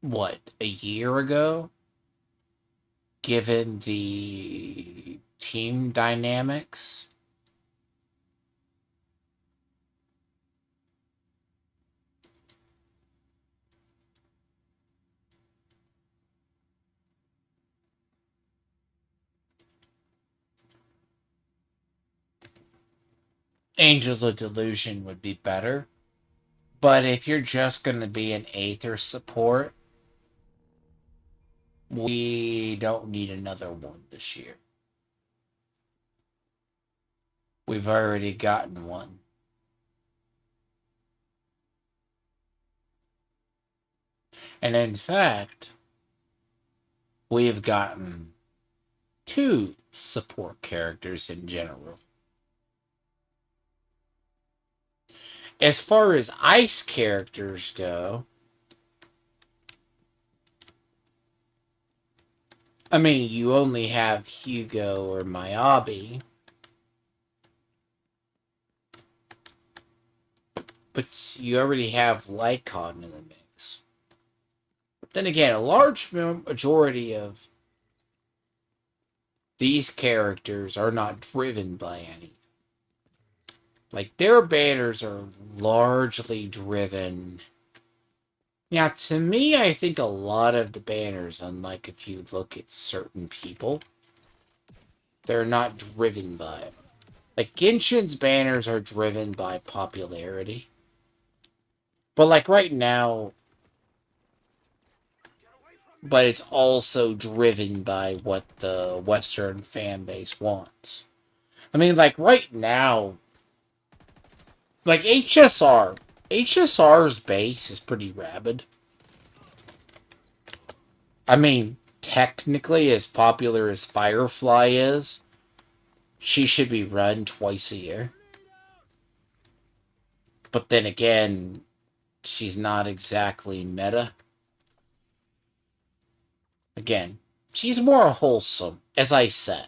what, a year ago? Given the team dynamics? Angels of Delusion would be better. But if you're just going to be an Aether support, we don't need another one this year. We've already gotten one. And in fact, we've gotten 2 support characters in general. As far as ice characters go, I mean, you only have Hugo or Miyabi. But you already have Lycon in the mix. But then again, a large majority of these characters are not driven by anything. Like, their banners are largely driven. Now, to me, I think a lot of the banners, unlike if you look at certain people, they're not driven by it. Like, Genshin's banners are driven by popularity. But, like, right now, but it's also driven by what the Western fan base wants. I mean, like, right now, like, HSR's base is pretty rabid. I mean, technically, as popular as Firefly is, she should be run twice a year. But then again, she's not exactly meta. Again, she's more wholesome, as I said.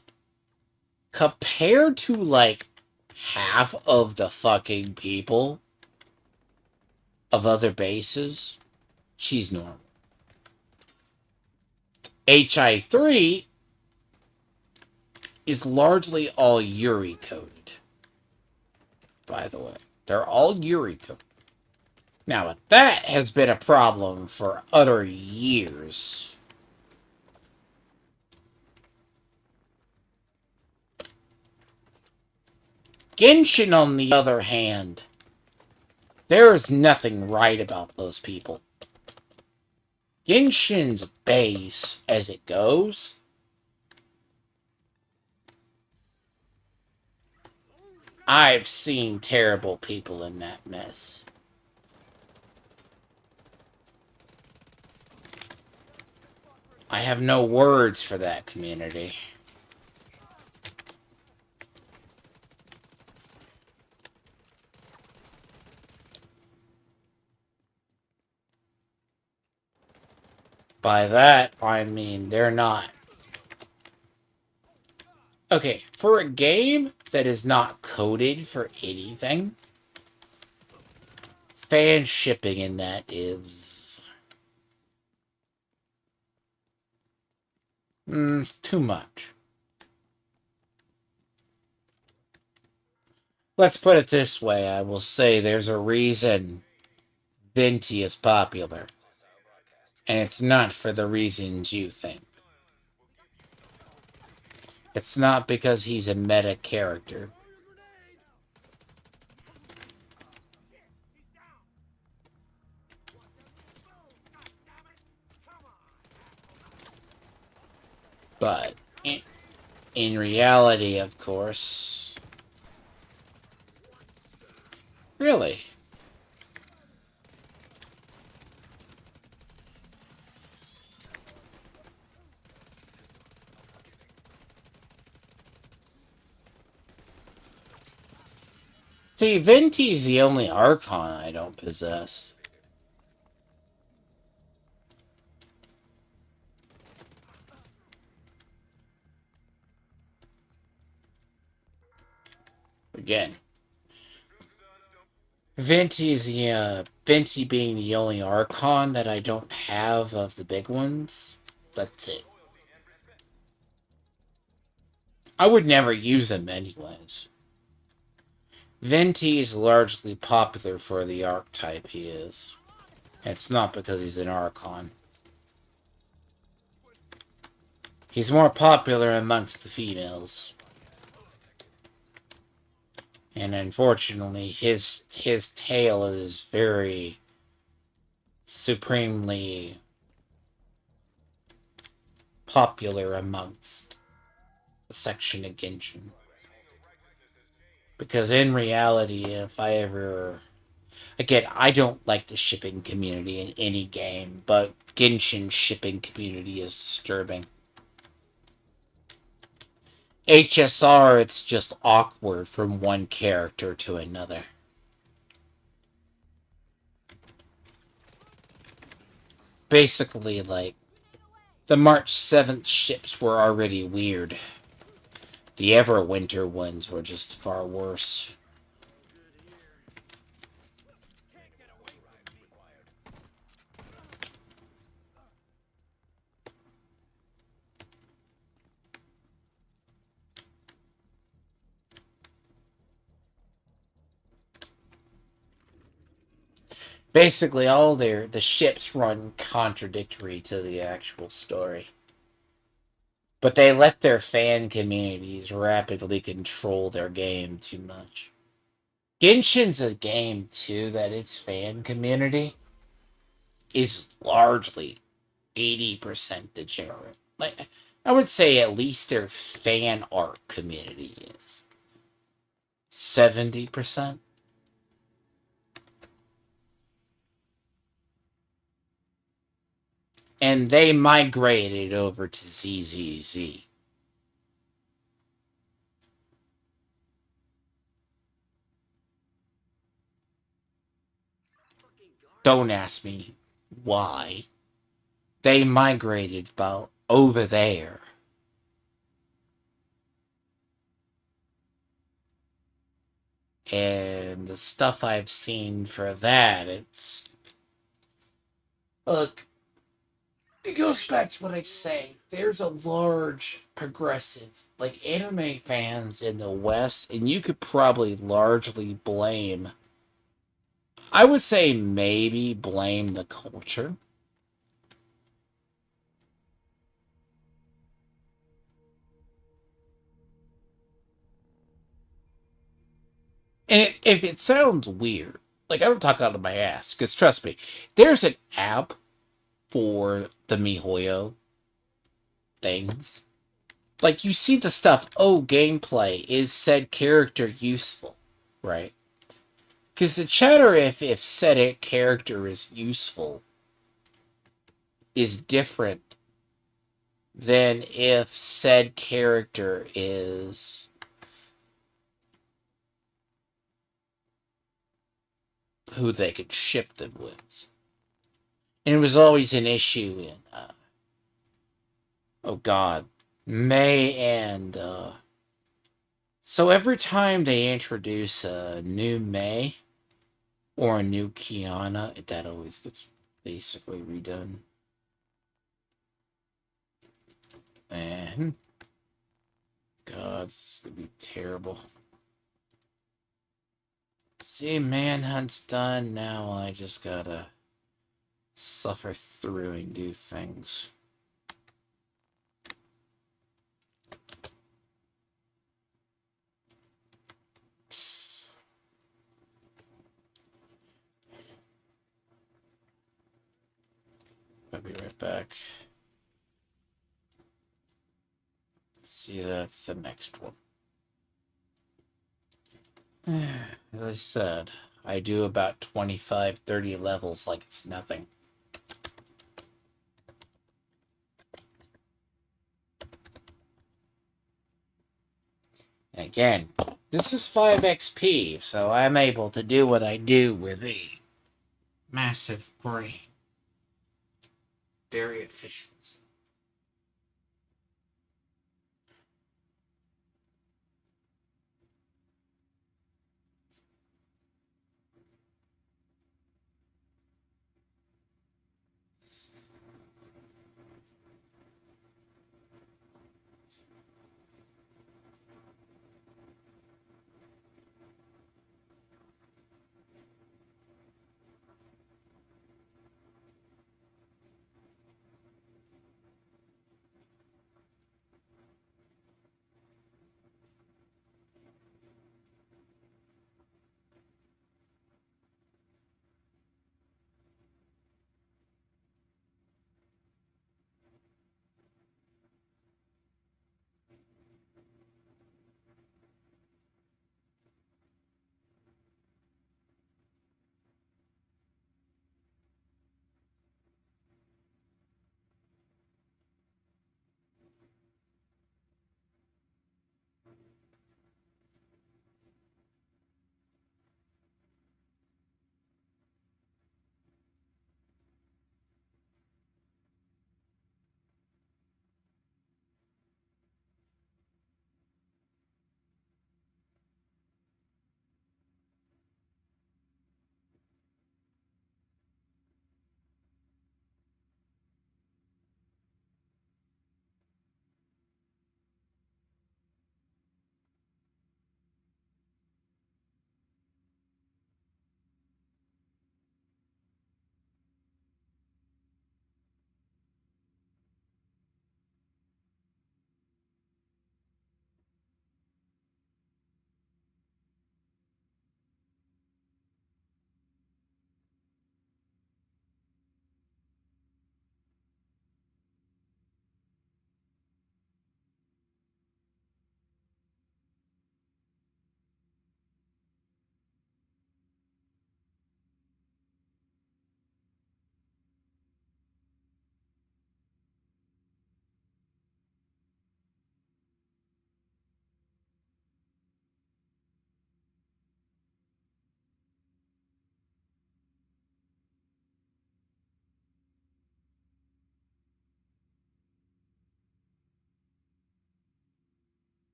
Compared to, like, half of the fucking people of other bases, she's normal. HI3 is largely all Yuri coded. By the way, they're all Yuri coded. Now, that has been a problem for utter years. Genshin, on the other hand, there is nothing right about those people. Genshin's base, as it goes, I've seen terrible people in that mess. I have no words for that community. By that, I mean they're not. Okay, for a game that is not coded for anything, fan shipping in that is too much. Let's put it this way, I will say there's a reason Venti is popular. And it's not for the reasons you think. It's not because he's a meta character. But in reality, of course... Really? See, Venti's the only Archon I don't possess. Again. Venti being the only Archon that I don't have of the big ones. That's it. I would never use him anyways. Venti is largely popular for the archetype he is. It's not because he's an Archon. He's more popular amongst the females. And unfortunately, his tale is very supremely popular amongst the section of Genshin. Because in reality, if I ever... Again, I don't like the shipping community in any game, but Genshin's shipping community is disturbing. HSR, it's just awkward from one character to another. Basically, like, the March 7th ships were already weird. The Everwinter ones were just far worse. Basically, all the ships run contradictory to the actual story. But they let their fan communities rapidly control their game too much. Genshin's a game, too, that its fan community is largely 80% degenerate. Like, I would say at least their fan art community is 70%. And they migrated over to ZZZ. Don't ask me why. They migrated about over there. And the stuff I've seen for that, it's. Look, it goes back to what I say. There's a large progressive, like anime fans in the West, and you could probably largely blame. I would say maybe blame the culture. And if it sounds weird, like I don't talk out of my ass, because trust me, there's an app for the MiHoYo things. Like you see the stuff, oh, gameplay, is said character useful, right? Because the chatter if said character is useful is different than if said character is who they could ship them with. And it was always an issue in, oh god, May and, so every time they introduce a new May or a new Kiana, that always gets basically redone. And God, this is gonna be terrible. See, manhunt's done. Now I just gotta suffer through and do things. I'll be right back. See, that's the next one. As I said, I do about 25-30 levels like it's nothing. And again, this is 5 XP, so I'm able to do what I do with a massive brain. Very efficient.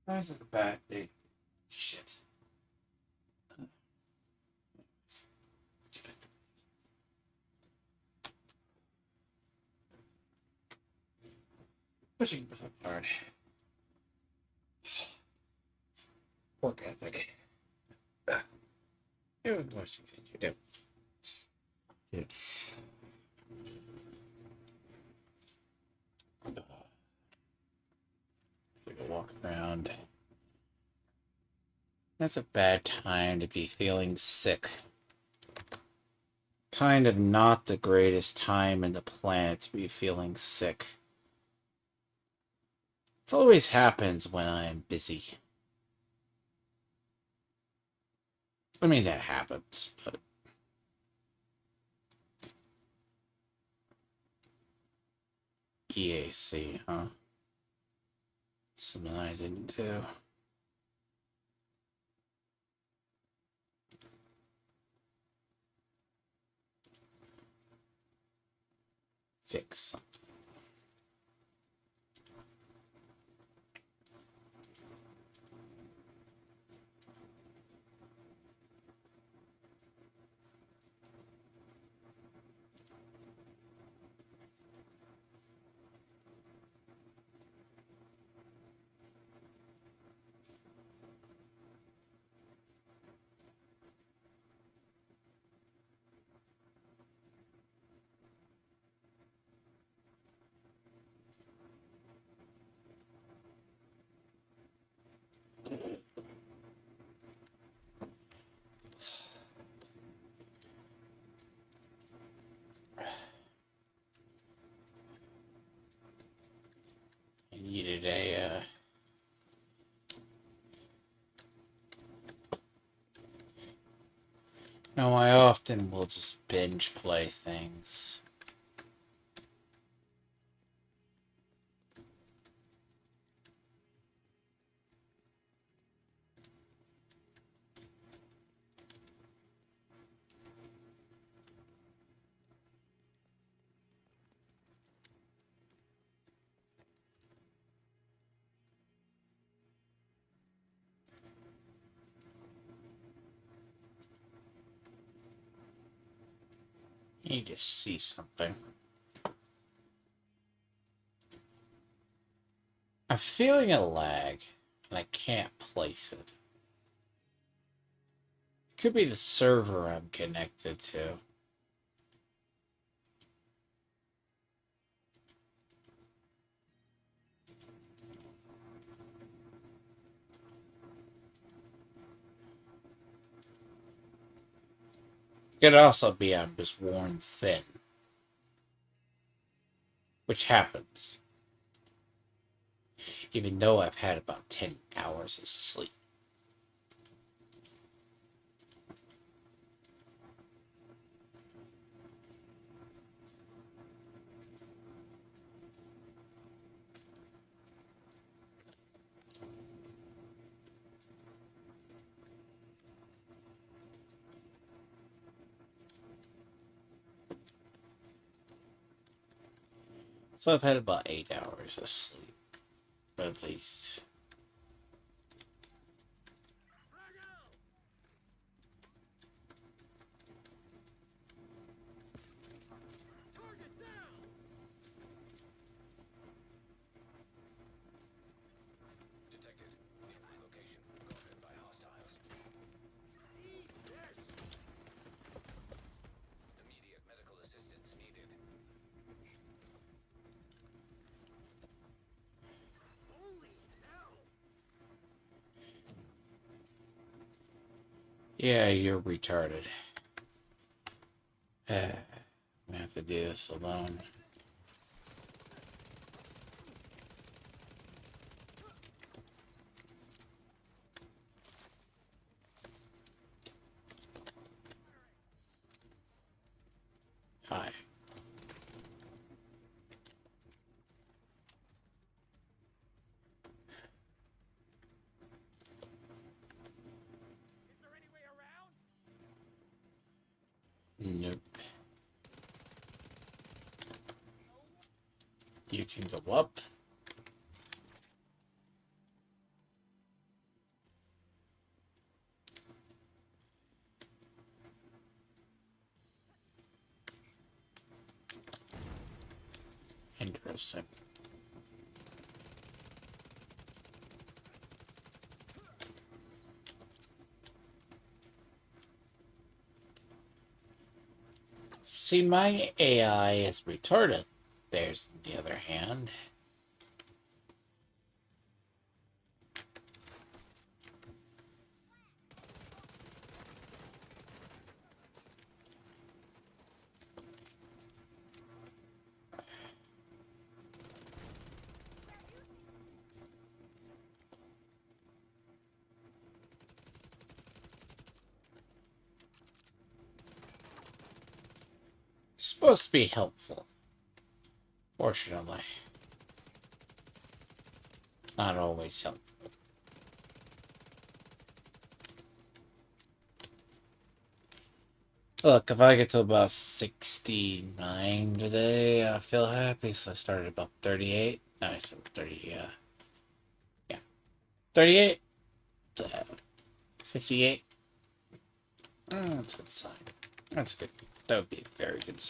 Why is it a bad day? Shit. Pushing myself hard. Work ethic. It was much you do. Yes. Take a walk around. That's a bad time to be feeling sick. Kind of not the greatest time in the planet to be feeling sick. It always happens when I'm busy. I mean, that happens, but... EAC, huh? Something I didn't do. Fix something. I needed a, No, I often will just binge play things. You need to see something. I'm feeling a lag, and I can't place it. Could be the server I'm connected to. Could also be I'm just worn thin. Which happens. Even though I've had about 10 hours of sleep. So I've had about 8 hours of sleep. At least. Yeah, you're retarded. I'm gonna have to do this alone. Hi. Nope. You can go up. Interesting. See, my AI is retarded. There's the other hand. Supposed to be helpful. Fortunately. Not always helpful. Look, if I get to about 69 today, I feel happy. So I started about 38. No, I started 30, yeah. 38. 58. That's a good sign. That's good. That would be very good.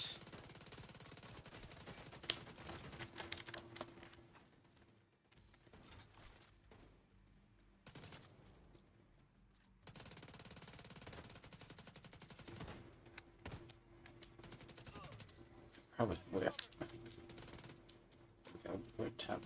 Probably we have to go tap.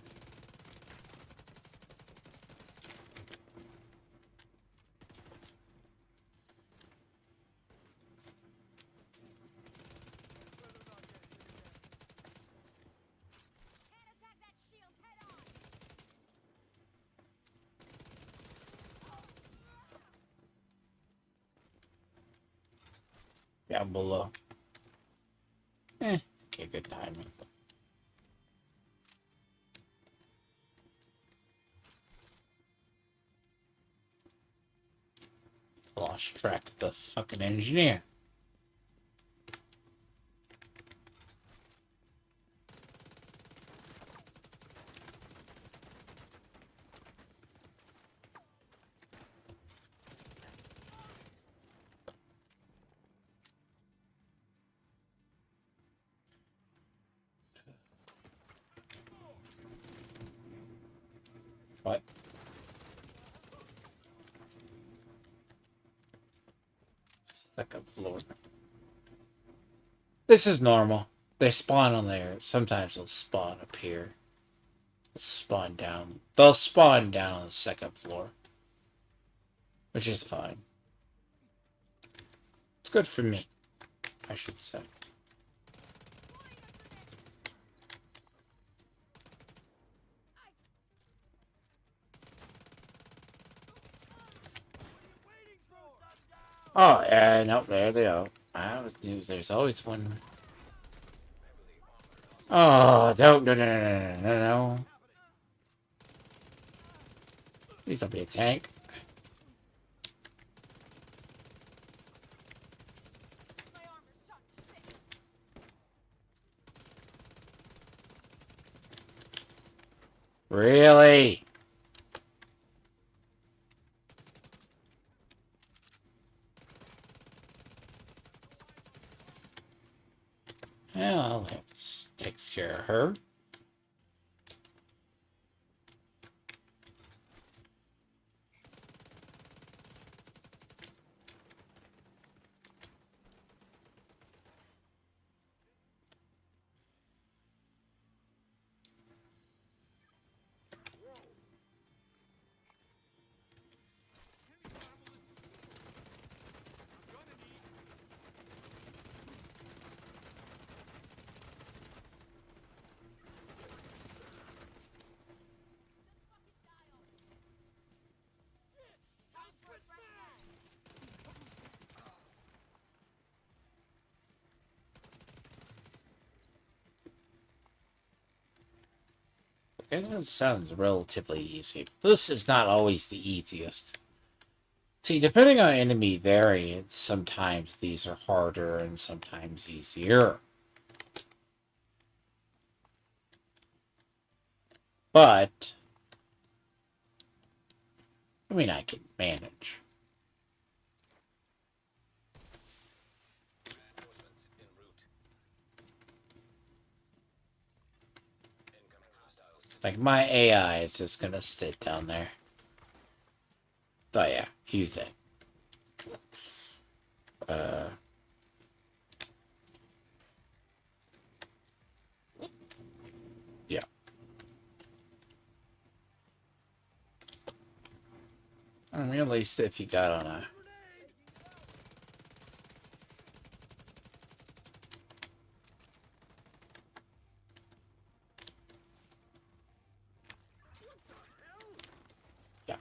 Down below. Okay, good timing. Lost track of the fucking engineer. What? Second floor. This is normal. They spawn on there. Sometimes they'll spawn up here. They'll spawn down. They'll spawn down on the second floor. Which is fine. It's good for me, I should say. Oh, yeah, no, there they are. I always knew there's always one. Oh, don't, no, no, no, no, no, no. Please don't be a tank. Really? Well, that takes care of her. Okay, that sounds relatively easy. This is not always the easiest. See, depending on enemy variants, sometimes these are harder and sometimes easier. But, I mean, I can manage. Like, my AI is just gonna sit down there. Oh yeah, he's dead. Uh... Yeah. I mean, at least if you got on a... Yeah.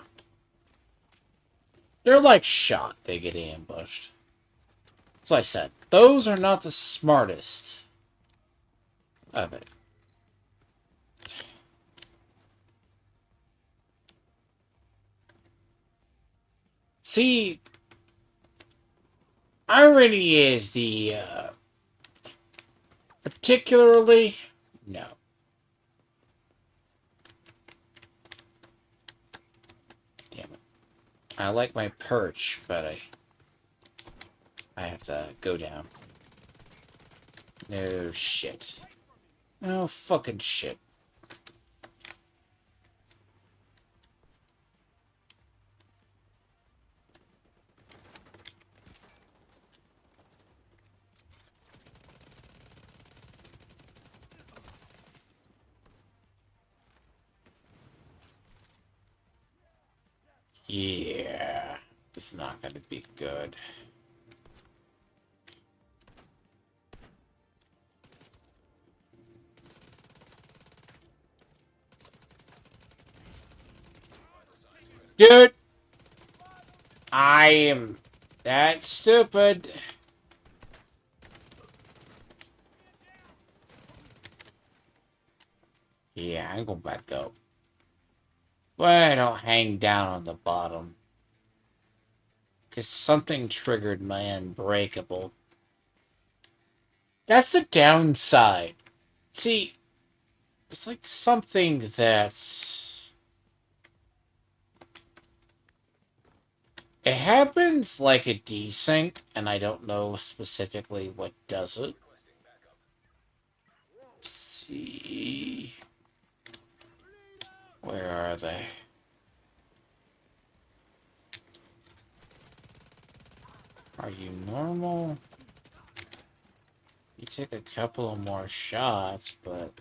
They're like shot. They get ambushed. So I said, those are not the smartest of it. See, irony is the, particularly... No. Damn it. I like my perch, but I have to go down. No shit. No fucking shit. Yeah. It's not gonna be good. Dude! I am that stupid. Yeah, I'm going back up. But I don't hang down on the bottom. Because something triggered my unbreakable. That's the downside. See, it's like something that's... It happens like a desync, and I don't know specifically what does it. Let's see... Where are they? Are you normal? You take a couple of more shots, but...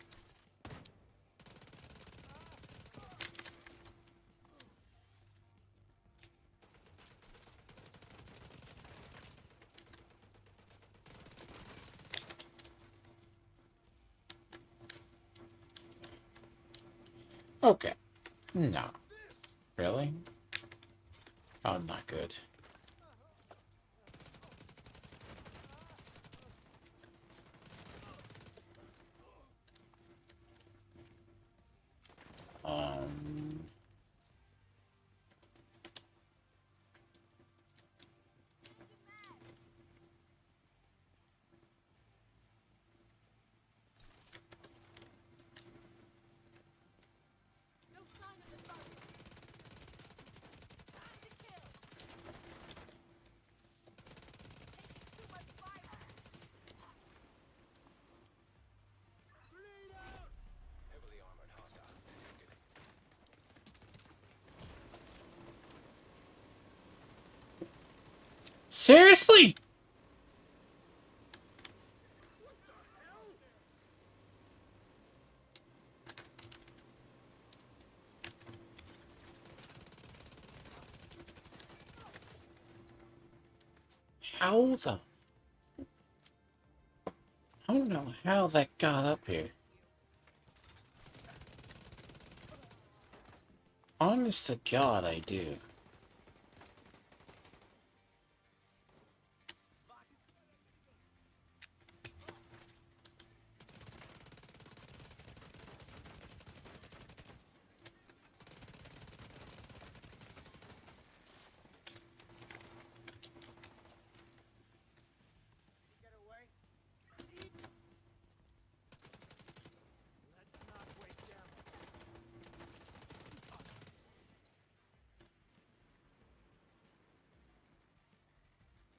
Okay. No. Really? Oh, not good. Um... Seriously? How the... I don't know how that got up here. Honest to God, I do.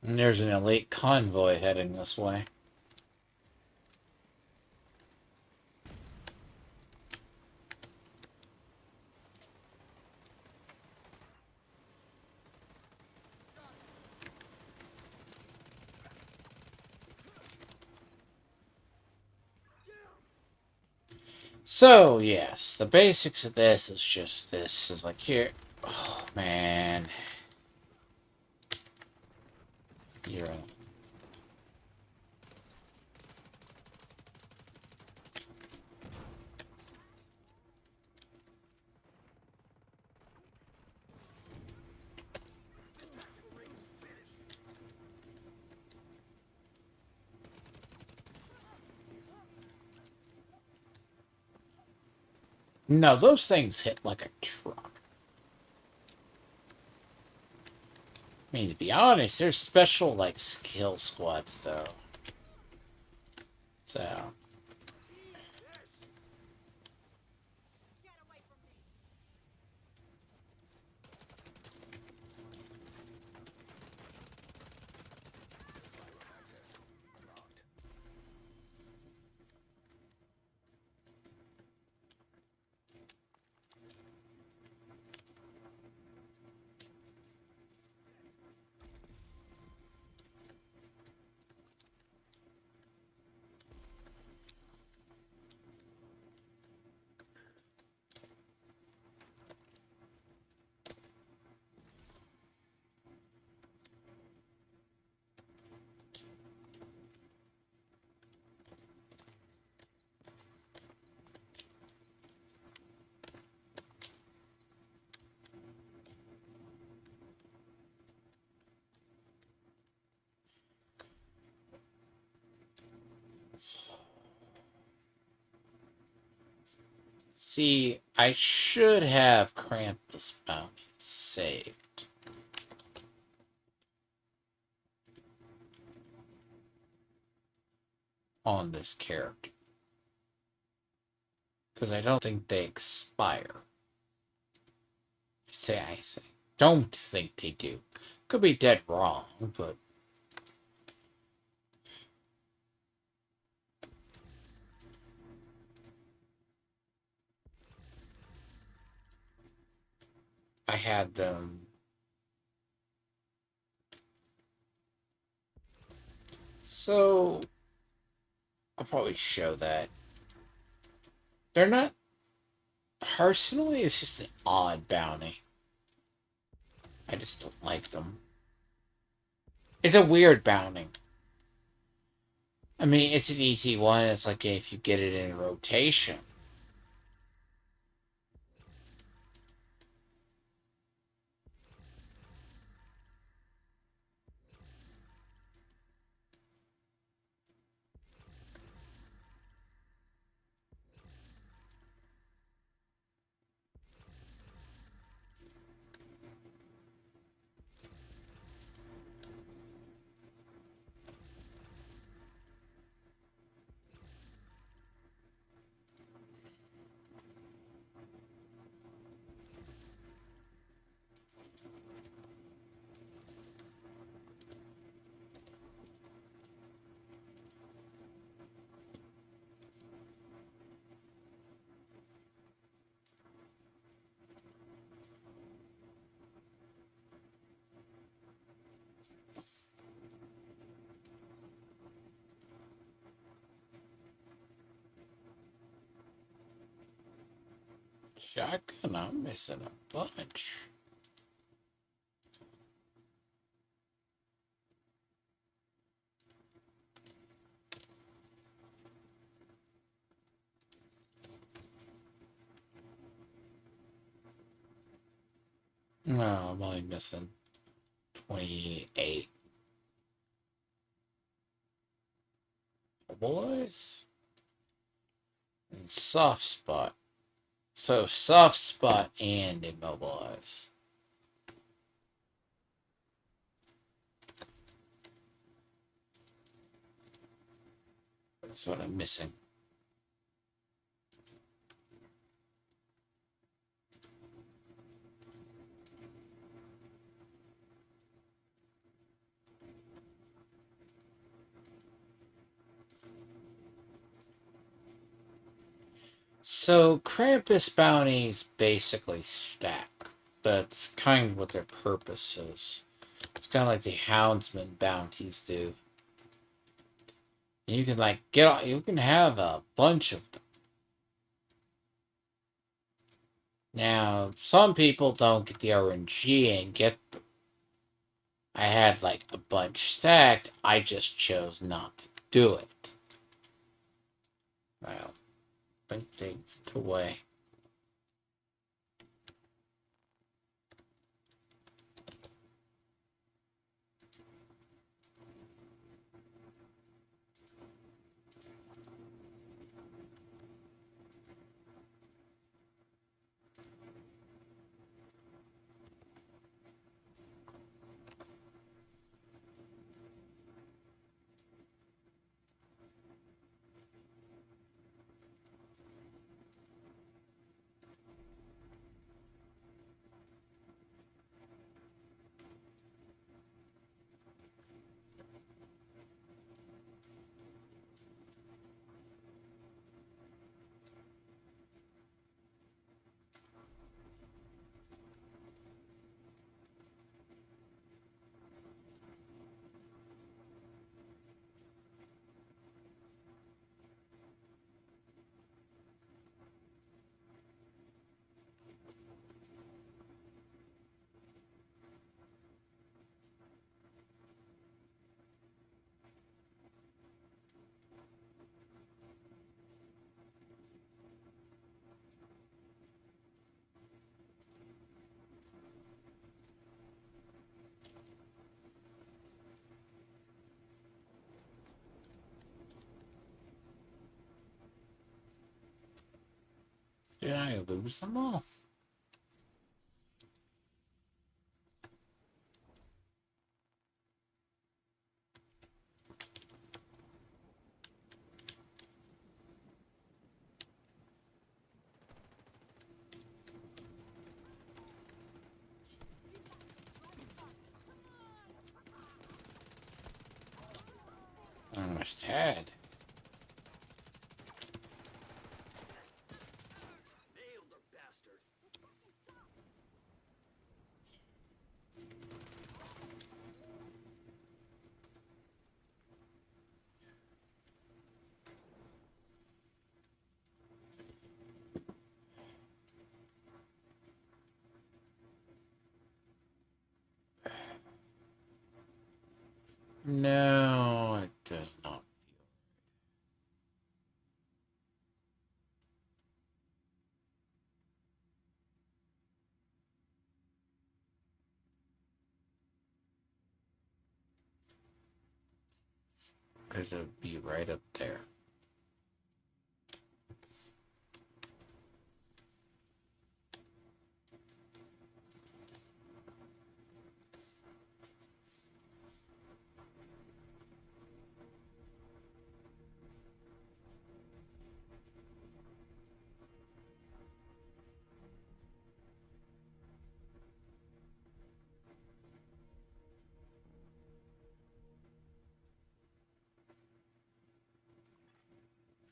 And there's an elite convoy heading this way. So, yes, the basics of this is just this is like here. Oh, man. You're a No, those things hit like a truck. I mean, to be honest, there's special, like, skill squads, though. So, see, I should have Krampus bounty saved on this character. Because I don't think they expire. I say. Don't think they do. Could be dead wrong, but I had them. So, I'll probably show that. They're not. Personally, it's just an odd bounty. I just don't like them. It's a weird bounty. I mean, it's an easy one. It's like if you get it in rotation. Shotgun, I'm missing a bunch. No, I'm only missing 28. Boys. And soft spot. So soft spot and immobilize. That's what I'm missing. So Krampus bounties basically stack. That's kind of what their purpose is. It's kind of like the Houndsman bounties do. You can like you can have a bunch of them. Now, some people don't get the RNG and get them. I had like a bunch stacked, I just chose not to do it. Well, I think they put away. Did I lose them all? I almost had. Nailed the bastard. No, it does not. Because it would be right up there.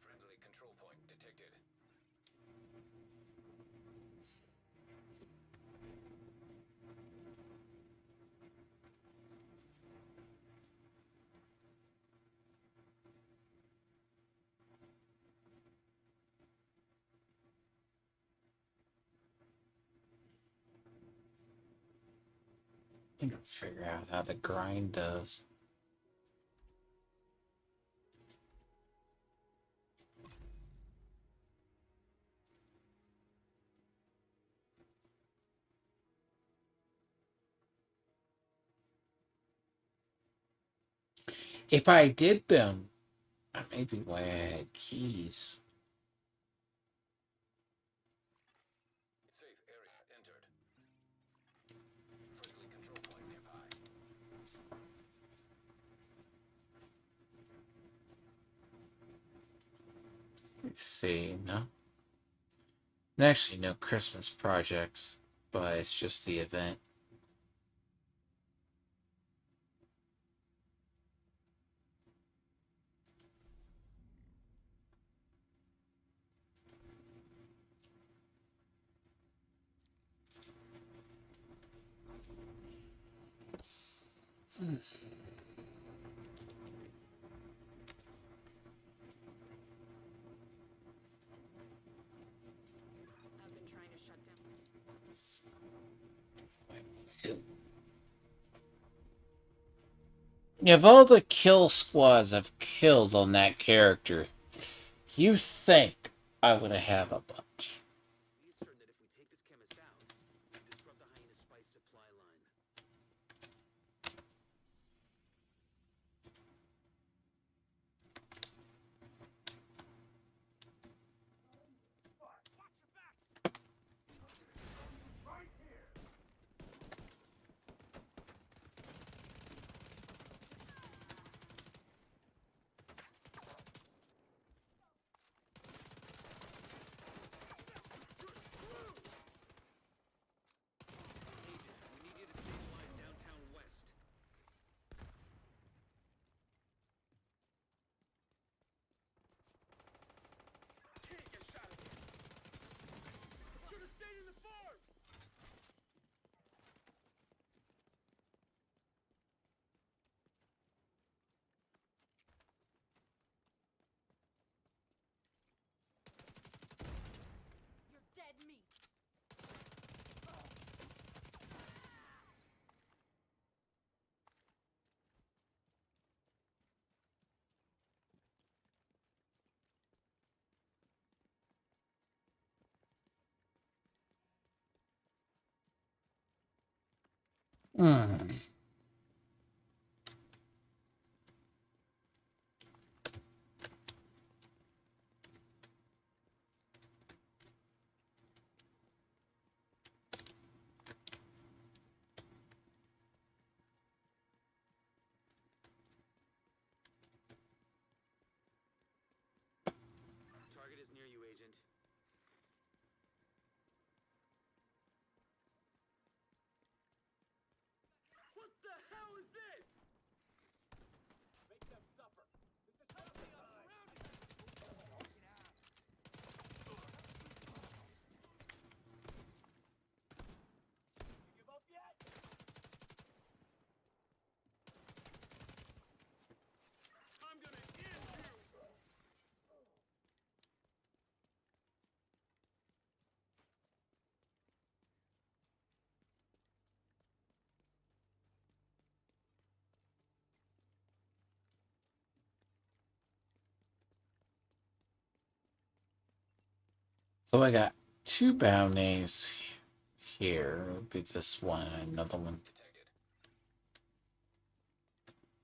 Friendly control point detected. I think I'll figure out how the grind does. If I did them, maybe why I had keys. Safe area entered. Friendly control point nearby. Let's see, no. Actually, no Christmas projects, but it's just the event. I've been trying to shut down. Of all the kill squads I've killed on that character, you think I would have a bunch. We are certain that if we take this chemist out, we can disrupt the hyena's spice supply line. Agent, we need you to stabilize downtown west. Can't get shot at here. Should have stayed in the farm. You're dead meat. Hmm. Target is near you, Agent. What the hell is this? Make them suffer. This is something I'm surrounded. You give up yet? I'm gonna end you. So I got two bounties here. It'll be this one, another one.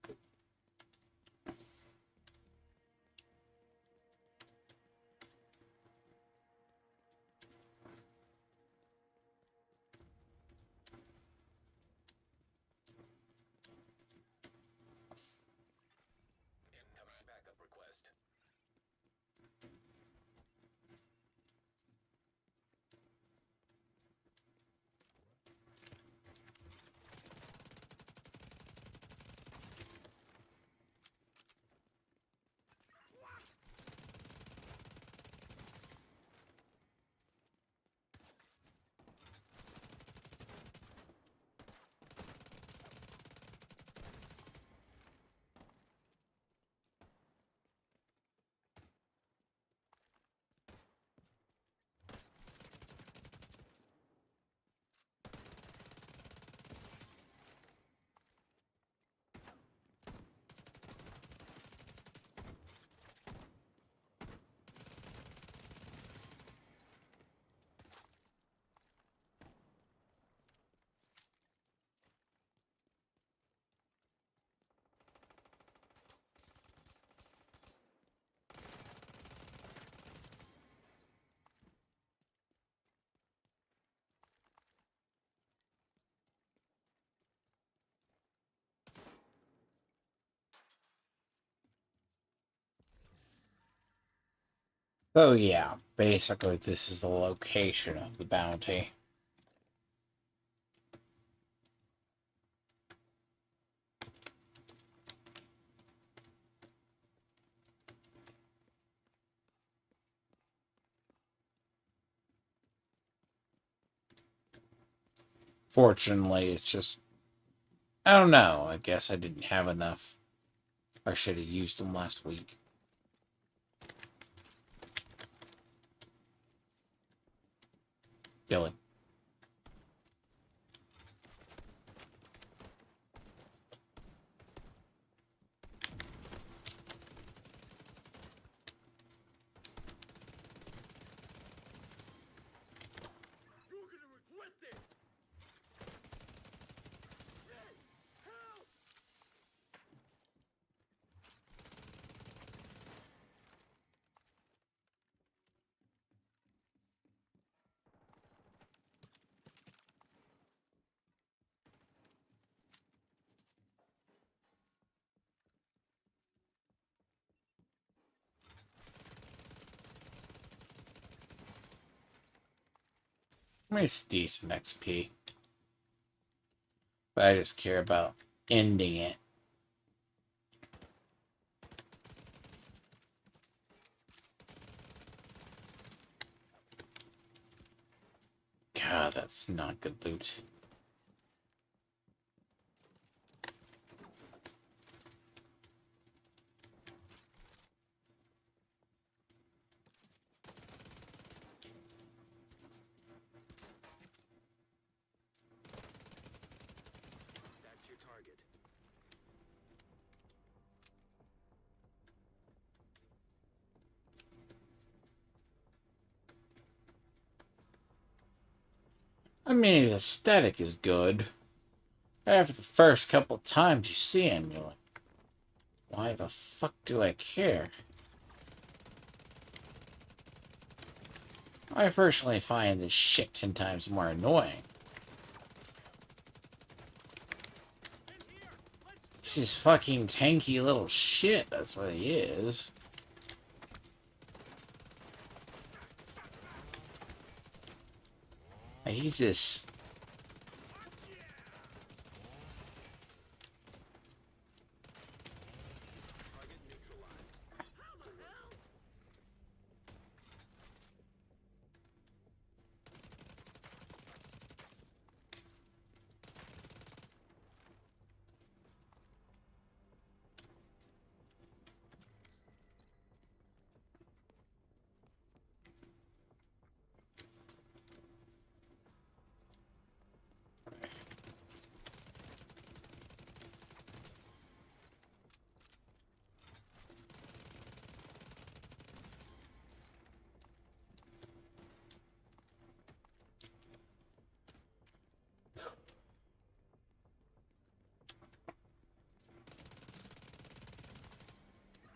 Detected. Incoming backup request. So yeah, basically this is the location of the bounty. Fortunately, it's just, I don't know, I guess I didn't have enough. I should have used them last week. Billy. I mean, it's decent XP. But I just care about ending it. God, that's not good loot. That's your target. I mean, his aesthetic is good. But after the first couple times you see him, you're like, why the fuck do I care? I personally find this shit 10 times more annoying. He's just fucking tanky little shit, that's what he is. He's just... Target neutralized.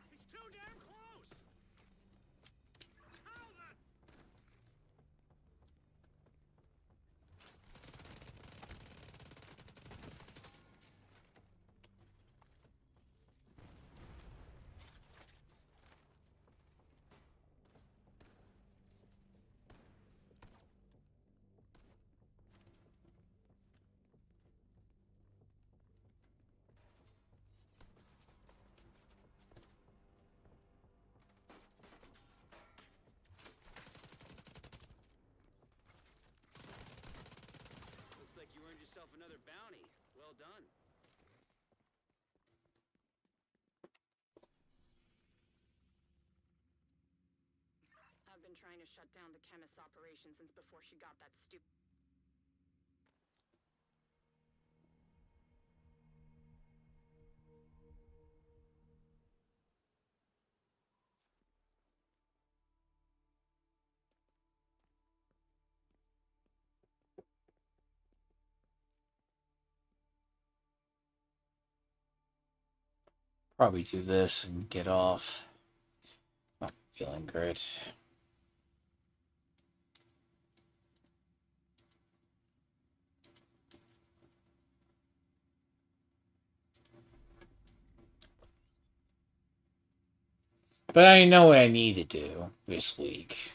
He's too damn close! How the... Looks like you earned yourself another bounty. Well done. I've been trying to shut down the chemist's operation since before she got that stupid... Probably do this and get off. Not feeling great. But I know what I need to do this week.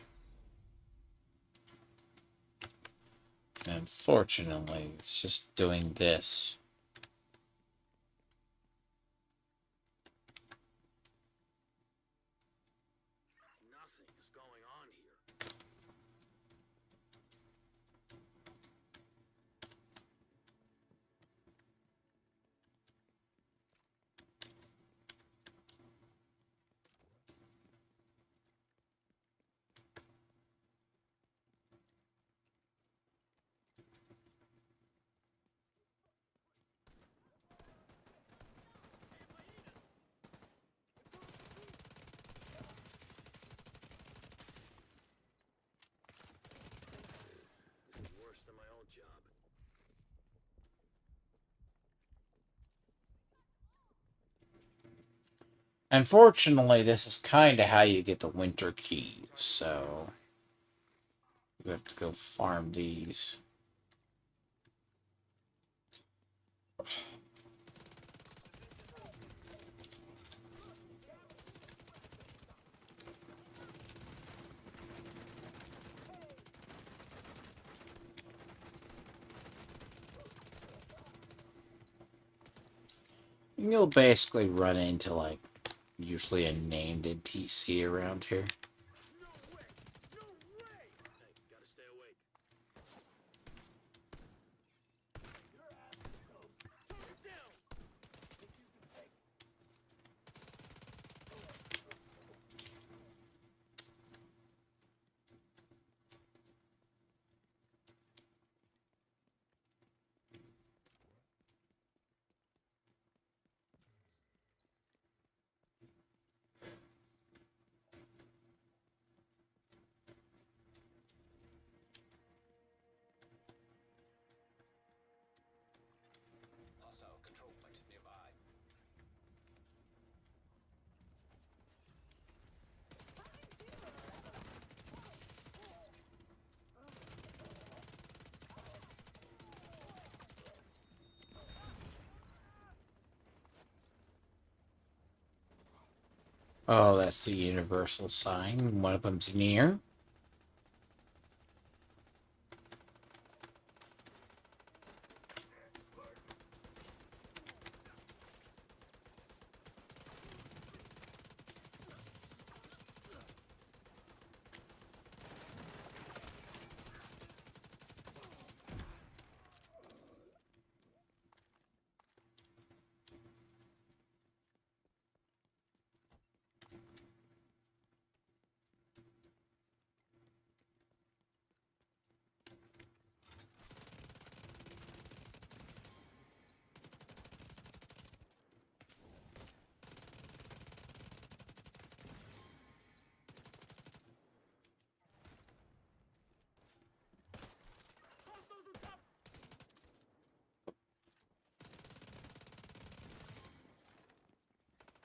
And unfortunately, it's just doing this. Nothing is going on here. This is worse than my old job. Unfortunately, this is kind of how you get the winter keys, so you have to go farm these. You'll basically run into, like, usually a named NPC around here. No way! No way! Hey, gotta stay awake. Target down! Hostile control point nearby. Oh, that's the universal sign. One of them's near.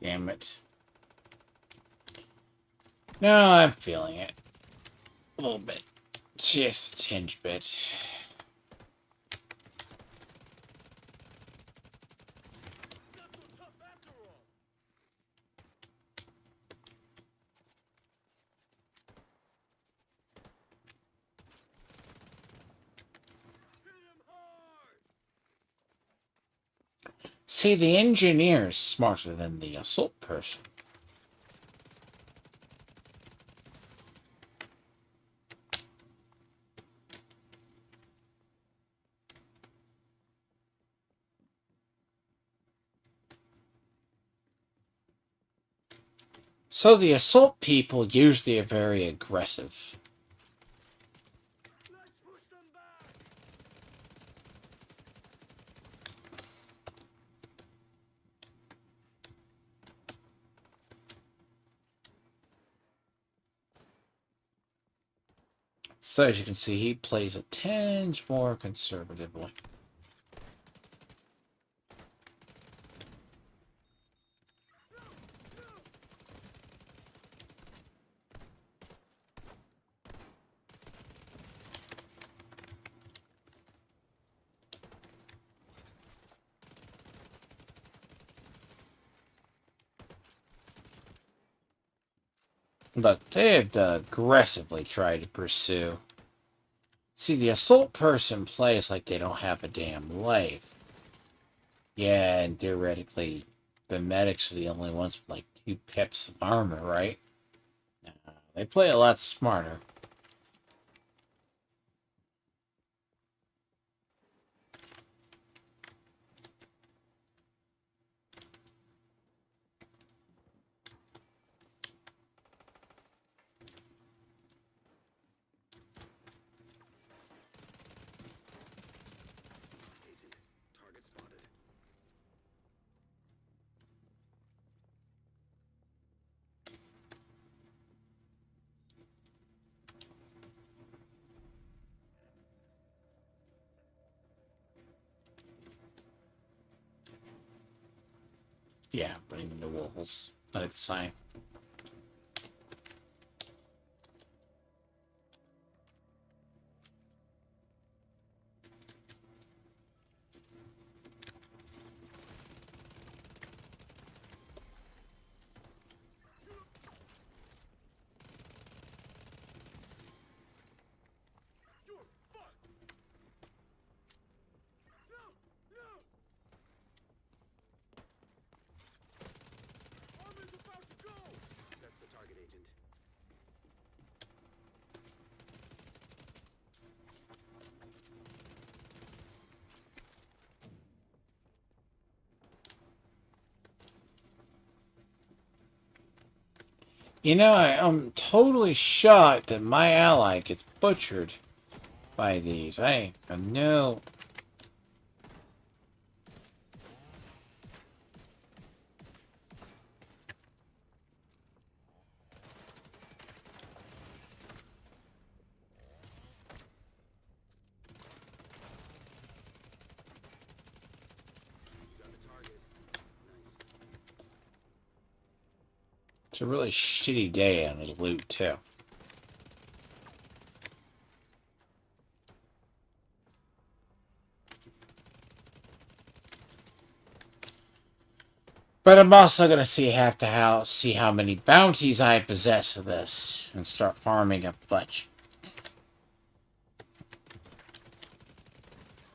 Damn it. No, I'm feeling it. A little bit. Just a tinge bit. Not so tough after all! Hit him hard! See, the engineer is smarter than the assault person. So the assault people usually are very aggressive. Let's push them back! So as you can see, he plays a tinge more conservatively. But they have to aggressively try to pursue. See, the assault person plays like they don't have a damn life. Yeah, and theoretically, the medics are the only ones with like 2 pips of armor, right? They play a lot smarter. Agent, target spotted. Yeah, running into walls. Not the same. You're fucked! No! No! You know, I'm totally shocked that my ally gets butchered by these. I know. Got the target. Nice. It's a really shitty day on his loot, too. But I'm also gonna see how many bounties I possess of this and start farming a bunch.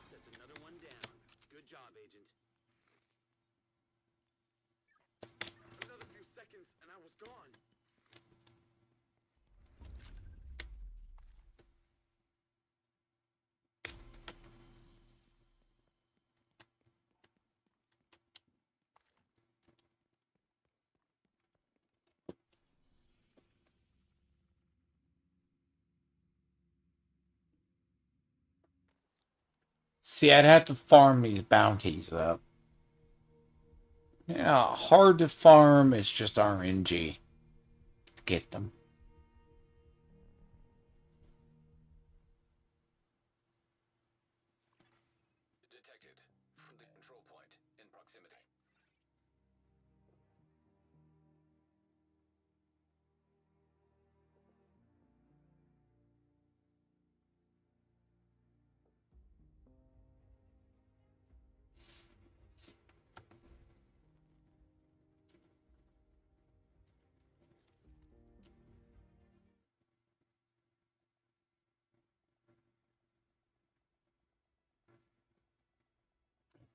That's another one down. Good job, Agent. Another few seconds and I was gone. See, I'd have to farm these bounties up. Yeah, hard to farm is just RNG to get them. Detected. From the control point in proximity.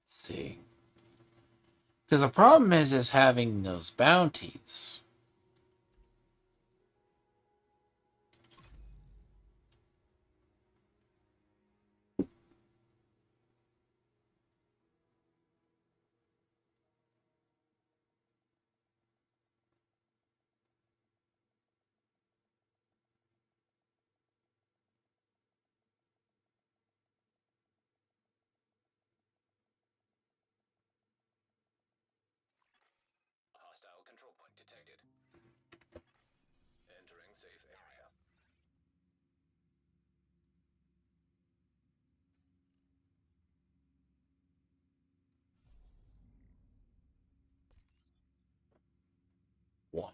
Let's see. Because the problem is having those bounties. Hostile control point detected. Entering safe area. One.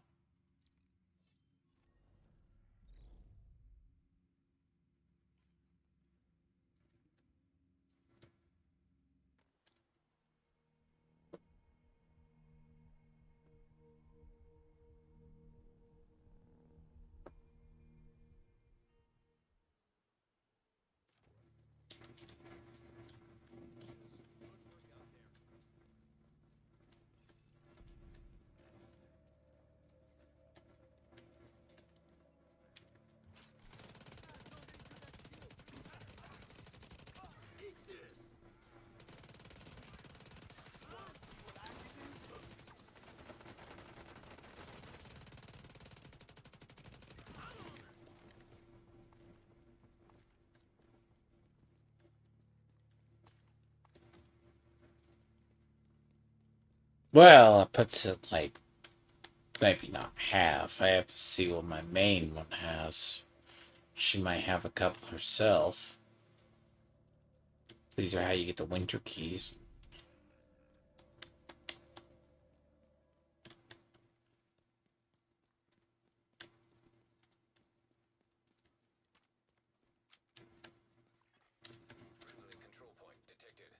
Well, it puts it like maybe not half. I have to see what my main one has. She might have a couple herself. These are how you get the winter keys. Friendly control point detected.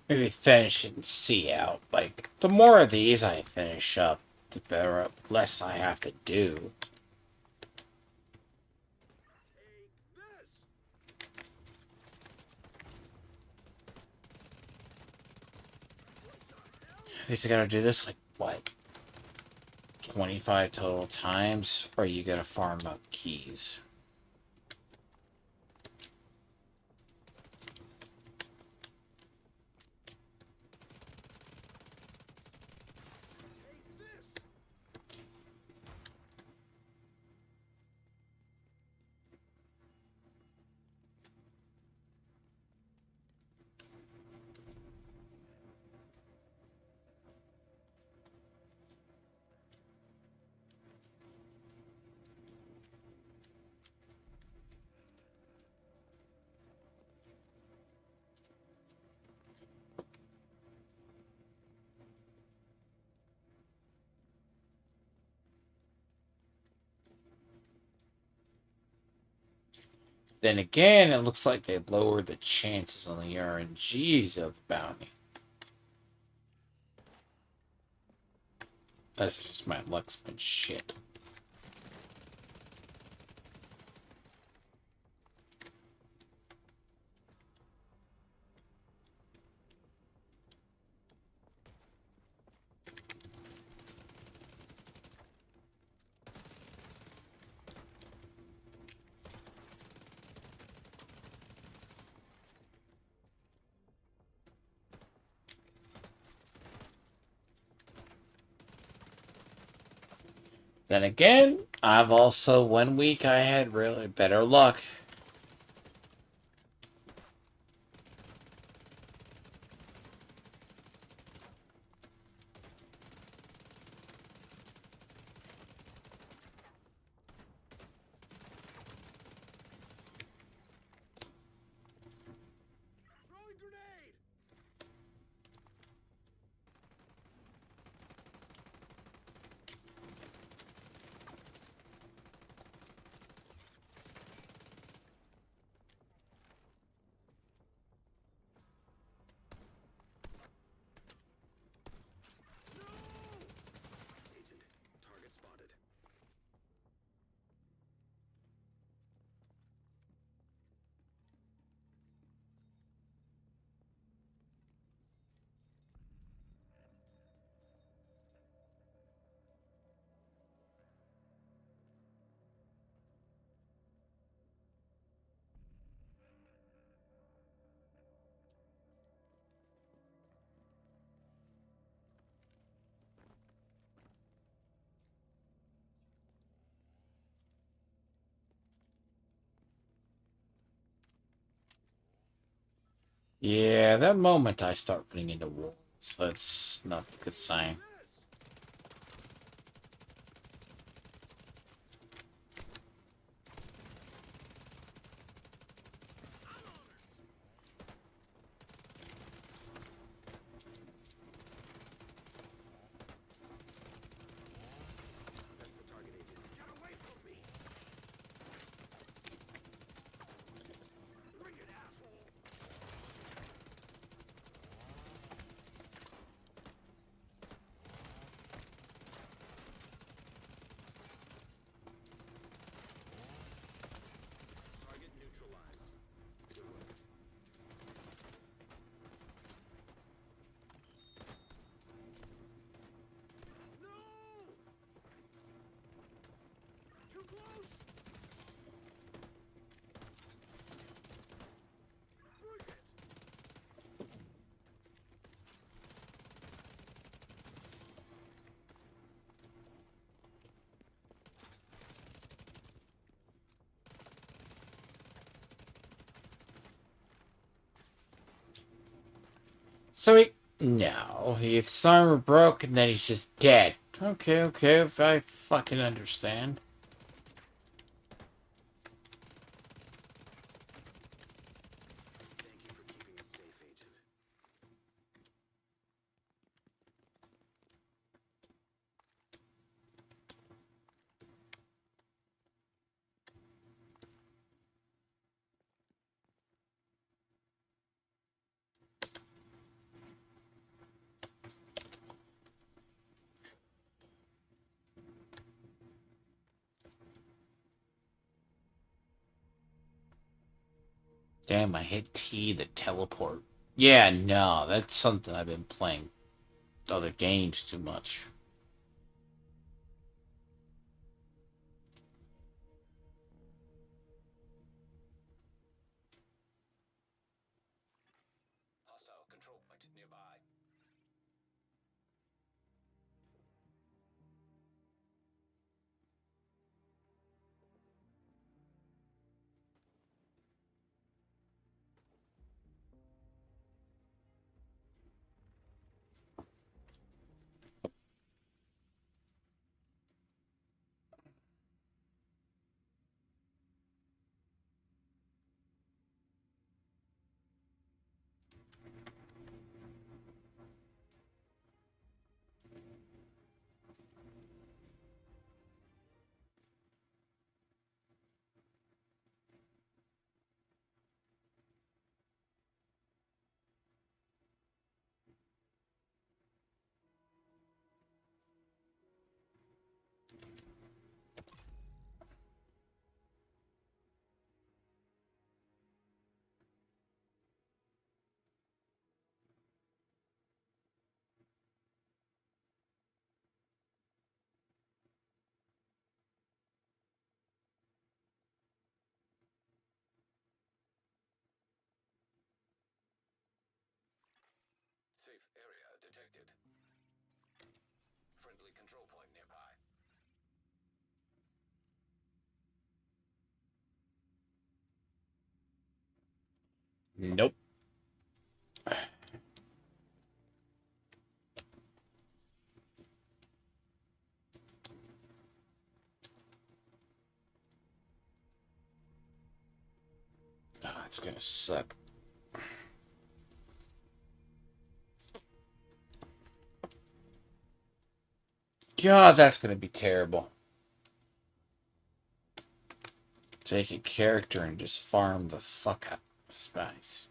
maybe finish and see out. Like, the more of these I finish up, the better, less I have to do. At least I gotta do this, like, what, 25 total times? Or you gotta farm up keys? Then again, it looks like they lowered the chances on the RNGs of the bounty. That's just my luck's been shit. Then again, I've also, one week I had really better luck. Agent, target spotted. Yeah, that moment I start running into walls, that's not a good sign. That's the target, agent. Get away from me! Bring it, asshole! Target neutralized. Good work. No! Too close! Bring it! No, his armor broke and then he's just dead. Okay, okay, if I fucking understand. Thank you for keeping us safe, agent. Damn, I hit T to teleport. Yeah, no, that's something I've been playing other games too much. Hostile control point nearby. Safe area detected. Friendly control point nearby. Nope. Oh, it's gonna suck. God, that's gonna be terrible. Take a character and just farm the fuck out of spice.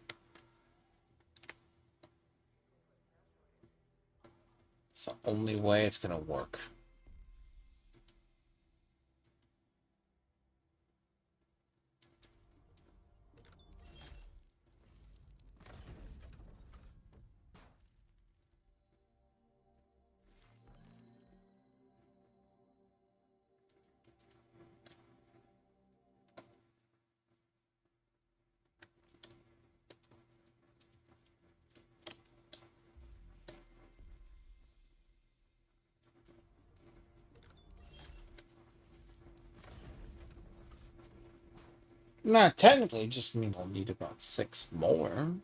It's the only way it's gonna work. Not technically, it just means I'll need about 6 more.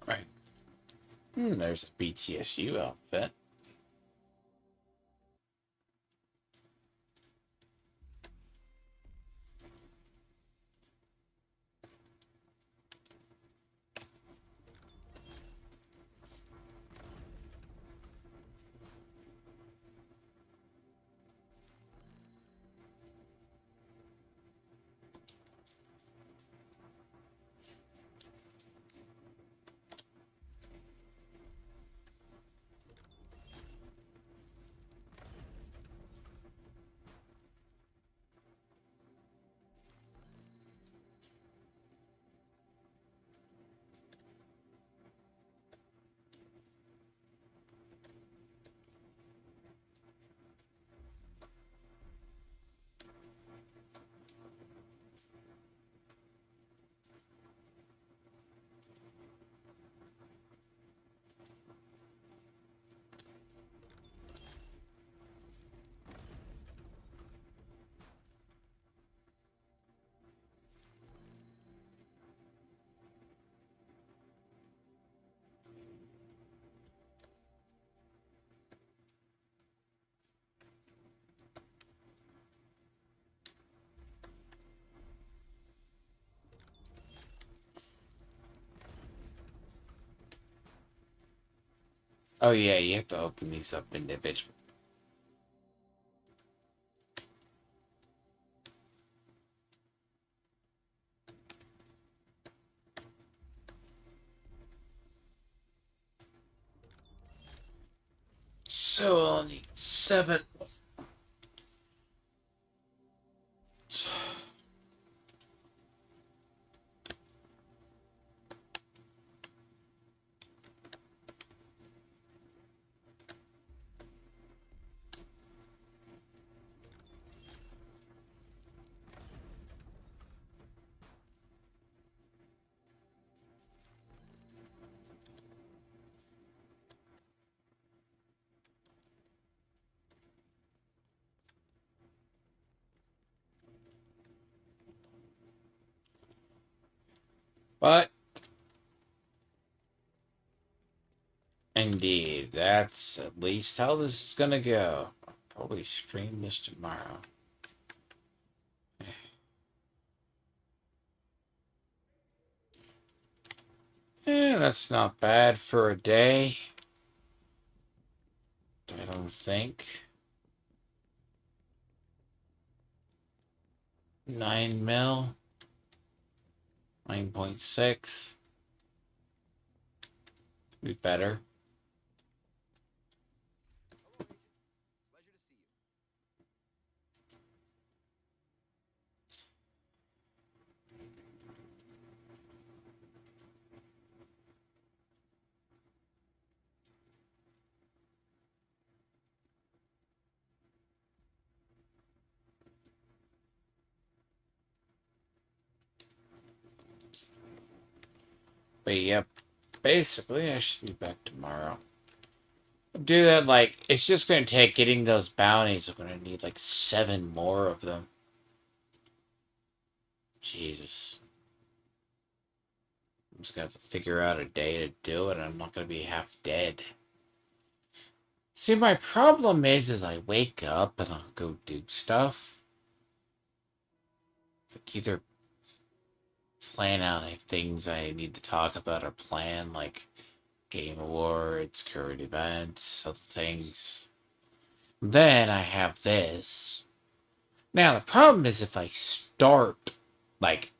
Right. There's a BTSU outfit. Oh yeah, you have to open these up individually. So I'll need 7. But indeed, that's at least how this is gonna go. I'll probably stream this tomorrow. That's not bad for a day. I don't think. 9 mil. 9.6. Be better. Pleasure to see you. But yep, basically I should be back tomorrow. Do that, like, it's just gonna take getting those bounties. I'm gonna need like 7 more of them. Jesus. I'm just gonna have to figure out a day to do it, and I'm not gonna be half dead. See, my problem is I wake up and I'll go do stuff. Like either plan out things I need to talk about or plan, like Game Awards, current events, other things. Then I have this. Now, the problem is if I start, like,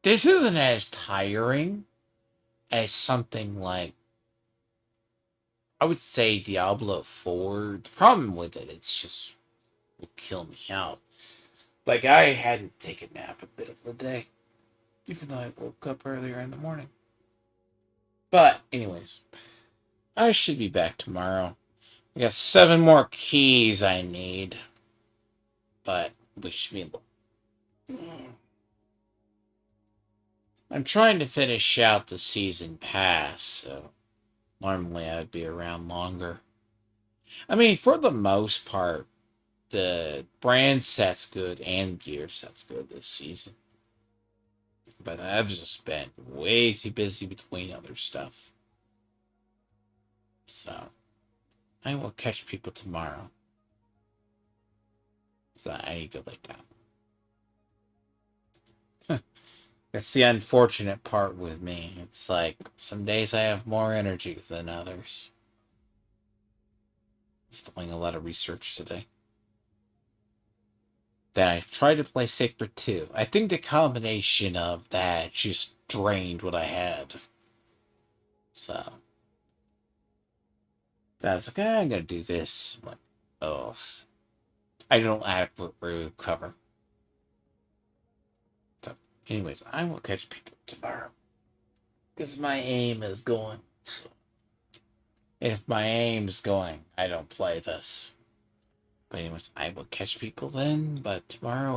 this isn't as tiring as something like, I would say Diablo 4. The problem with it, it's just, will kill me out. Like, I had to take a nap a bit of the day, even though I woke up earlier in the morning. But, anyways, I should be back tomorrow. I got 7 more keys I need. But, we should be. I'm trying to finish out the season pass, so normally I'd be around longer. I mean, for the most part, the brand set's good and gear set's good this season. But I've just been way too busy between other stuff. So, I will catch people tomorrow. So I need to go lay down. That's the unfortunate part with me. It's like, some days I have more energy than others. Just doing a lot of research today. Then I tried to play Sacred 2. I think the combination of that just drained what I had. So, I was like, I'm gonna do this. I'm like, oh, I don't adequately recover. So, anyways, I will catch people tomorrow. Because my aim is going. If my aim is going, I don't play this. But anyways, I will catch people then. But tomorrow